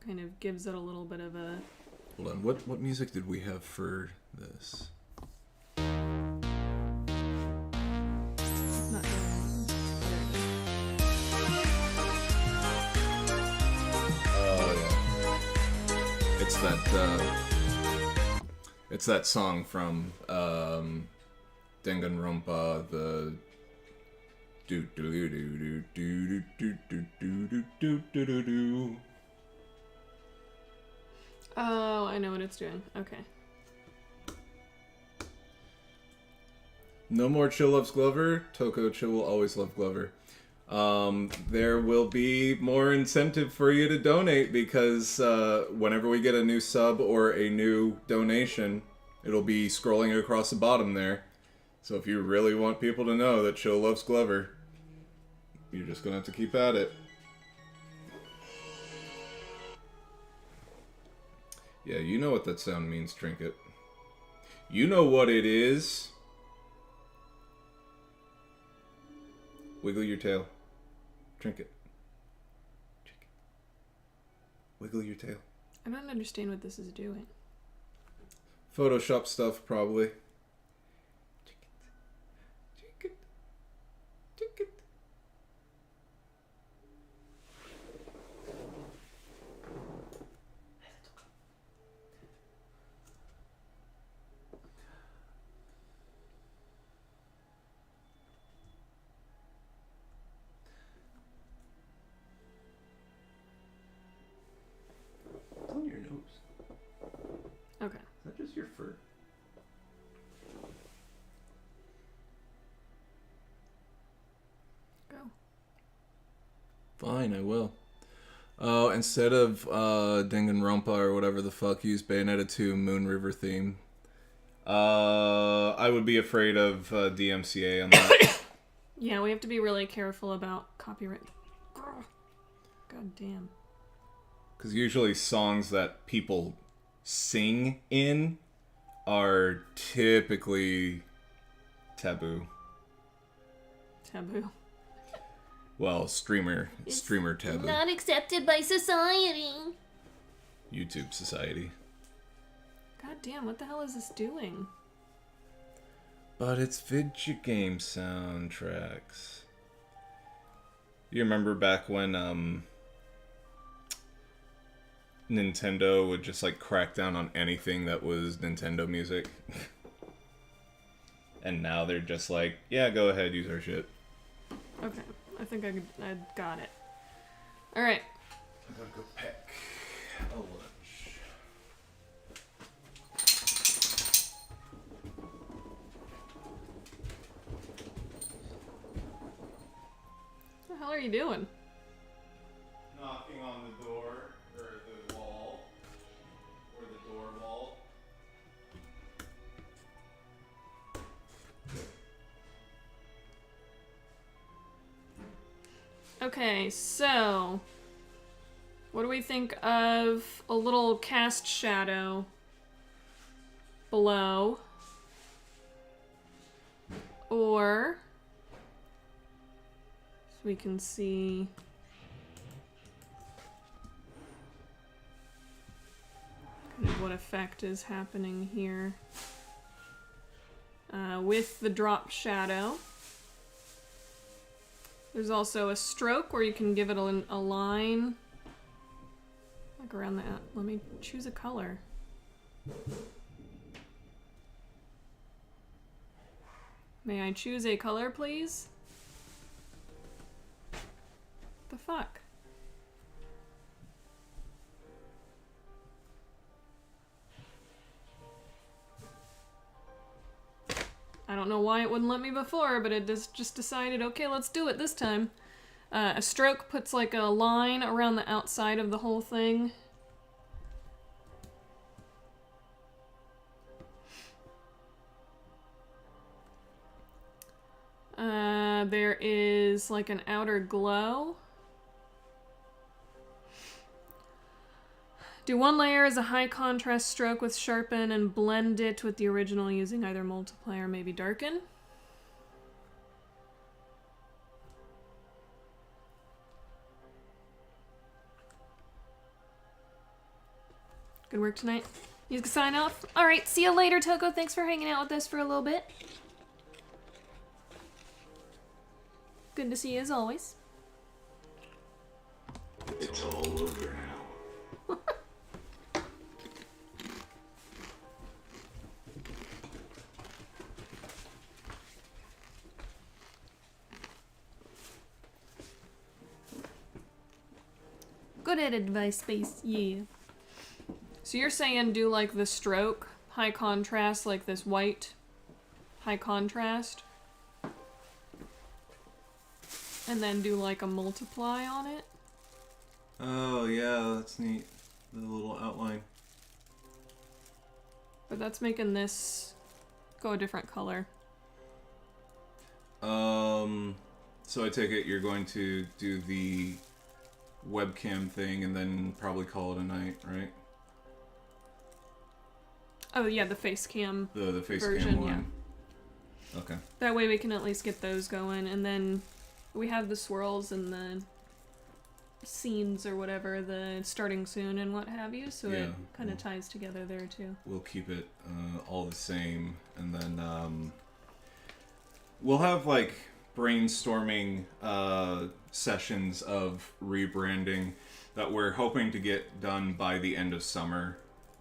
kind of gives it a little bit of a... Hold on, what music did we have for this? Not doing Oh yeah. It's that song from Danganronpa, the do do do do do do do do do do do do. Oh, I know what it's doing. Okay. No more Chill loves Glover. Toko Chill will always love Glover. There will be more incentive for you to donate because whenever we get a new sub or a new donation, it'll be scrolling across the bottom there. So if you really want people to know that Chill loves Glover, you're just gonna have to keep at it. Yeah, you know what that sound means, Trinket. You know what it is. Wiggle your tail. Trinket. Trinket. Wiggle your tail. I don't understand what this is doing. Photoshop stuff, probably. Trinket. Trinket. It's on your nose. Okay. Is that just your fur? Go. Fine, I will. Oh, instead of Danganronpa or whatever the fuck, use Bayonetta 2 Moon River theme. I would be afraid of DMCA on that. Yeah, we have to be really careful about copyright. Grr. God damn. Because usually songs that people sing in are typically taboo. Taboo. Well, streamer taboo. Not accepted by society. YouTube society. God damn, what the hell is this doing? But it's video game soundtracks. You remember back when Nintendo would just like crack down on anything that was Nintendo music? And now they're just like, yeah, go ahead, use our shit. Okay, I think I got it. Alright. I'm gonna go pack a lunch. What the hell are you doing? Knocking on the door, or the wall, or the door wall. Okay, so what do we think of a little cast shadow below? Or so we can see what effect is happening here. With the drop shadow. There's also a stroke where you can give it a line. Like around the... Let me choose a color. May I choose a color, please? The fuck? I don't know why it wouldn't let me before, but it just decided, okay, let's do it this time. A stroke puts like a line around the outside of the whole thing. There is like an outer glow. Do one layer as a high contrast stroke with sharpen and blend it with the original using either multiply or maybe darken. Good work tonight. You can sign off. Alright, see you later, Toko. Thanks for hanging out with us for a little bit. Good to see you as always. It's all over now. Good at advice space, yeah. So you're saying do like the stroke, high contrast, like this white, high contrast? And then do like a multiply on it? Oh, yeah, that's neat. The little outline. But that's making this go a different color. So I take it you're going to do the webcam thing and then probably call it a night, right? Oh yeah, the face cam The face version, cam one. Okay. That way we can at least get those going, and then we have the swirls and the scenes or whatever, the starting soon and what have you, so it kind of ties together there too. We'll keep it all the same, and then we'll have like brainstorming sessions of rebranding that we're hoping to get done by the end of summer.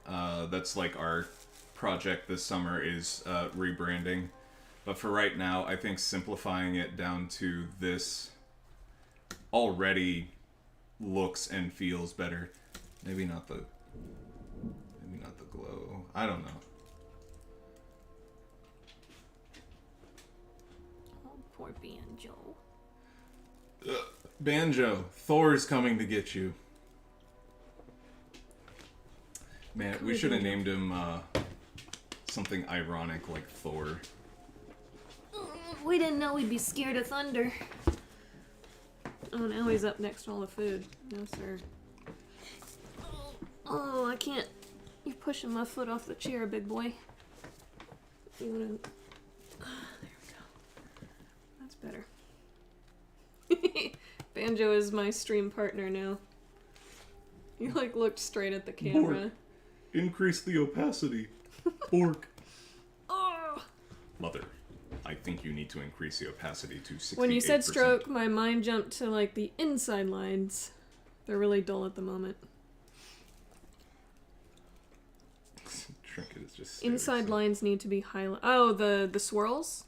That's like our project this summer is rebranding. But for right now, I think simplifying it down to this already looks and feels better. Maybe not the glow. I don't know. Oh, poor Banjo. Banjo, Thor's coming to get you. Man, we should have named him something ironic like Thor. We didn't know we'd be scared of thunder. Oh, now he's up next to all the food. No, sir. Oh, I can't. You're pushing my foot off the chair, big boy. You wanna... there we go. That's better. Banjo is my stream partner now. You like looked straight at the camera. Increase the opacity. Bork. Oh! Mother, I think you need to increase the opacity to 68%. When you said stroke, my mind jumped to like the inside lines. They're really dull at the moment. Trinket is just Inside lines need to be highlighted. Oh, the swirls?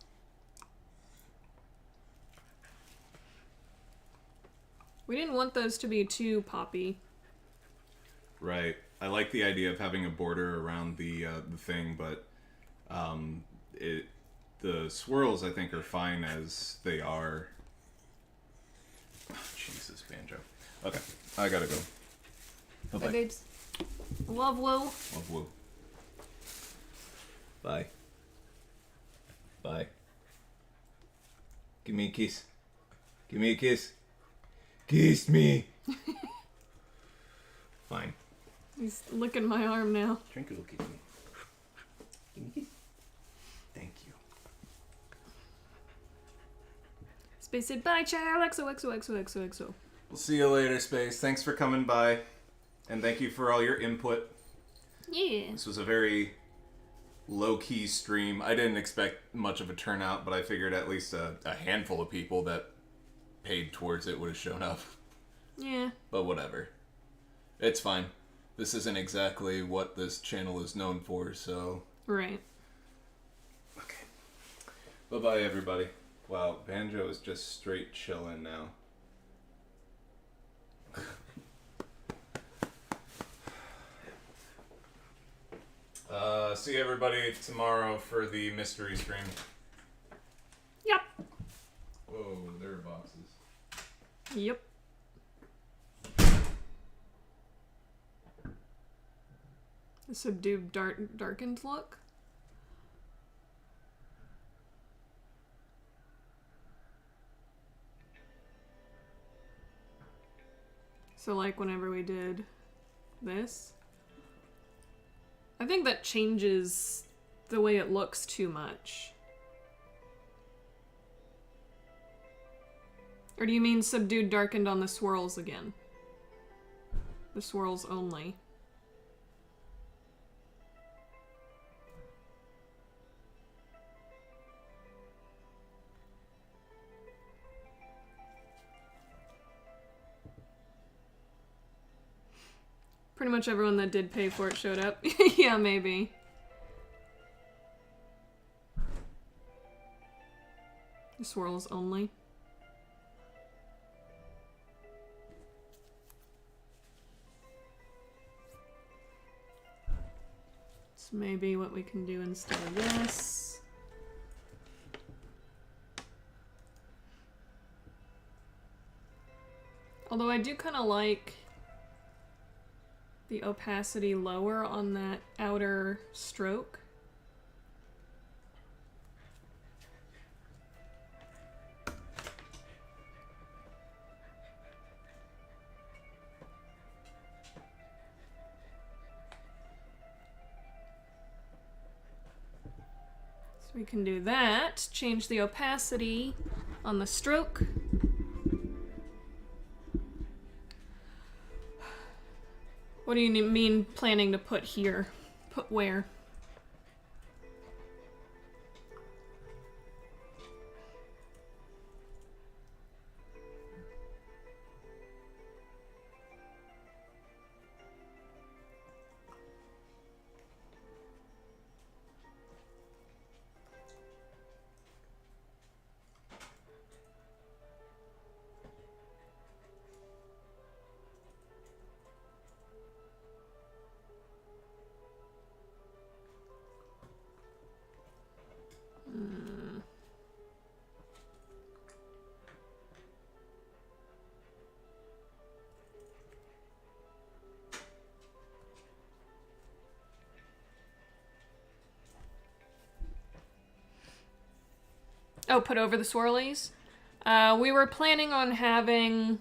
We didn't want those to be too poppy. Right. I like the idea of having a border around the thing, but the swirls I think are fine as they are. Oh, Jesus, Banjo. Okay, I gotta go. Bye, babes. Love, Will. Love, woo. Bye. Bye. Give me a kiss. Give me a kiss. Kiss me. Fine. He's licking my arm now. Trinket will kiss me. Give me a kiss. Thank you. Space said bye, child. XOXOXOXOXO. We'll see you later, Space. Thanks for coming by. And thank you for all your input. Yeah. This was a very low-key stream. I didn't expect much of a turnout, but I figured at least a handful of people that paid towards it would have shown up. Yeah. But whatever. It's fine. This isn't exactly what this channel is known for, so... Right. Okay. Bye-bye, everybody. Wow, Banjo is just straight chilling now. See everybody tomorrow for the mystery stream. Yep. Whoa, there are boxes. Yep. The subdued, darkened look. So, like, whenever we did this, I think that changes the way it looks too much. Or do you mean subdued, darkened on the swirls again? The swirls only. Pretty much everyone that did pay for it showed up. Yeah, maybe. The swirls only. So maybe what we can do instead of this. Although I do kind of like the opacity lower on that outer stroke. So we can do that, change the opacity on the stroke. What do you mean planning to put here? Put where? Oh, put over the swirlies? We were planning on having...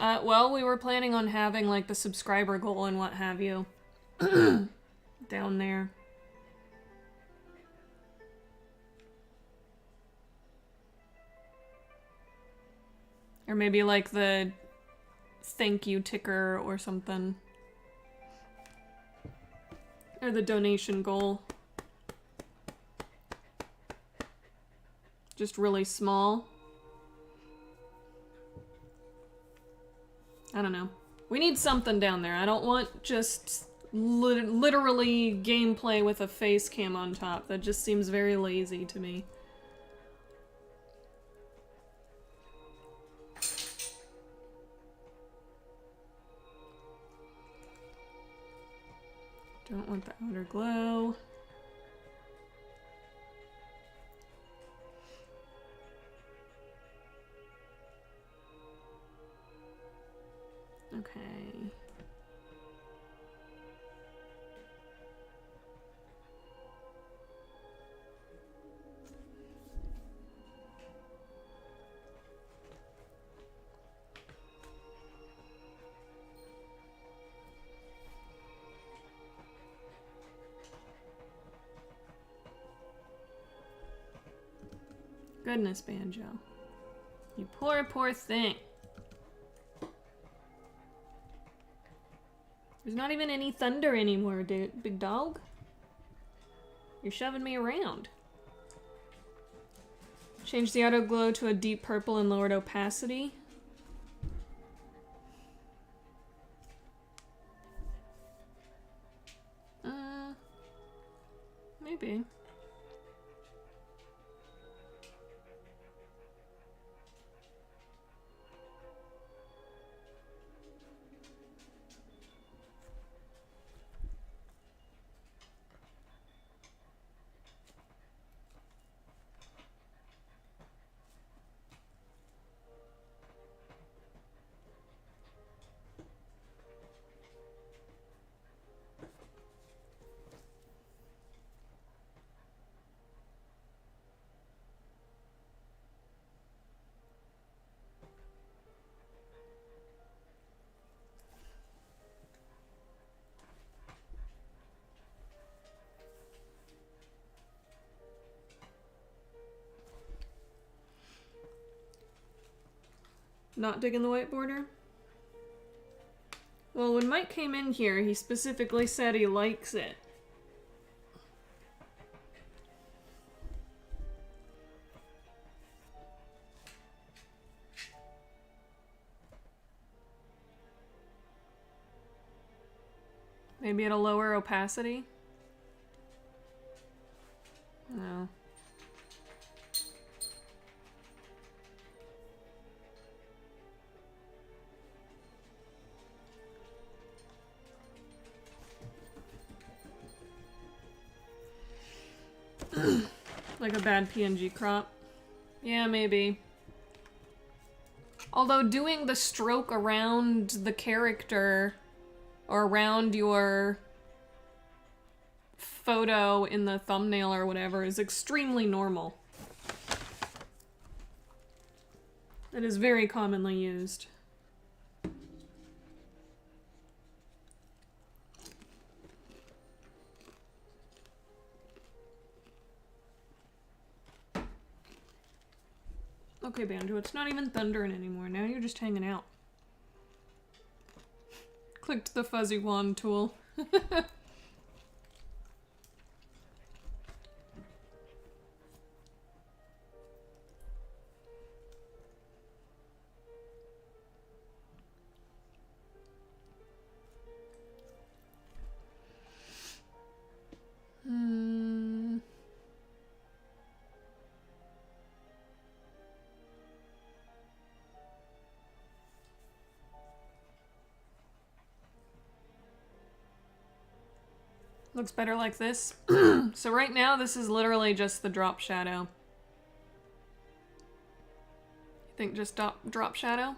we were planning on having, like, the subscriber goal and what have you. Down there. Or maybe, like, the thank you ticker or something. Or the donation goal. Just really small. I don't know. We need something down there. I don't want just literally gameplay with a face cam on top. That just seems very lazy to me. Don't want the outer glow. Okay. Goodness, Banjo. You poor, poor thing. There's not even any thunder anymore, big dog. You're shoving me around. Change the auto glow to a deep purple and lowered opacity. Maybe. Not digging the white border? Well, when Mike came in here, he specifically said he likes it. Maybe at a lower opacity? No. Like a bad PNG crop. Yeah, maybe. Although doing the stroke around the character or around your photo in the thumbnail or whatever is extremely normal. It is very commonly used. Okay, Banjo, it's not even thundering anymore. Now you're just hanging out. Clicked the fuzzy wand tool. Looks better like this. So right now, this is literally just the drop shadow. You think just drop shadow?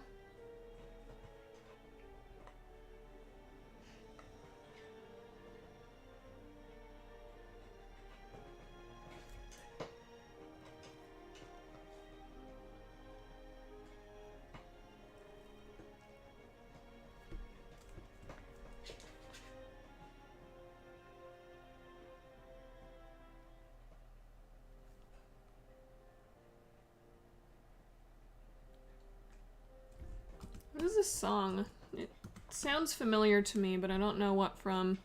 What is this song? It sounds familiar to me, but I don't know what from.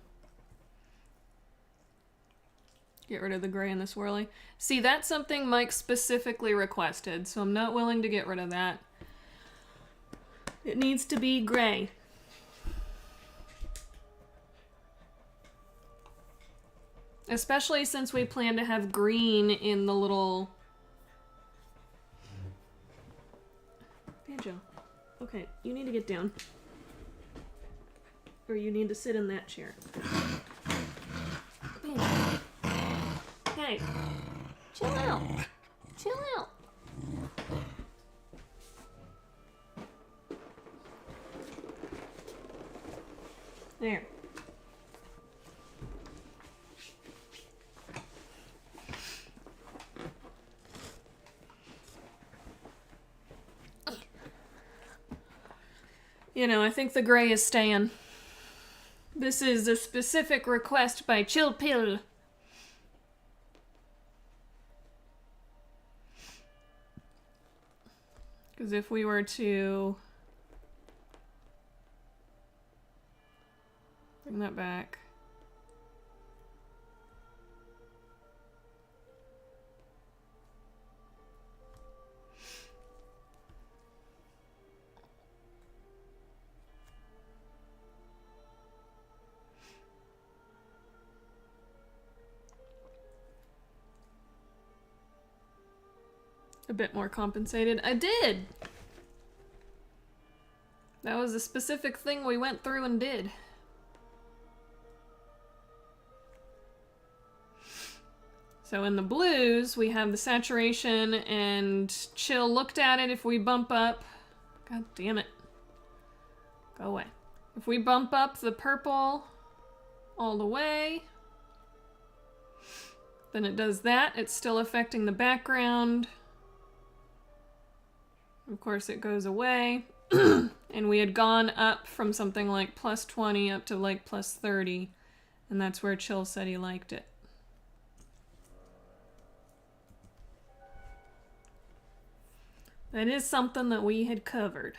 Get rid of the gray and the swirly. See, that's something Mike specifically requested, so I'm not willing to get rid of that. It needs to be gray. Especially since we plan to have green in the little... Banjo. Okay, you need to get down. Or you need to sit in that chair. Hey, chill out. Chill out. There. You know, I think the gray is staying. This is a specific request by Chill Pill. Because if we were to... Bring that back. A bit more compensated. I did! That was a specific thing we went through and did. So in the blues, we have the saturation and chill looked at it. If we bump up, god damn it, go away. If we bump up the purple all the way, then it does that. It's still affecting the background. Of course it goes away. And we had gone up from something like plus 20 up to like plus 30. And that's where Chill said he liked it. That is something that we had covered.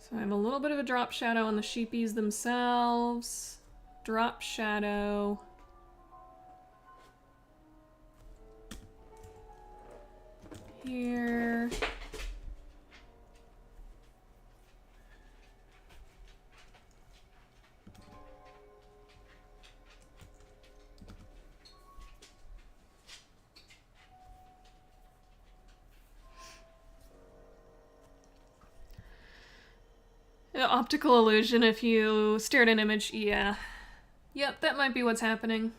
So I have a little bit of a drop shadow on the sheepies themselves. Drop shadow. Here. Optical illusion if you stare at an image, yeah. Yep, that might be what's happening.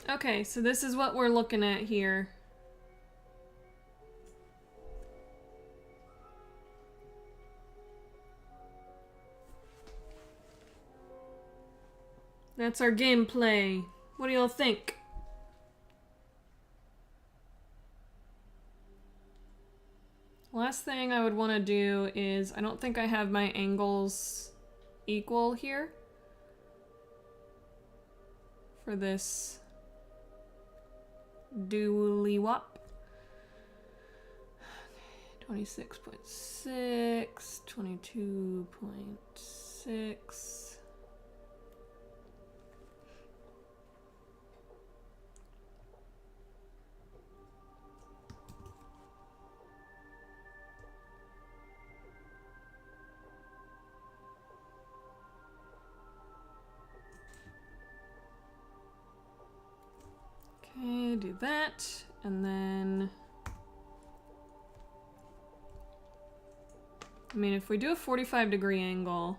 Okay, so this is what we're looking at here. That's our gameplay. What do y'all think? Last thing I would want to do is, I don't think I have my angles equal here for this dooley wop. 26.6, 22.6. Okay, do that, and then... I mean, if we do a 45-degree angle...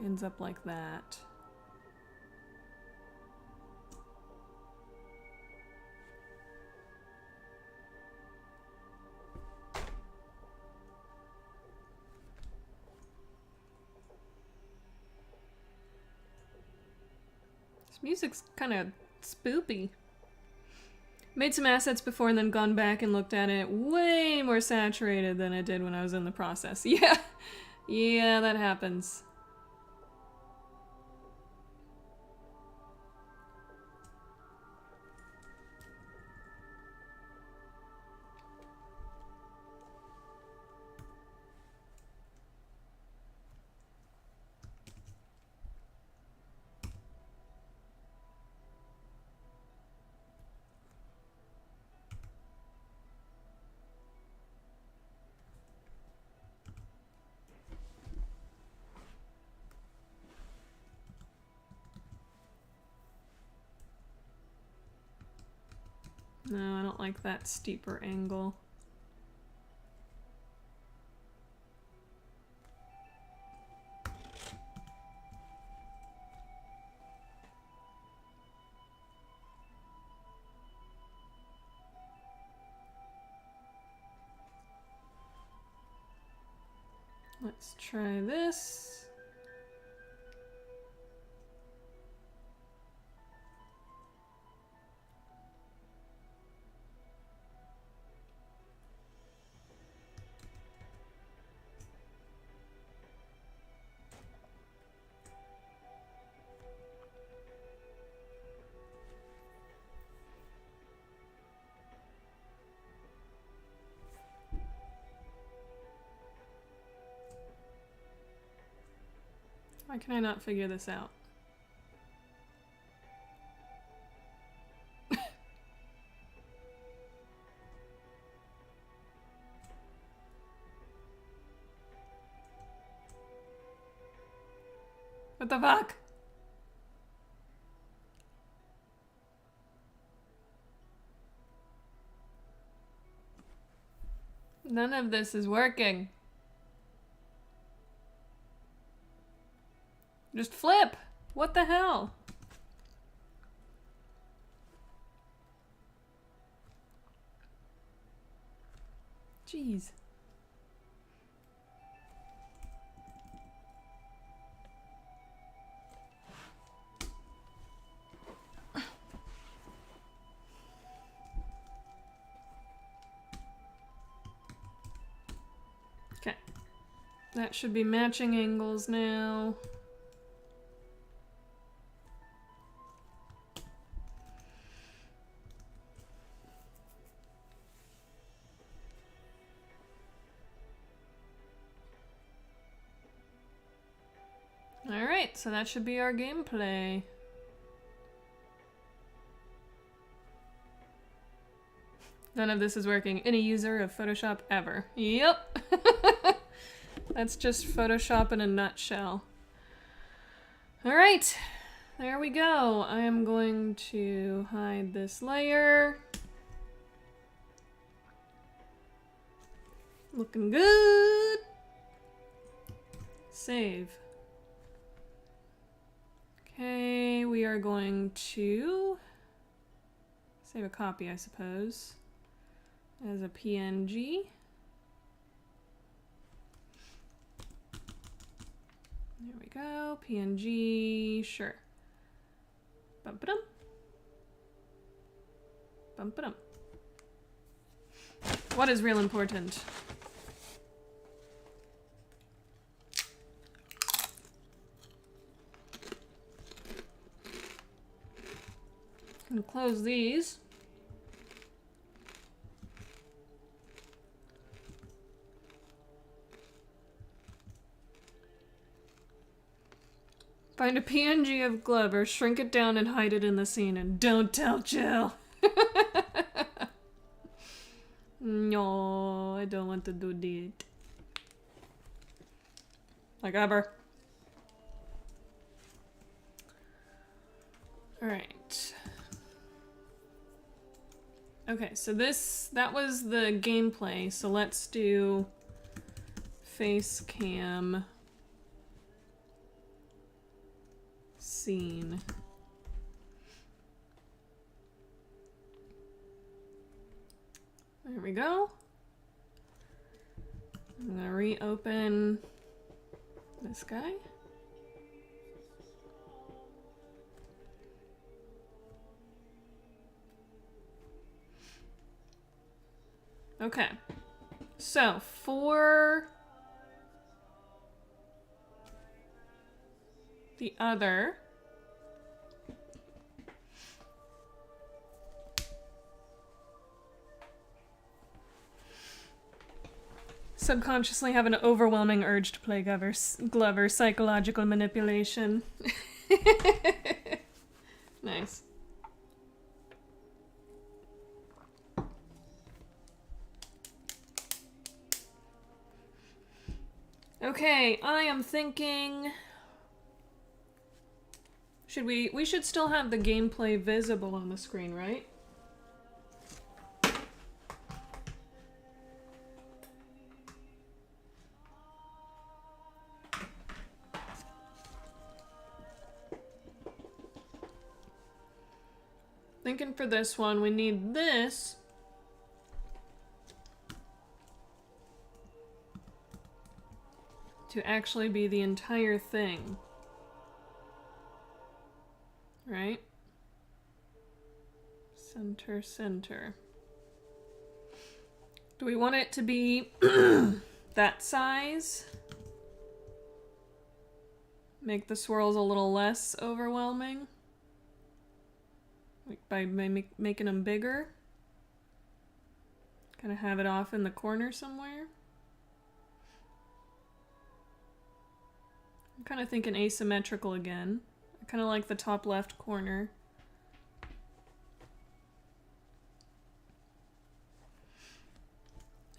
ends up like that. Music's kind of spoopy. Made some assets before and then gone back and looked at it way more saturated than it did when I was in the process. Yeah, yeah, that happens. No, I don't like that steeper angle. Let's try this. Why can I not figure this out? What the fuck? None of this is working. Just flip! What the hell? Jeez. Okay. That should be matching angles now. Alright, so that should be our gameplay. None of this is working. Any user of Photoshop ever. Yep. That's just Photoshop in a nutshell. Alright, there we go. I am going to hide this layer. Looking good. Save. Okay, we are going to save a copy, I suppose, as a PNG. There we go, PNG, sure. Bum-ba-dum. Bum-ba-dum. What is real important? Gonna close these. Find a PNG of Glover, shrink it down and hide it in the scene, and don't tell Jill. No, I don't want to do that. Like ever. Alright. Okay, so that was the gameplay, so let's do face cam scene. There we go. I'm gonna reopen this guy. Okay, so for the other, subconsciously have an overwhelming urge to play Glover psychological manipulation. Nice. Okay, I am thinking... We should still have the gameplay visible on the screen, right? Thinking for this one, we need this. to actually be the entire thing. Right? Center, center. Do we want it to be that size? Make the swirls a little less overwhelming? Like by making them bigger? Kind of have it off in the corner somewhere? I'm kind of thinking asymmetrical again. I kind of like the top left corner.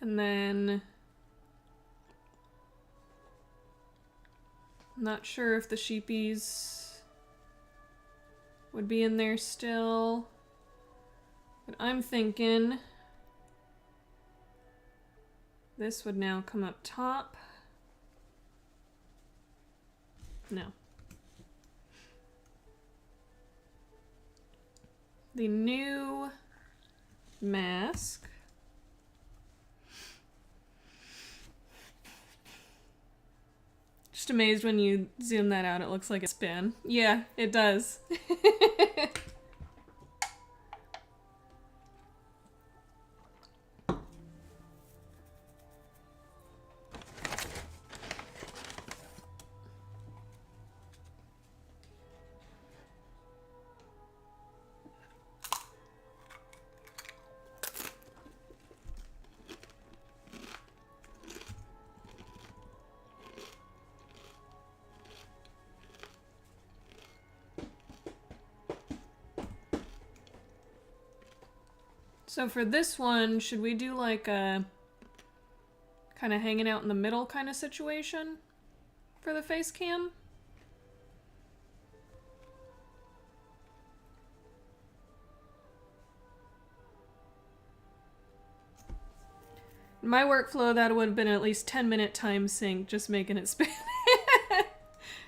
And then... I'm not sure if the sheepies would be in there still. But I'm thinking this would now come up top. No. The new mask. Just amazed when you zoom that out, it looks like a spin. Yeah, it does. So for this one, should we do like a kind of hanging out in the middle kind of situation for the face cam? In my workflow, that would have been at least 10-minute time sync, just making it spin.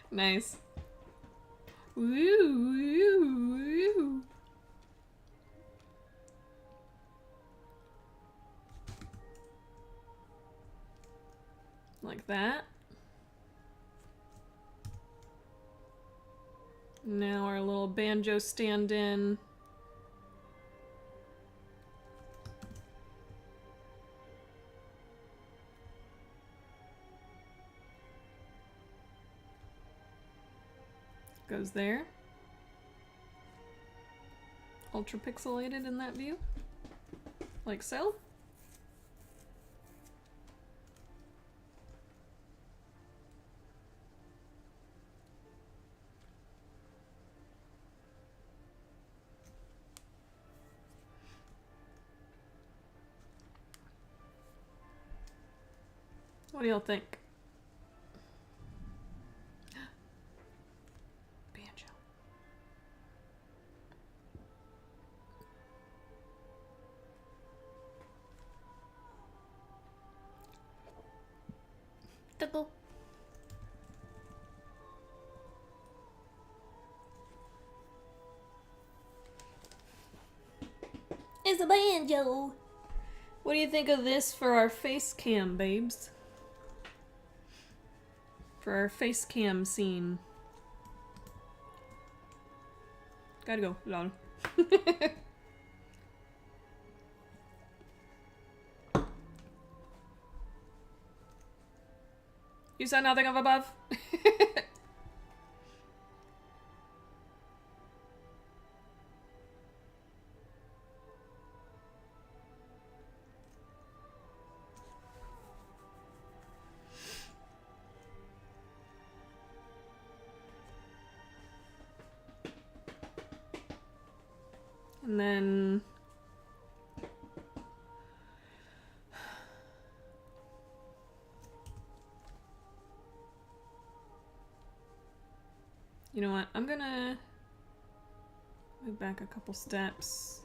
Nice. Woo, woo, woo. Like that. Now our little banjo stand-in. Goes there. Ultra pixelated in that view. Like so. What do y'all think? Banjo. Tickle. It's a banjo. What do you think of this for our face cam, babes? For our face cam scene. Gotta go, lol. You saw nothing of above? And then you know what? I'm gonna move back a couple steps.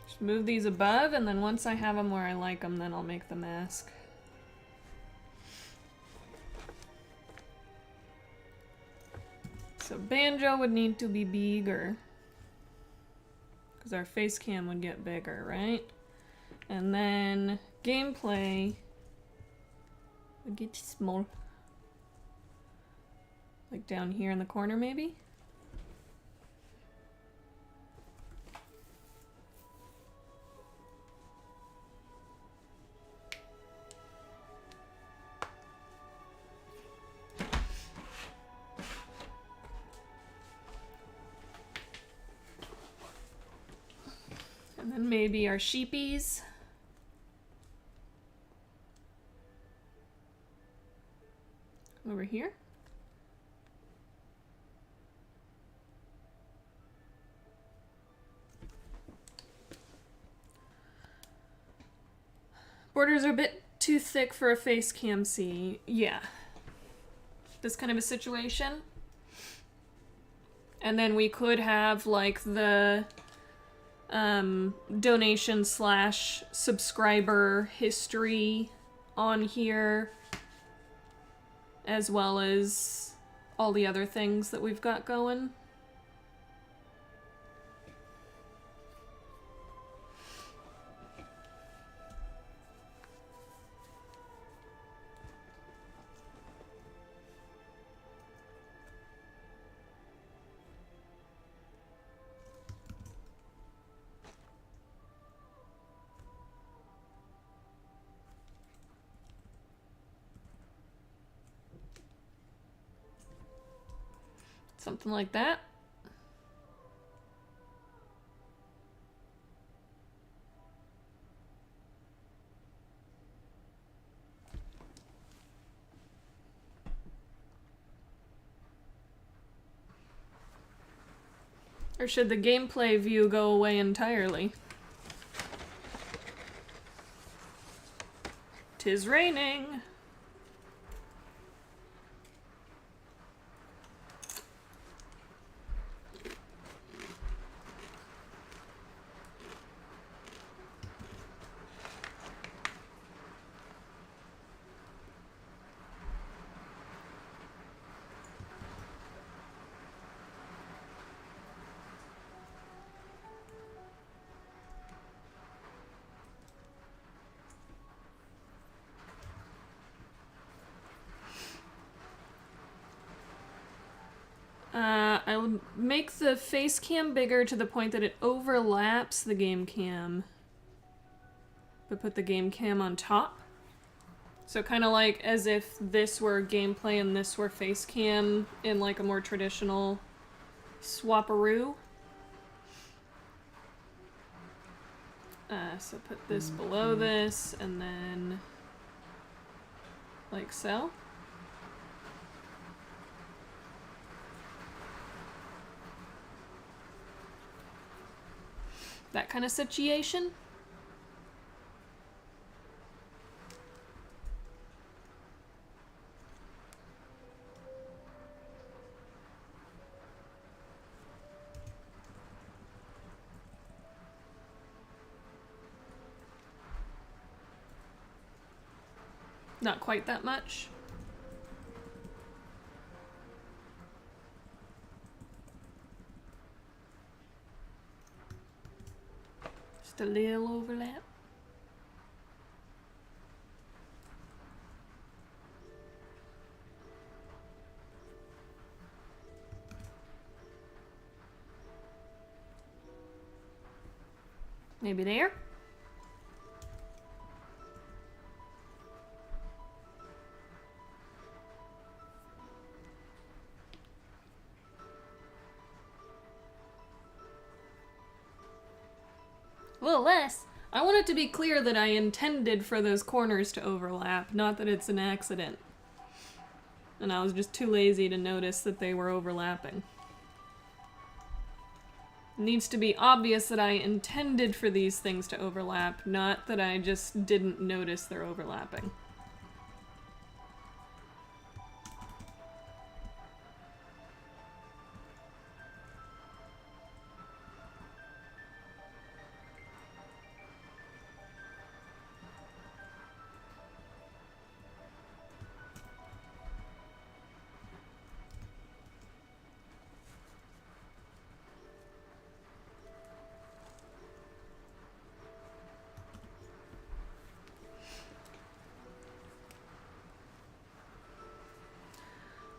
Just move these above, and then once I have them where I like them, then I'll make the mask. So banjo would need to be bigger. because our face cam would get bigger, right? And then gameplay would get small. Like down here in the corner, maybe? And then maybe our sheepies. Over here. Borders are a bit too thick for a face cam C. Yeah. This kind of a situation. And then we could have like the donation / subscriber history on here, as well as all the other things that we've got going. Something like that. Or should the gameplay view go away entirely? 'Tis raining. I'll make the face cam bigger to the point that it overlaps the game cam, but put the game cam on top. So kind of like as if this were gameplay and this were face cam in like a more traditional swaparoo. So put this below this and then like so. That kind of situation. Not quite that much. Just a little overlap. Maybe there. A little less. I want it to be clear that I intended for those corners to overlap, not that it's an accident. And I was just too lazy to notice that they were overlapping. It needs to be obvious that I intended for these things to overlap, not that I just didn't notice they're overlapping.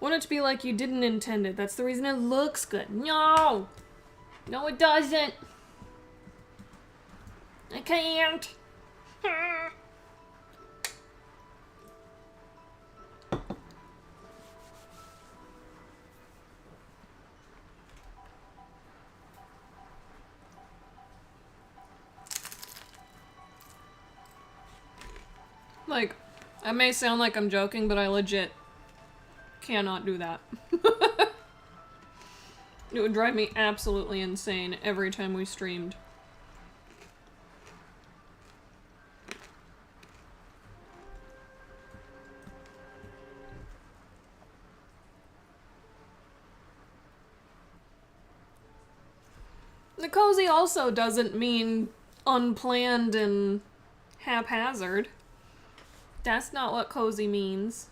want it to be like you didn't intend it. That's the reason it looks good. No! No, it doesn't. I can't. Like, I may sound like I'm joking, but I legit cannot do that. It would drive me absolutely insane every time we streamed. The cozy also doesn't mean unplanned and haphazard. That's not what cozy means.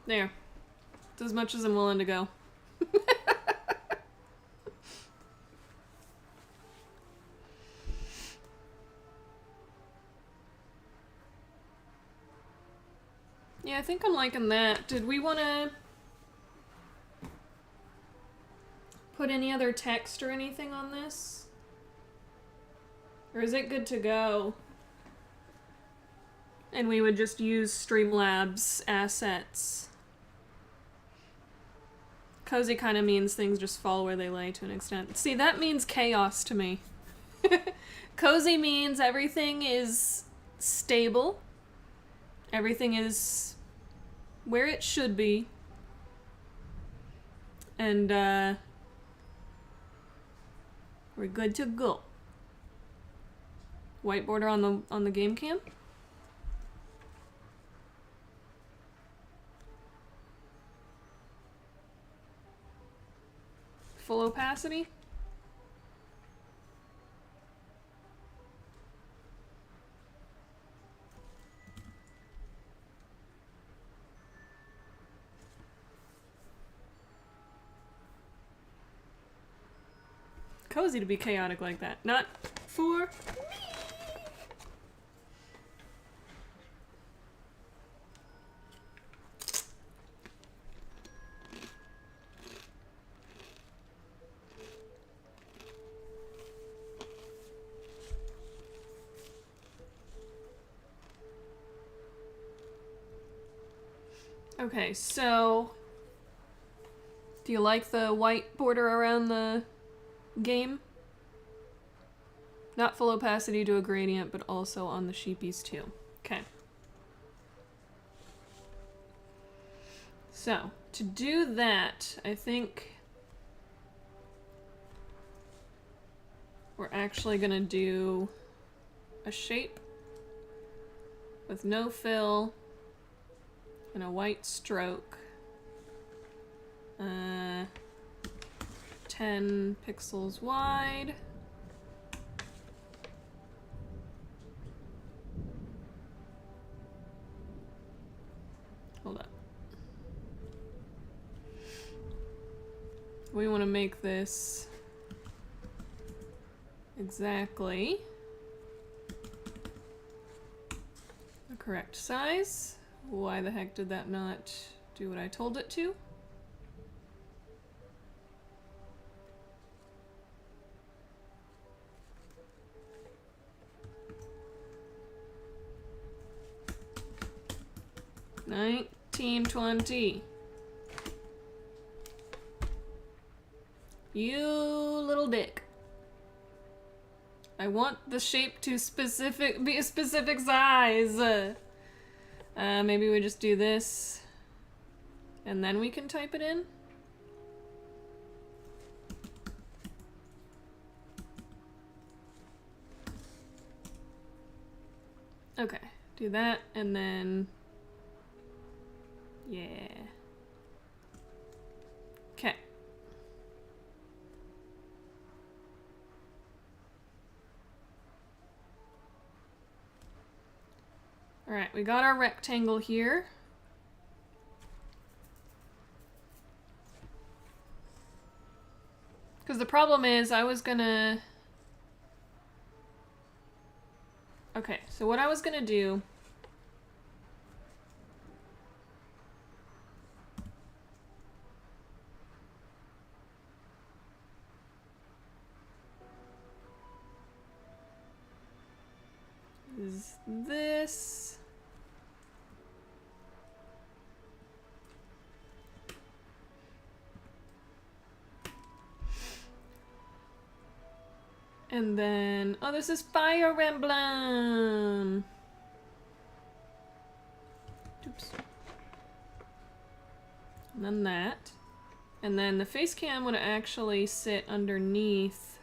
There. It's as much as I'm willing to go. Yeah, I think I'm liking that. Did we want to put any other text or anything on this? Or is it good to go? And we would just use Streamlabs assets. Cozy kind of means things just fall where they lay to an extent. See, that means chaos to me. Cozy means everything is stable. Everything is where it should be. And, we're good to go. White border on the game cam. Full opacity. Cozy to be chaotic like that. Not for me. Okay, so do you like the white border around the game? Not full opacity to a gradient, but also on the sheepies too. Okay. So, to do that, I think we're actually gonna do a shape with no fill and a white stroke. 10 pixels wide. Hold up. We want to make this exactly the correct size. Why the heck did that not do what I told it to? $19.20. You little dick. I want the shape to be a specific size. Maybe we just do this, and then we can type it in. Okay, do that, and then, yeah. Okay. Alright, we got our rectangle here. Because the problem is, I was gonna Okay, so what I was gonna do is this. And then, oh, this is Fire Emblem. Oops. And then that. And then the face cam would actually sit underneath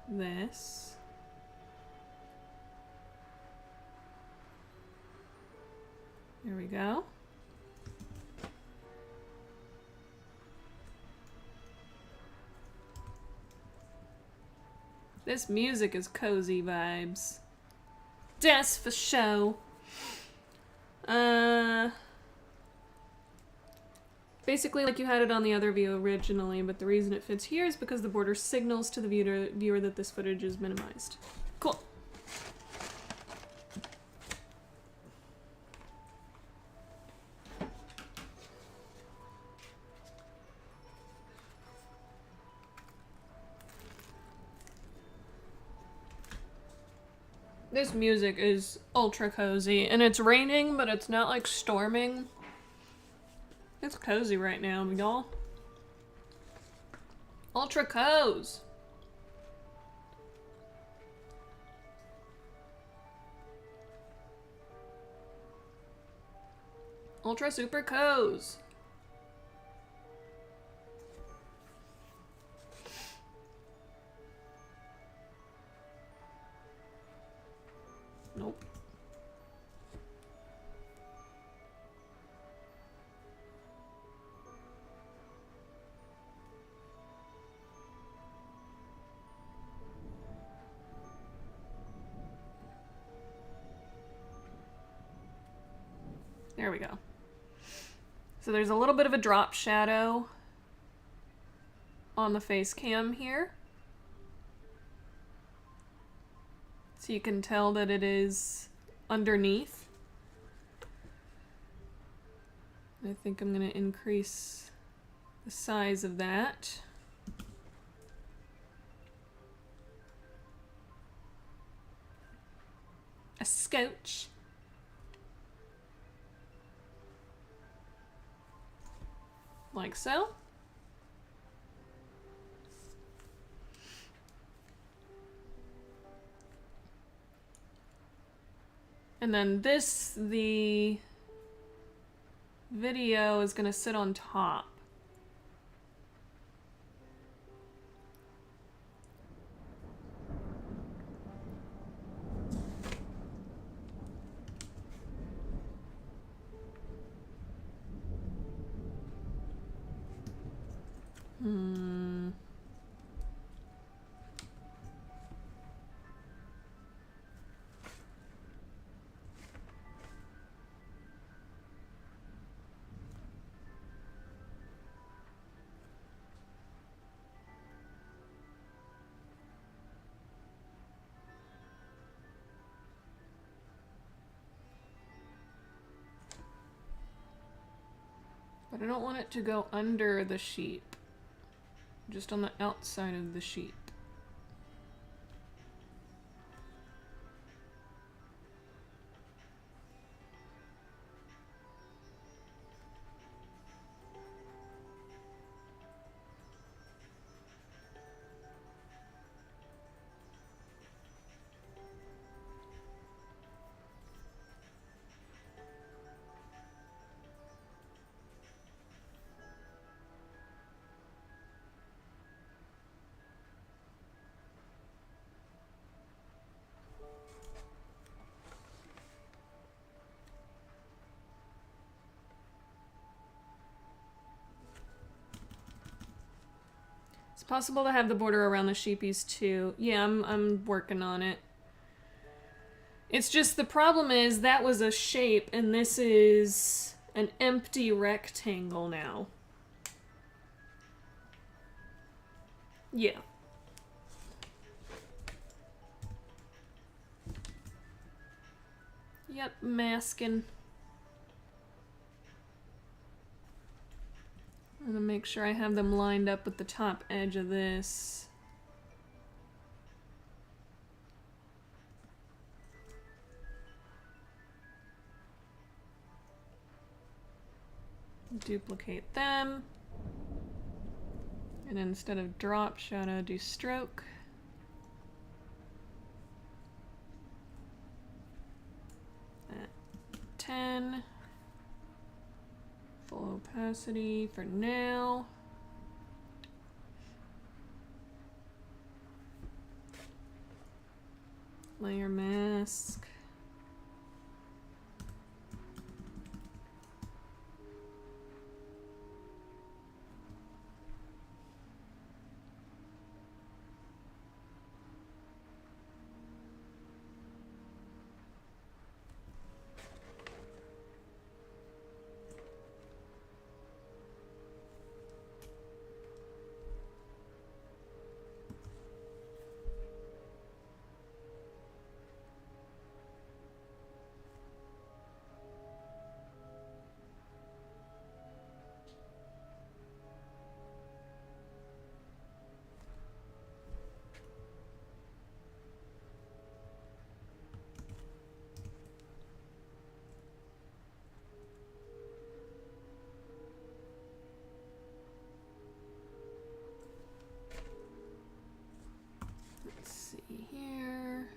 this. There we go. This music is cozy vibes. That's for show. Basically like you had it on the other view originally, but the reason it fits here is because the border signals to the viewer that this footage is minimized. Cool. This music is ultra cozy, and it's raining, but it's not like storming. It's cozy right now, y'all. Ultra coz. Ultra super coz. Nope. There we go. So there's a little bit of a drop shadow on the face cam here. So you can tell that it is underneath. I think I'm going to increase the size of that. A scotch. Like so. And then this, the video is going to sit on top. But I don't want it to go under the sheet, just on the outside of the sheet. It's possible to have the border around the sheepies too. Yeah, I'm working on it. It's just the problem is that was a shape and this is an empty rectangle now. Yep, masking. I'm gonna make sure I have them lined up with the top edge of this. Duplicate them. And instead of drop shadow, do stroke. At 10. Full opacity for now. Layer mask. Let's see here.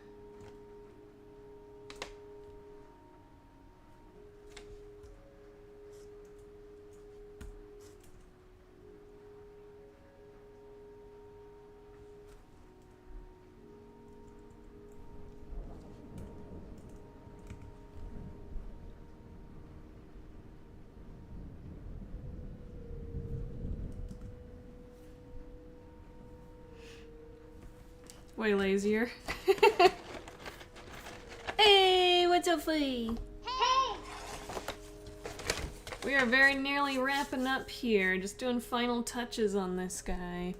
Way lazier. Hey, what's up, Flea? We are very nearly wrapping up here, just doing final touches on this guy.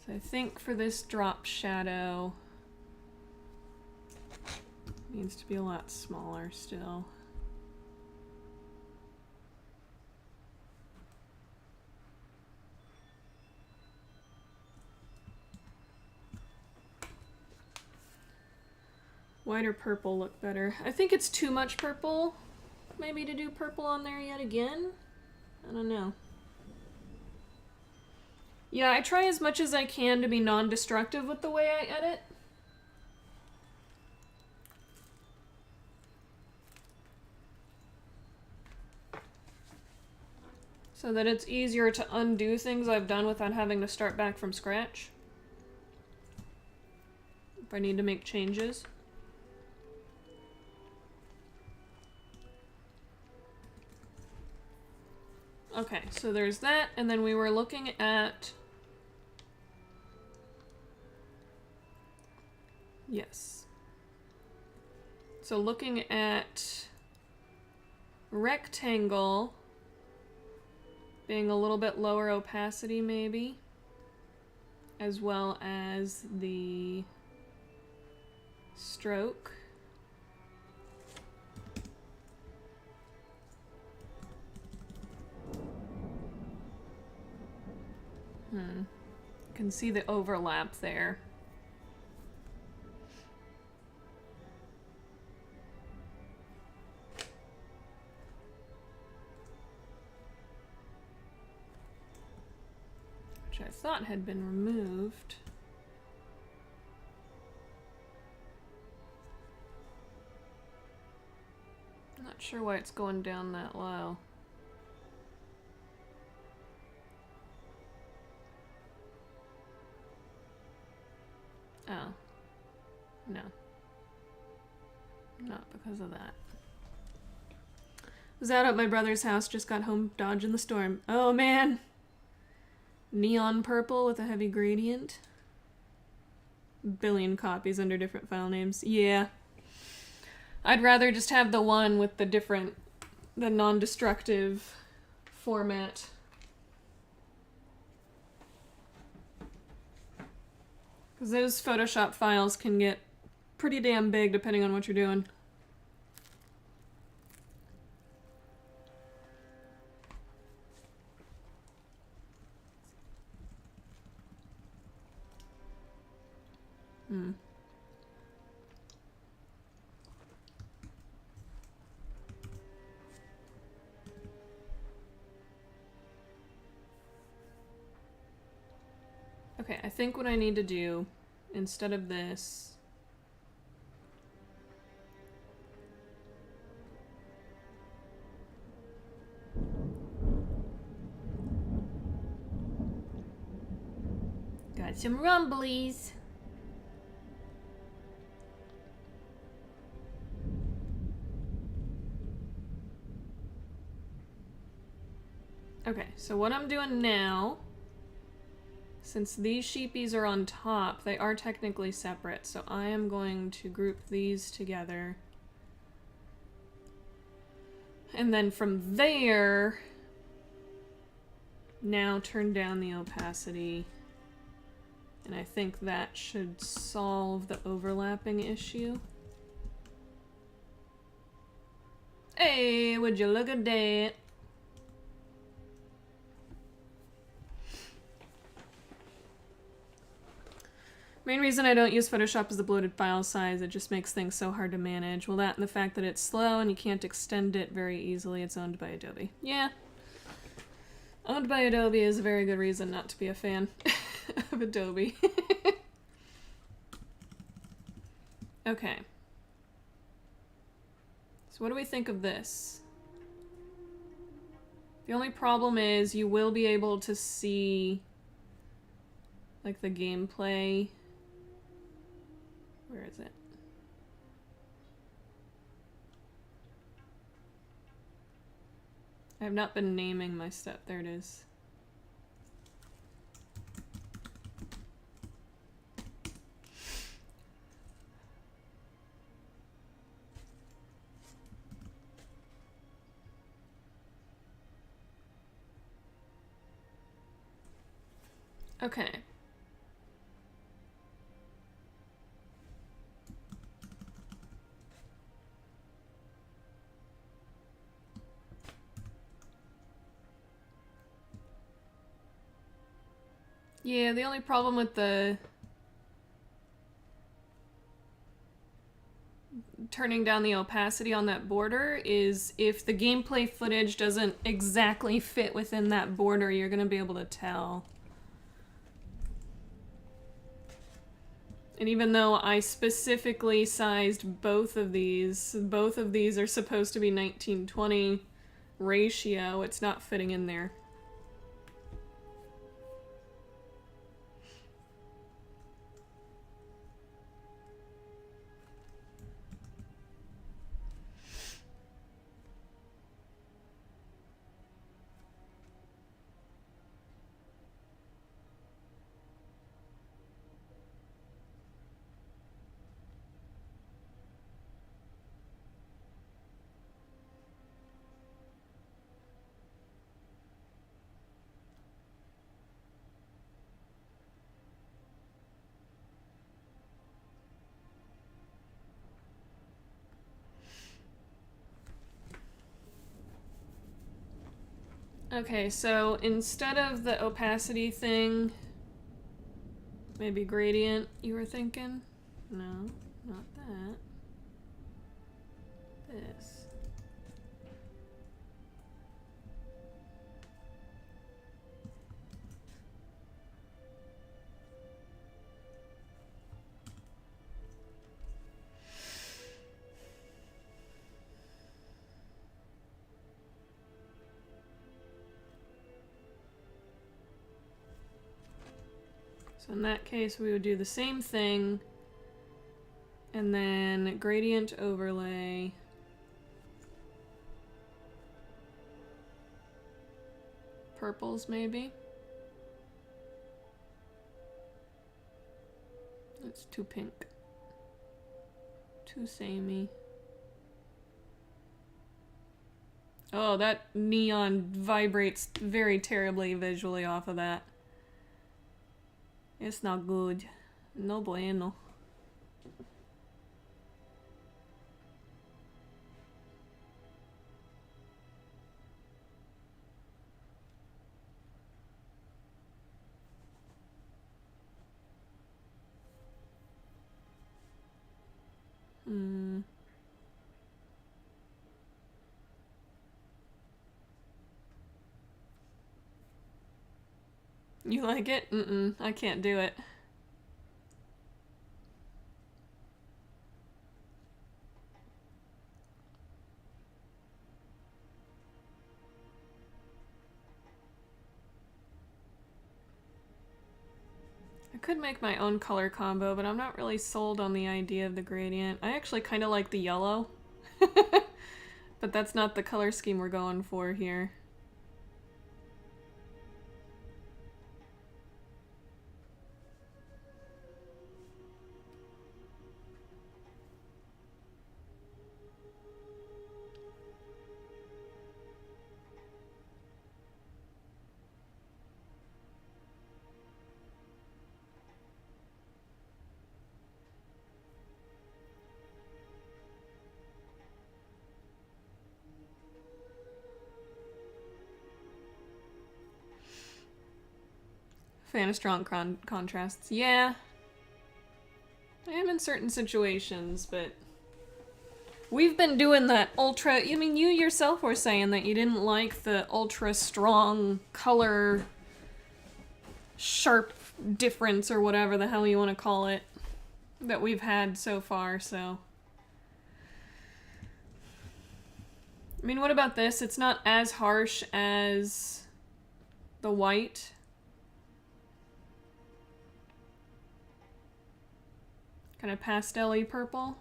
So I think for this drop shadow, needs to be a lot smaller still. White or purple look better. I think it's too much purple, maybe, to do purple on there yet again. I don't know. Yeah, I try as much as I can to be non-destructive with the way I edit. So that it's easier to undo things I've done without having to start back from scratch. If I need to make changes. Okay, so there's that, and then we were looking at... Yes. So looking at rectangle being a little bit lower opacity maybe, as well as the stroke. You can see the overlap there. Which I thought had been removed. I'm not sure why it's going down that low. Oh. No. Not because of that. Was out at my brother's house, just got home dodging the storm. Oh man! Neon purple with a heavy gradient. Billion copies under different file names. Yeah. I'd rather just have the one with the non-destructive format Because those Photoshop files can get pretty damn big depending on what you're doing. Okay, I think what I need to do, instead of this... Got some rumblies. Okay, so what I'm doing now, since these sheepies are on top, they are technically separate, so I am going to group these together. And then from there, now turn down the opacity. And I think that should solve the overlapping issue. Hey, would you look at that? Main reason I don't use Photoshop is the bloated file size. It just makes things so hard to manage. Well, that and the fact that it's slow and you can't extend it very easily. It's owned by Adobe. Yeah. Owned by Adobe is a very good reason not to be a fan of Adobe. Okay. So what do we think of this? The only problem is you will be able to see like the gameplay. Where is it? I have not been naming my stuff. There it is. Okay. Yeah, the only problem with the turning down the opacity on that border is if the gameplay footage doesn't exactly fit within that border, you're going to be able to tell. And even though I specifically sized both of these are supposed to be 19:20 ratio, it's not fitting in there. Okay, so instead of the opacity thing, maybe gradient, you were thinking? No, not that. This. So in that case, we would do the same thing, and then gradient overlay. Purples, maybe? That's too pink. Too samey. Oh, that neon vibrates very terribly visually off of that. It's not good. No bueno. Hmm. You like it? Mm-mm, I can't do it. I could make my own color combo, but I'm not really sold on the idea of the gradient. I actually kind of like the yellow. But that's not the color scheme we're going for here. Fan of strong contrasts. Yeah. I am in certain situations, but we've been doing that ultra. I mean, you yourself were saying that you didn't like the ultra strong color sharp difference or whatever the hell you want to call it that we've had so far, so. I mean, what about this? It's not as harsh as the white. Kind of pastel-y purple.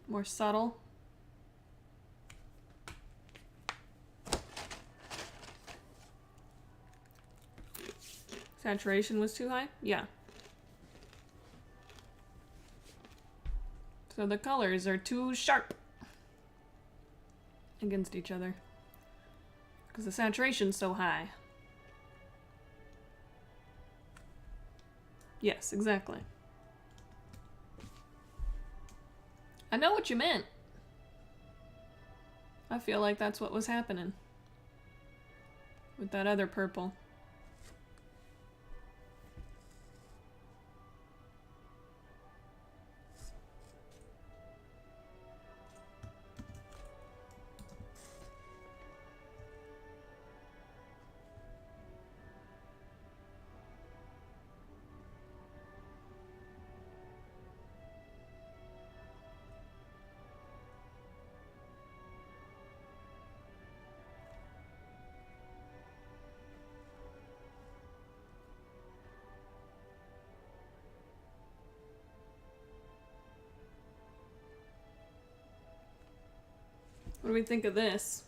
More subtle. Saturation was too high? Yeah. So the colors are too sharp against each other. Because the saturation's so high. Yes, exactly. I know what you meant. I feel like that's what was happening with that other purple. What do we think of this?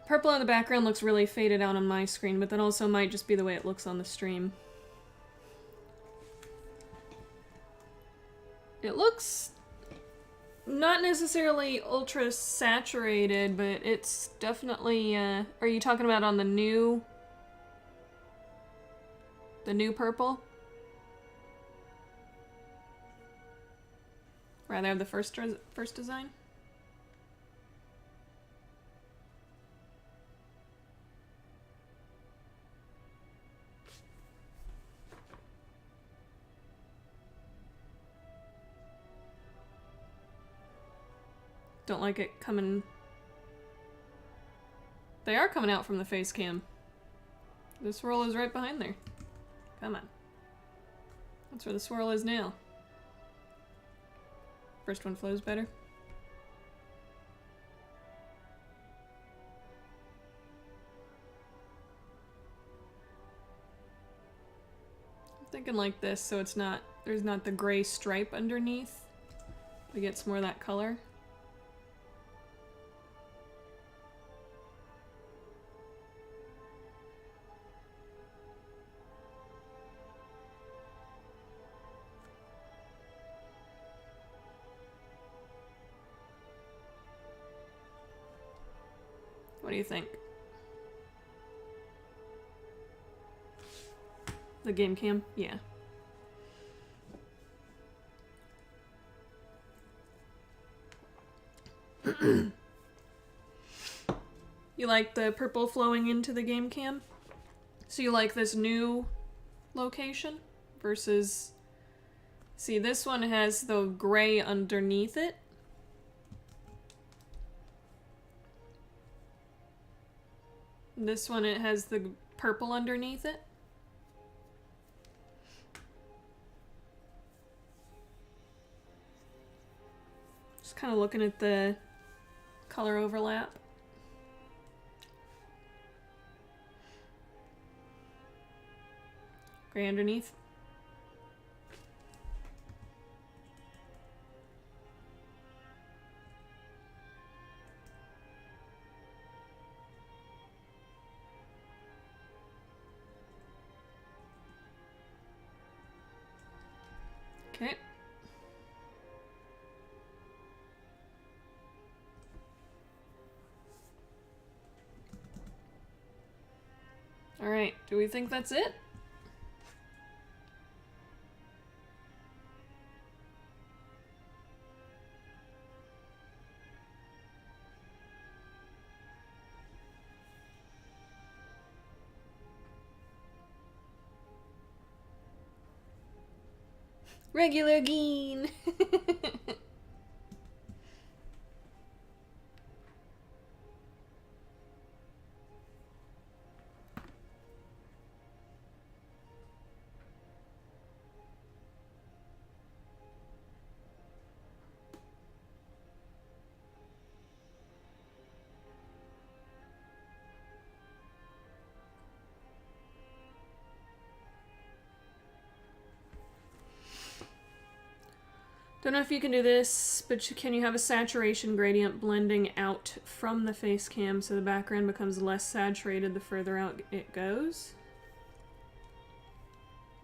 Purple in the background looks really faded out on my screen, but that also might just be the way it looks on the stream. It looks not necessarily ultra saturated, but it's definitely, are you talking about on the new purple? Rather the first design? Don't like it coming... They are coming out from the face cam. The swirl is right behind there. Come on. That's where the swirl is now. First one flows better. I'm thinking like this, so it's not... There's not the gray stripe underneath. We get some more of that color. What do you think? The game cam? Yeah. You like the purple flowing into the game cam? So you like this new location versus... See, this one has the gray underneath it. This one, it has the purple underneath it. Just kind of looking at the color overlap. Gray underneath. Okay. All right, do we think that's it? Regular Geen. Don't know if you can do this, but can you have a saturation gradient blending out from the face cam so the background becomes less saturated the further out it goes?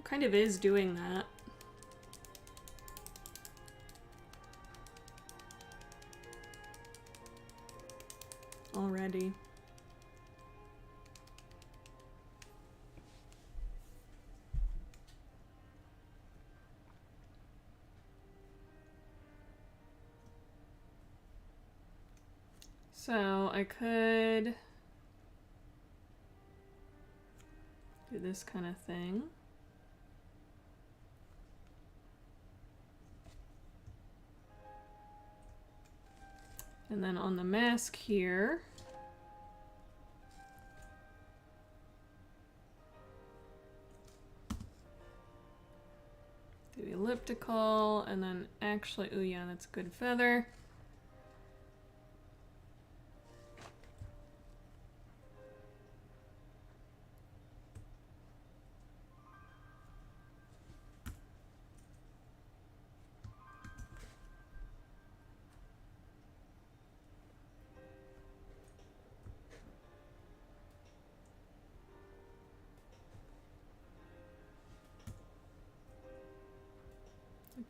It kind of is doing that. Already. So I could do this kind of thing. And then on the mask here, do the elliptical, and then actually, oh yeah, that's a good feather.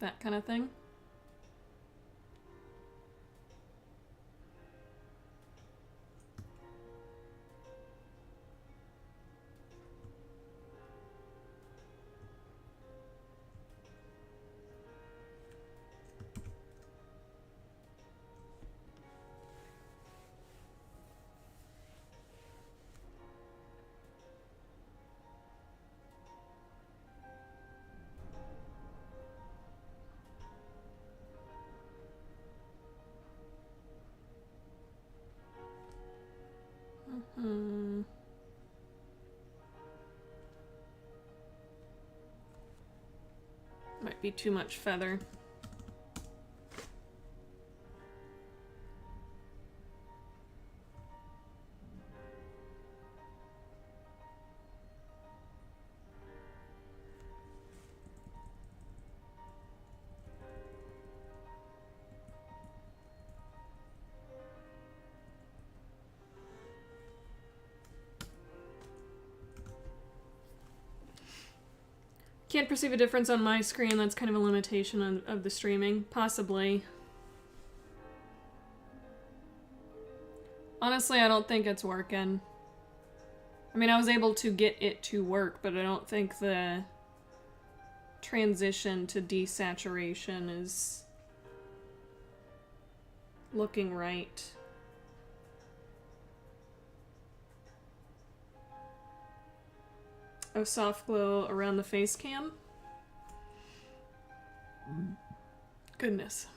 That kind of thing. Might be too much feather. Can't perceive a difference on my screen. That's kind of a limitation of the streaming. Possibly. Honestly, I don't think it's working. I mean, I was able to get it to work, but I don't think the transition to desaturation is looking right. Oh, soft glow around the face cam? Goodness.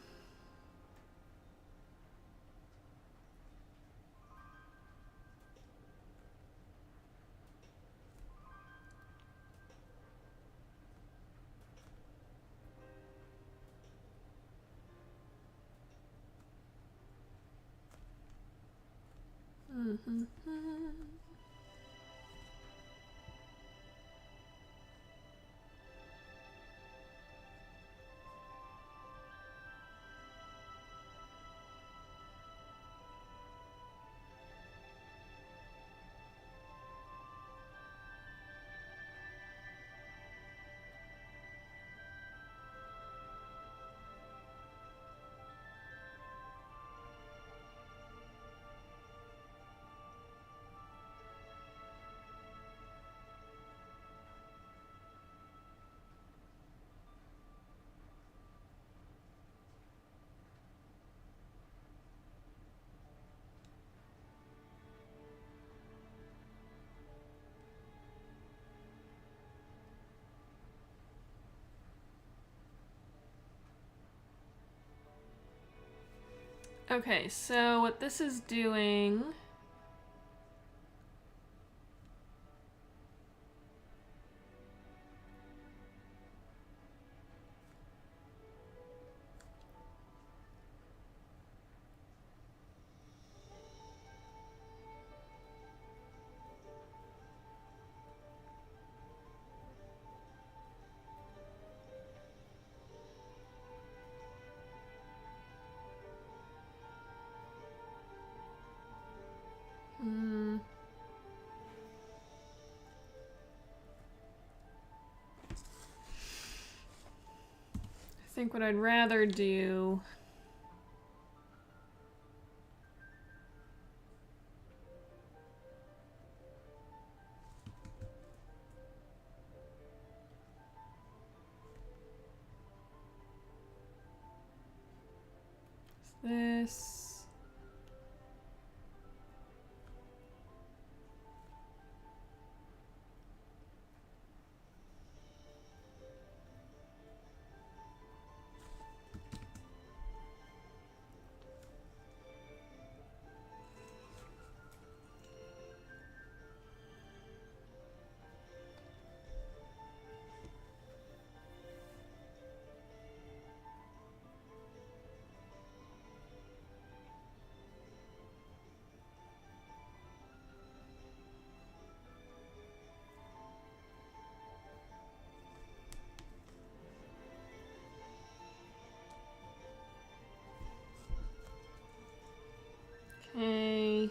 Okay, so what this is doing... I think what I'd rather do... this... Okay...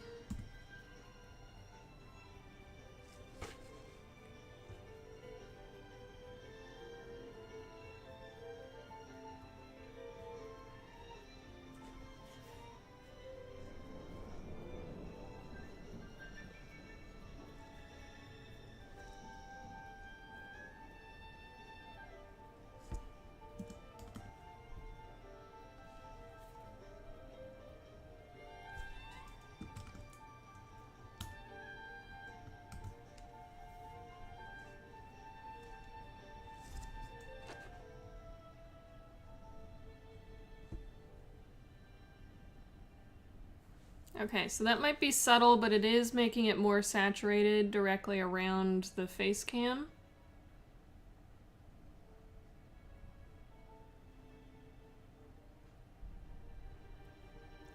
Okay, so that might be subtle, but it is making it more saturated directly around the face cam.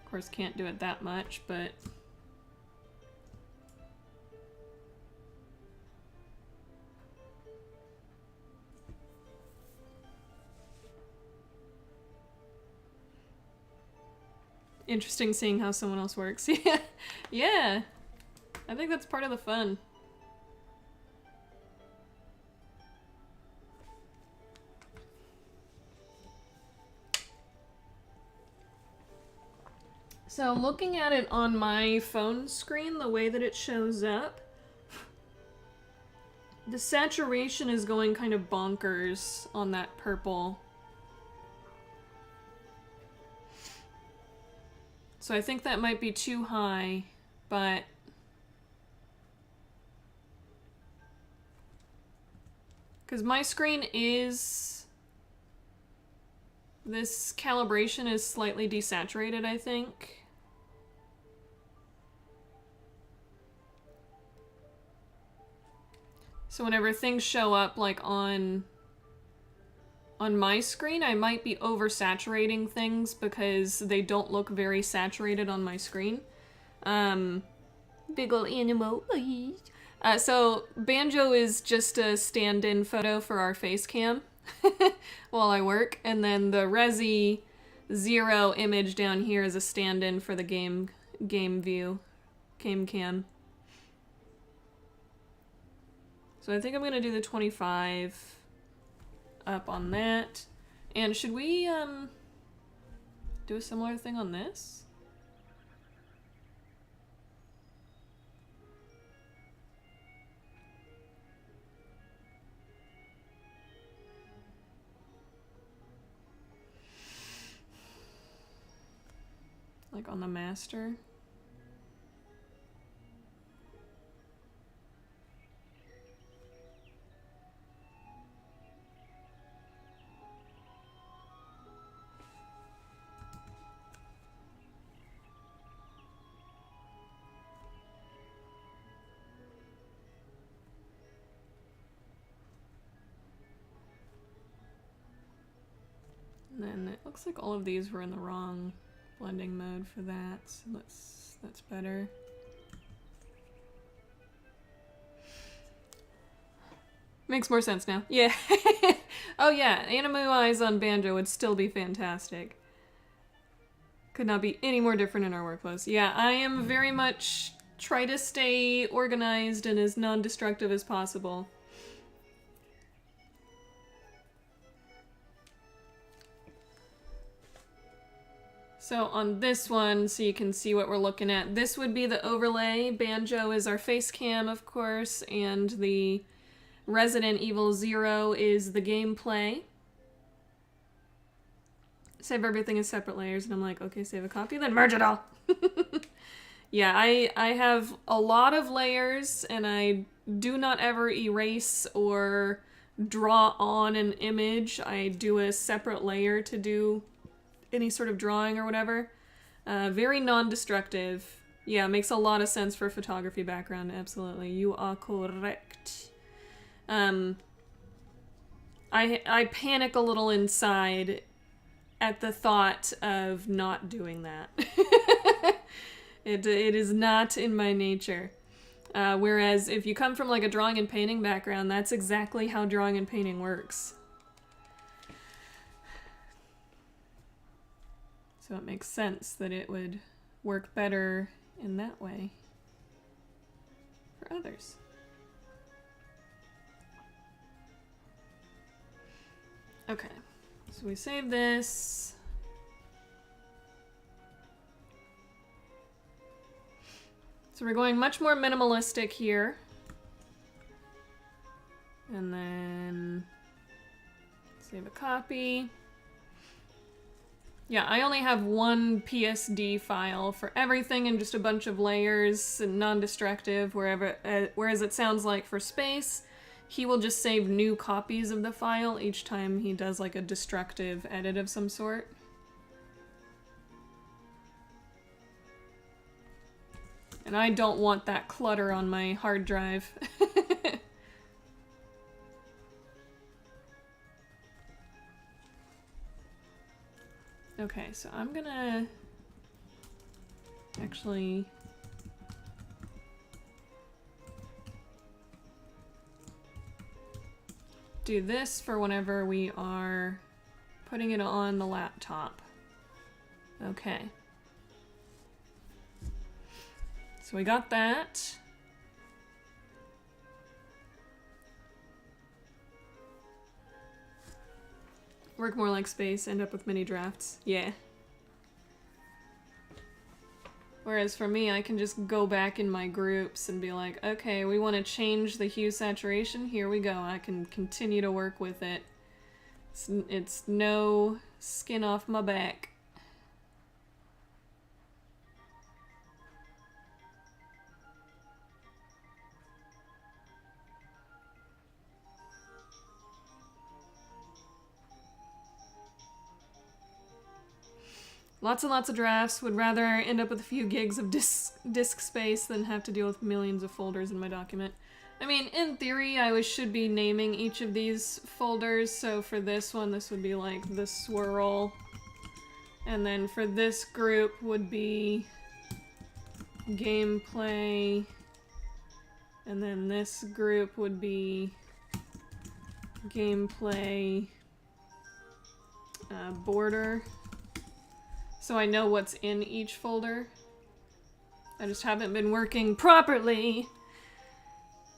Of course, can't do it that much, but... Interesting seeing how someone else works. Yeah, yeah. I think that's part of the fun. So looking at it on my phone screen, the way that it shows up, the saturation is going kind of bonkers on that purple. So I think that might be too high, but because my screen is, this calibration is slightly desaturated, I think. So whenever things show up like on my screen, I might be oversaturating things because they don't look very saturated on my screen. Big ol' animal. So Banjo is just a stand-in photo for our face cam while I work, and then the Resi 0 image down here is a stand-in for the game view, game cam. So I think I'm gonna do the 25 up on that. And should we do a similar thing on this? Like on the master? And then it looks like all of these were in the wrong blending mode for that, so that's better. Makes more sense now. Yeah. Oh yeah, Animu Eyes on Banjo would still be fantastic. Could not be any more different in our workflows. Yeah, I am very much try to stay organized and as non-destructive as possible. So on this one, so you can see what we're looking at, this would be the overlay. Banjo is our face cam, of course, and the Resident Evil 0 is the gameplay. Save everything as separate layers, and I'm like, okay, save a copy, then merge it all. Yeah, I have a lot of layers, and I do not ever erase or draw on an image. I do a separate layer to do any sort of drawing or whatever. Very non-destructive. Yeah, makes a lot of sense for a photography background, absolutely. You are correct. I panic a little inside at the thought of not doing that. It is not in my nature. Whereas if you come from like a drawing and painting background, that's exactly how drawing and painting works. So it makes sense that it would work better in that way for others. Okay, so we save this. So we're going much more minimalistic here. And then save a copy. Yeah, I only have one PSD file for everything and just a bunch of layers and non-destructive, whereas it sounds like for Space, he will just save new copies of the file each time he does like a destructive edit of some sort. And I don't want that clutter on my hard drive. Okay, so I'm gonna actually do this for whenever we are putting it on the laptop. Okay. So we got that. Work more like Space, end up with mini drafts. Yeah. Whereas for me, I can just go back in my groups and be like, okay, we want to change the hue saturation. Here we go. I can continue to work with it. It's no skin off my back. Lots and lots of drafts. Would rather end up with a few gigs of disk space than have to deal with millions of folders in my document. I mean, in theory, I should be naming each of these folders. So for this one, this would be like the swirl. And then for this group would be gameplay. And then this group would be gameplay border. So I know what's in each folder. I just haven't been working properly.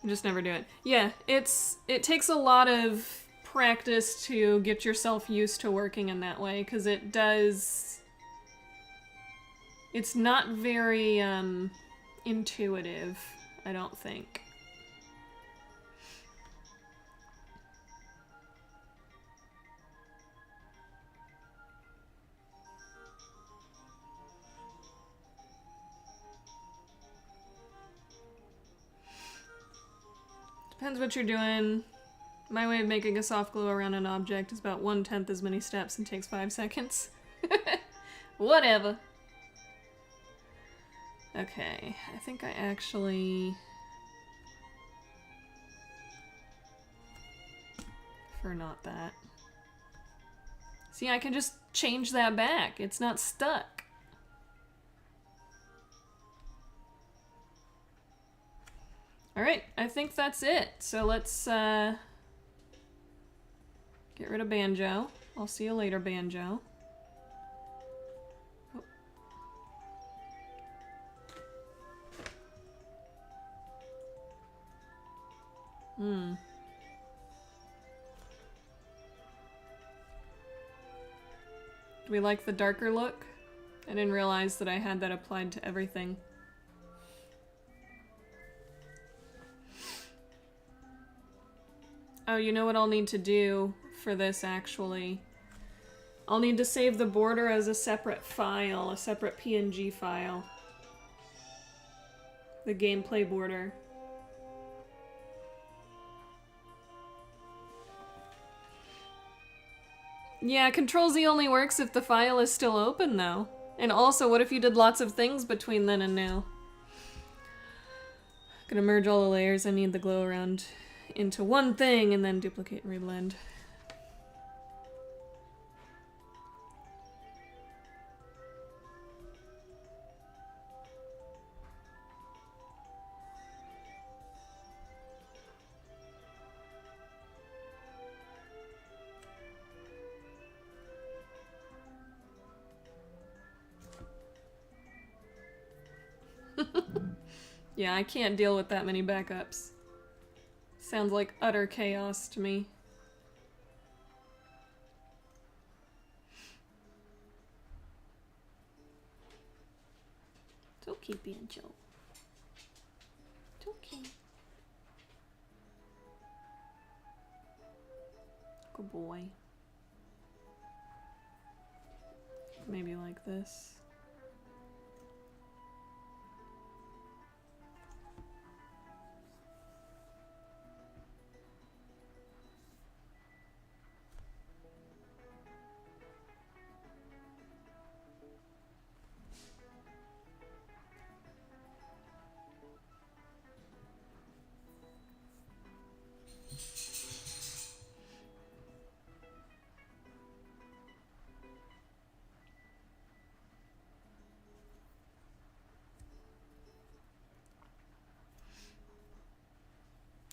I just never do it. Yeah, it takes a lot of practice to get yourself used to working in that way, because it's not very intuitive, I don't think. Depends what you're doing. My way of making a soft glue around an object is about 1/10 as many steps and takes 5 seconds. Whatever. Okay, I think I actually... For not that. See, I can just change that back. It's not stuck. Alright, I think that's it. So let's get rid of Banjo. I'll see you later, Banjo. Oh. Do we like the darker look? I didn't realize that I had that applied to everything. Oh, you know what I'll need to do for this, actually? I'll need to save the border as a separate file, a separate PNG file. The gameplay border. Yeah, Control-Z only works if the file is still open, though. And also, what if you did lots of things between then and now? Gonna merge all the layers. I need the glow around into one thing and then duplicate and reblend. Yeah, I can't deal with that many backups. Sounds like utter chaos to me. It's okay, Banjo. It's okay. Good boy. Maybe like this.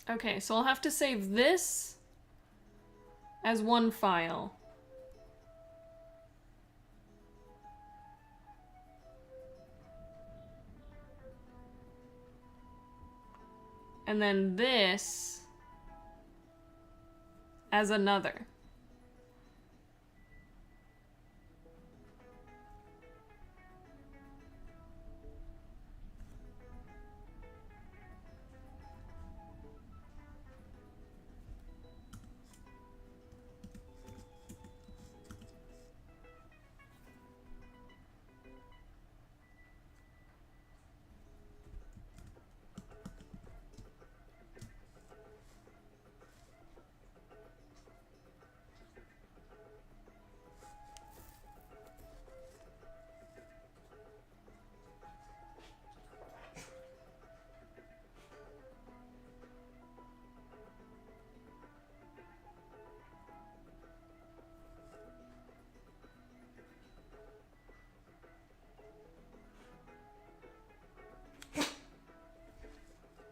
Okay, so I'll have to save this as one file. And then this as another.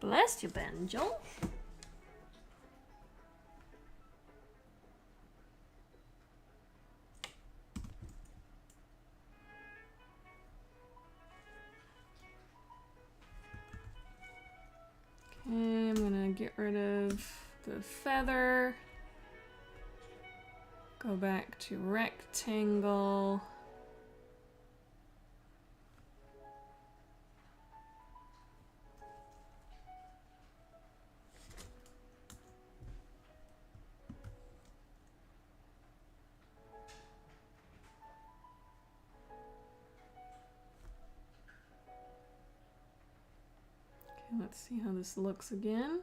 Bless you, Banjo. Okay, I'm gonna get rid of the feather. Go back to rectangle. Okay, let's see how this looks again.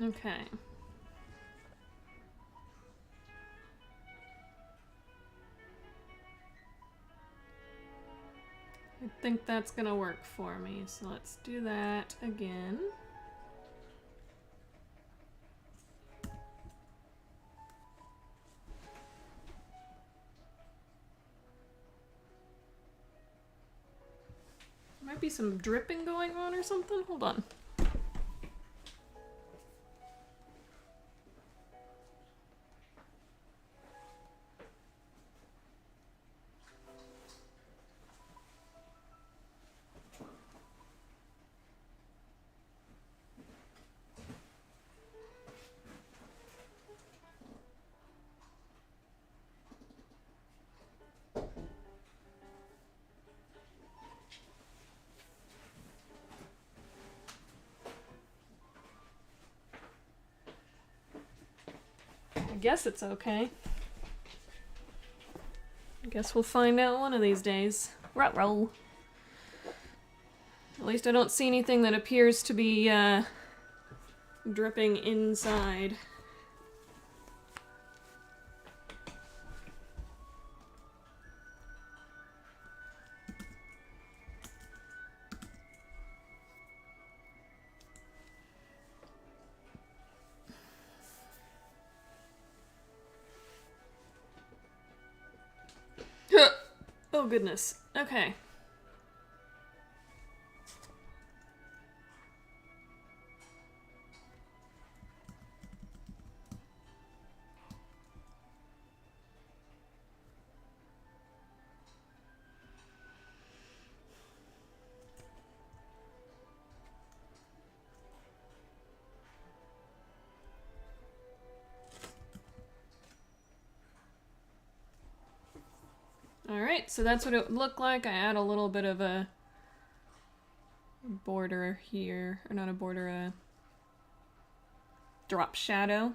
Okay. I think that's gonna work for me, so let's do that again. Might be some dripping going on or something. Hold on. I guess it's okay. I guess we'll find out one of these days. Ruh-roh. At least I don't see anything that appears to be dripping inside. Oh goodness. Okay. Alright, so that's what it would look like. I add a little bit of a border here, or not a border, a drop shadow.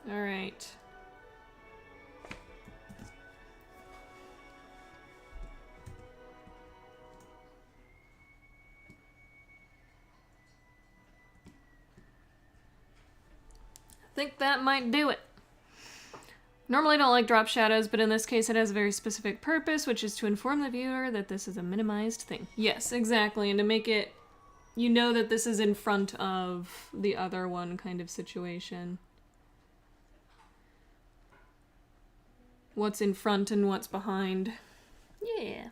Alright. think that might do it. Normally I don't like drop shadows, but in this case it has a very specific purpose, which is to inform the viewer that this is a minimized thing. Yes, exactly, and to make it, you know that this is in front of the other one kind of situation. What's in front and what's behind. Yeah.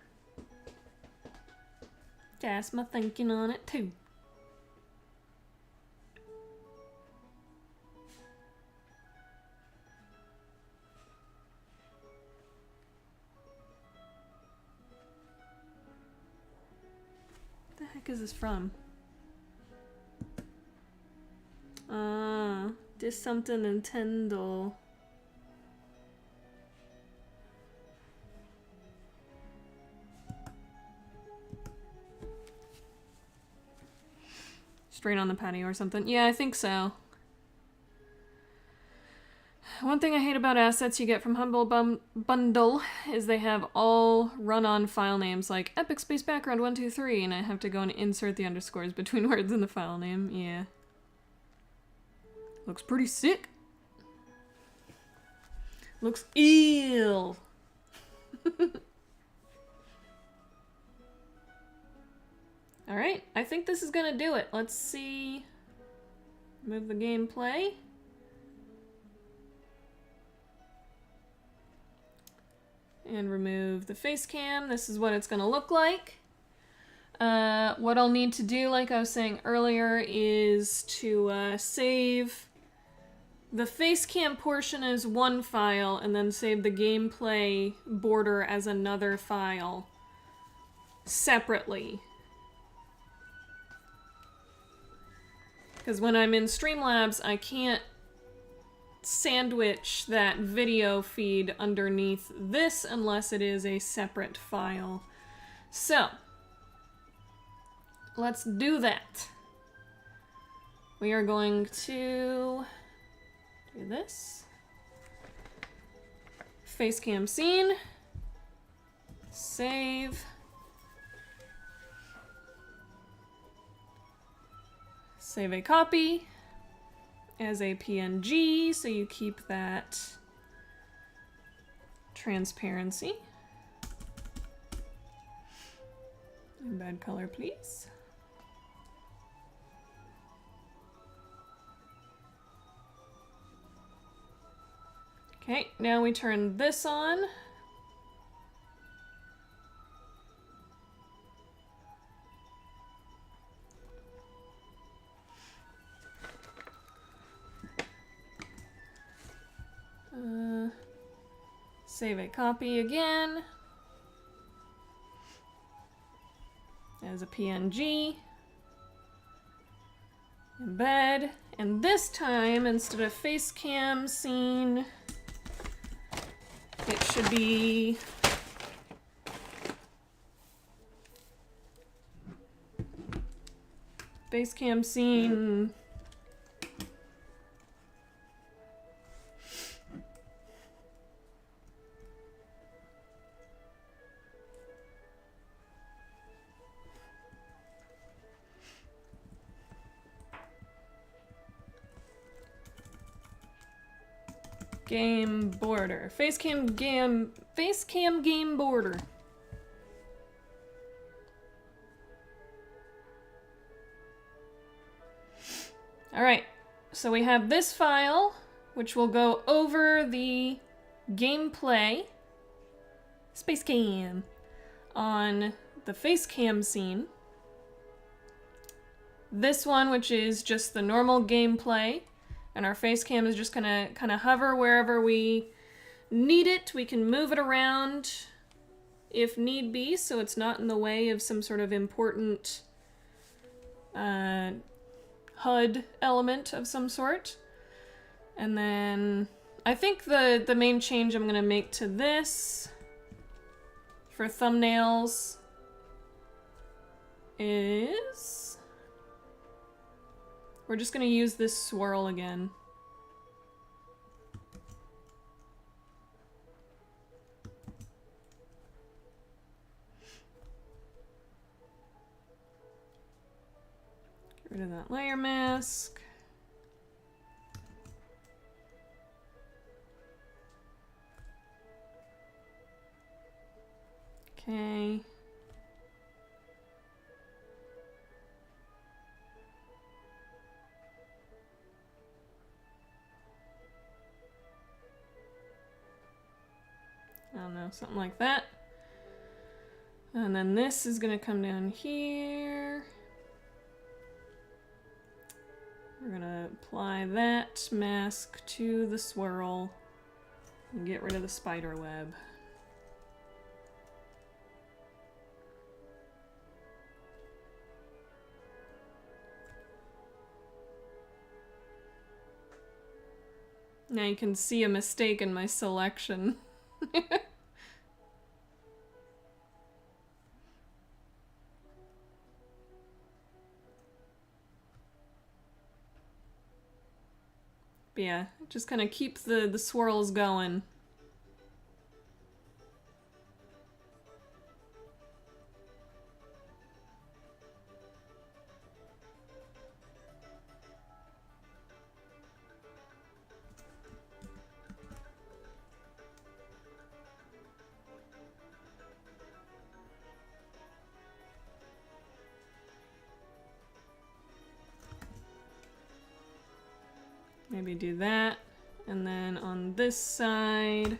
That's my thinking on it too. What the heck is this from? This something Nintendo. Straight on the patio or something. Yeah, I think so. One thing I hate about assets you get from Humble Bundle is they have all run-on file names like epic space background 123, and I have to go and insert the underscores between words in the file name. Yeah. Looks pretty sick. Looks ill. Alright, I think this is gonna do it. Let's see. Move the gameplay. And remove the face cam. This is what it's gonna look like. What I'll need to do, like I was saying earlier, is to save the face cam portion as one file and then save the gameplay border as another file separately. Because when I'm in Streamlabs, I can't sandwich that video feed underneath this unless it is a separate file. So, let's do that. We are going to do this. Facecam scene. Save. Save a copy as a PNG, so you keep that transparency. Embed color, please. Okay, now we turn this on. Save a copy again as a PNG. Embed, and this time instead of face cam scene, it should be face cam scene. Game border. Facecam game border. Alright, so we have this file, which will go over the gameplay space cam on the facecam scene. This one, which is just the normal gameplay. And our face cam is just gonna kind of hover wherever we need it. We can move it around if need be, so it's not in the way of some sort of important HUD element of some sort. And then I think the main change I'm gonna make to this for thumbnails is we're just gonna use this swirl again. Get rid of that layer mask. Okay. I don't know, something like that. And then this is gonna come down here. We're gonna apply that mask to the swirl and get rid of the spider web. Now you can see a mistake in my selection. But yeah, just kind of keep the swirls going. Maybe do that. And then on this side,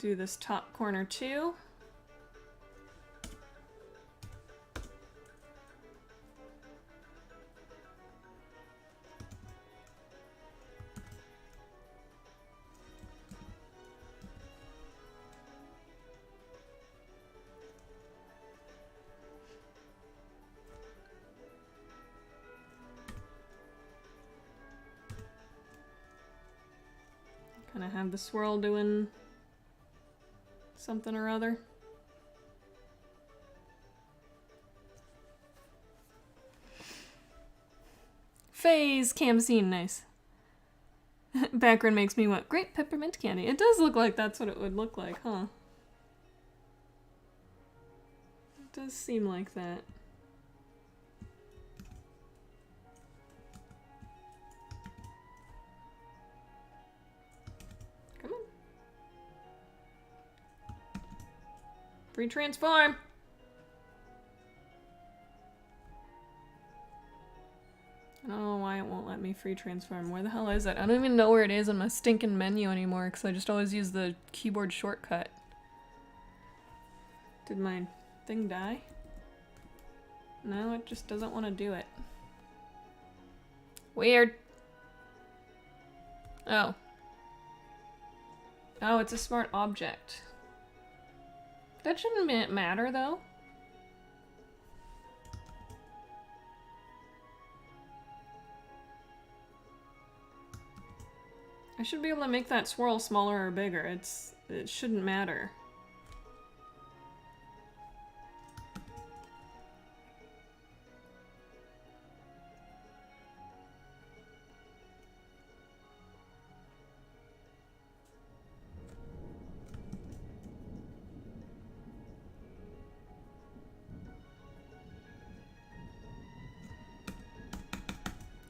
do this top corner too. Kind of have the swirl doing something or other. Phase Camsine, nice. Background makes me want grape peppermint candy. It does look like that's what it would look like, huh? It does seem like that. Come on. Free transform! I don't know why it won't let me free transform. Where the hell is it? I don't even know where it is on my stinking menu anymore because I just always use the keyboard shortcut. Did my thing die? No, it just doesn't want to do it. Weird. Oh. Oh, it's a smart object. That shouldn't matter though. I should be able to make that swirl smaller or bigger. It shouldn't matter.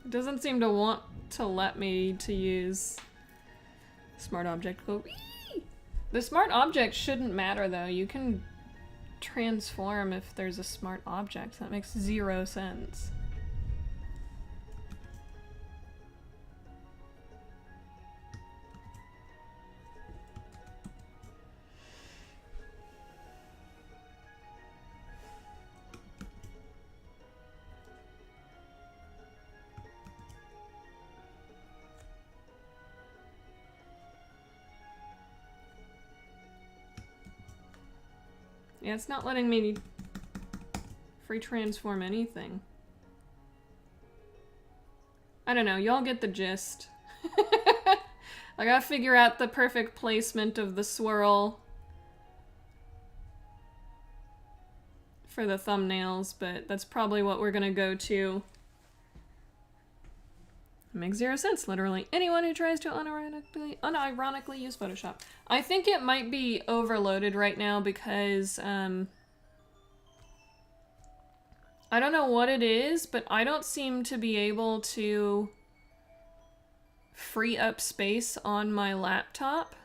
It doesn't seem to want to let me to use smart object. Go. Whee! The smart object shouldn't matter though. You can transform if there's a smart object. That makes 0 sense. Yeah, it's not letting me free transform anything. I don't know, y'all get the gist. I gotta figure out the perfect placement of the swirl for the thumbnails, but that's probably what we're gonna go to. makes zero sense. Literally anyone who tries to unironically use Photoshop. I think it might be overloaded right now because, I don't know what it is, but I don't seem to be able to free up space on my laptop.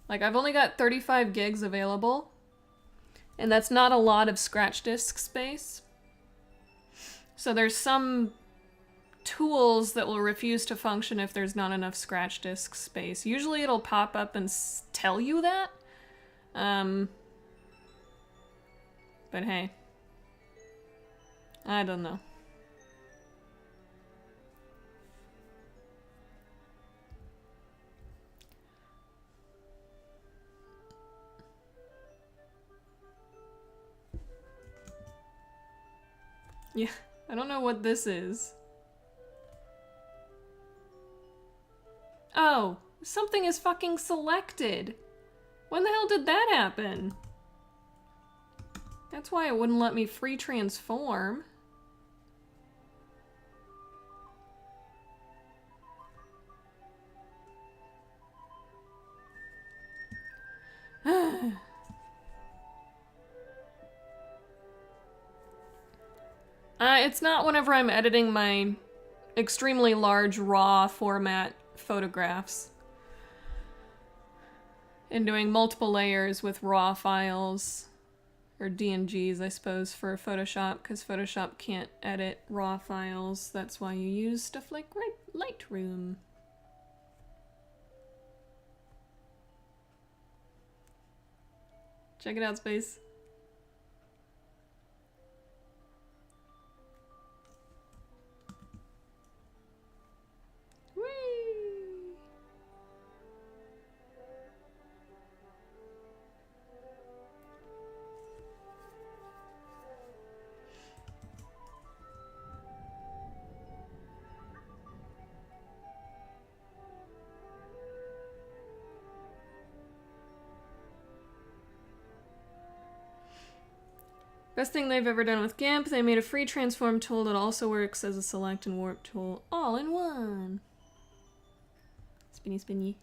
Like, I've only got 35 gigs available, and that's not a lot of scratch disk space. So there's some tools that will refuse to function if there's not enough scratch disk space. Usually it'll pop up and tell you that. But hey. I don't know. Yeah, I don't know what this is. Oh, something is fucking selected. When the hell did that happen? That's why it wouldn't let me free transform. It's not whenever I'm editing my extremely large raw format photographs and doing multiple layers with raw files, or DNGs, I suppose, for Photoshop, because Photoshop can't edit raw files. That's why you use stuff like Lightroom. Check it out, Space. Best thing they've ever done with GIMP, they made a free transform tool that also works as a select and warp tool all in one. Spinny spinny.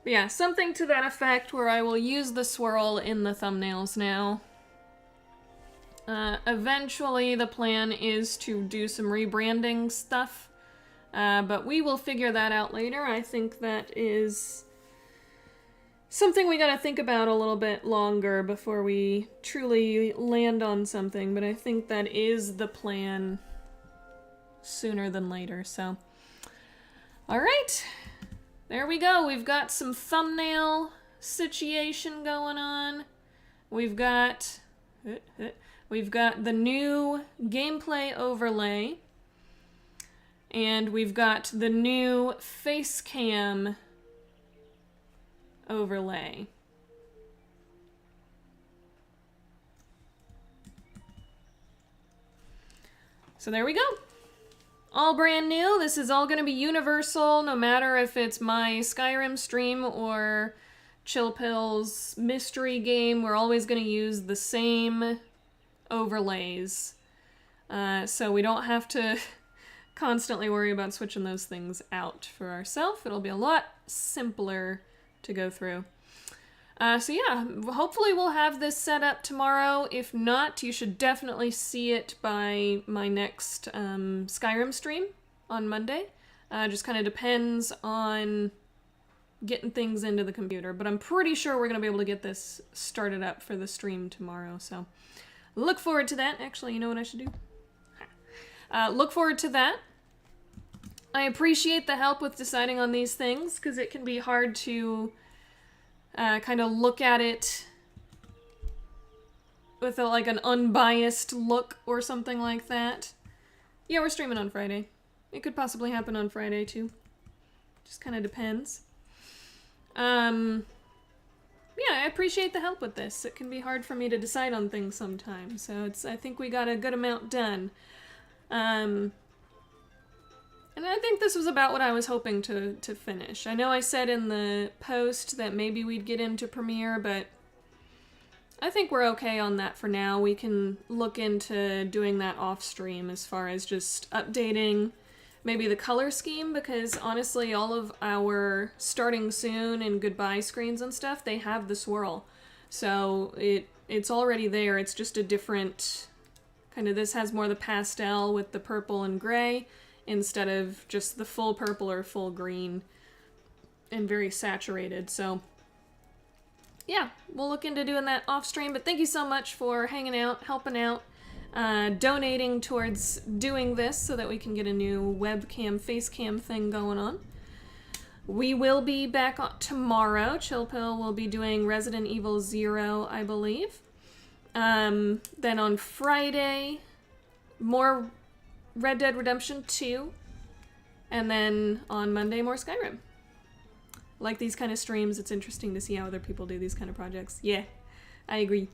But yeah, something to that effect where I will use the swirl in the thumbnails now. Eventually the plan is to do some rebranding stuff, but we will figure that out later. I think that is something we gotta think about a little bit longer before we truly land on something, but I think that is the plan sooner than later, so. Alright. There we go. We've got some thumbnail situation going on. We've got the new gameplay overlay. And we've got the new face cam overlay. So there we go. All brand new. This is all going to be universal, no matter if it's my Skyrim stream or Chill Pill's mystery game. We're always going to use the same overlays. So we don't have to constantly worry about switching those things out for ourselves. It'll be a lot simpler to go through. So yeah, hopefully we'll have this set up tomorrow. If not, you should definitely see it by my next Skyrim stream on Monday. Just kind of depends on getting things into the computer, but I'm pretty sure we're going to be able to get this started up for the stream tomorrow, so look forward to that. Actually, you know what I should do? Look forward to that. I appreciate the help with deciding on these things, because it can be hard to kind of look at it with like an unbiased look or something like that. Yeah, we're streaming on Friday. It could possibly happen on Friday too. Just kind of depends. Yeah, I appreciate the help with this. It can be hard for me to decide on things sometimes, so I think we got a good amount done. And I think this was about what I was hoping to finish. I know I said in the post that maybe we'd get into Premiere, but I think we're okay on that for now. We can look into doing that off stream as far as just updating maybe the color scheme, because honestly all of our starting soon and goodbye screens and stuff, they have the swirl. So it's already there. It's just a different kind of, this has more the pastel with the purple and gray instead of just the full purple or full green and very saturated. So yeah, we'll look into doing that off stream, but thank you so much for hanging out, helping out, donating towards doing this so that we can get a new webcam, face cam thing going on. We will be back on tomorrow. Chill Pill will be doing Resident Evil 0, I believe. Then on Friday, more Red Dead Redemption 2. And then on Monday, more Skyrim. Like these kind of streams, it's interesting to see how other people do these kind of projects. Yeah, I agree.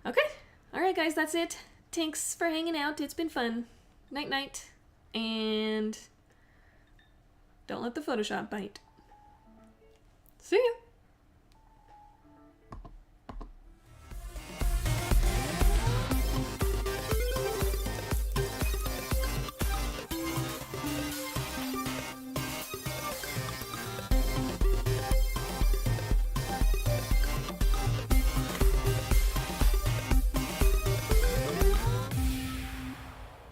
Okay. Alright guys, that's it. Thanks for hanging out. It's been fun. Night night. And don't let the Photoshop bite. See ya.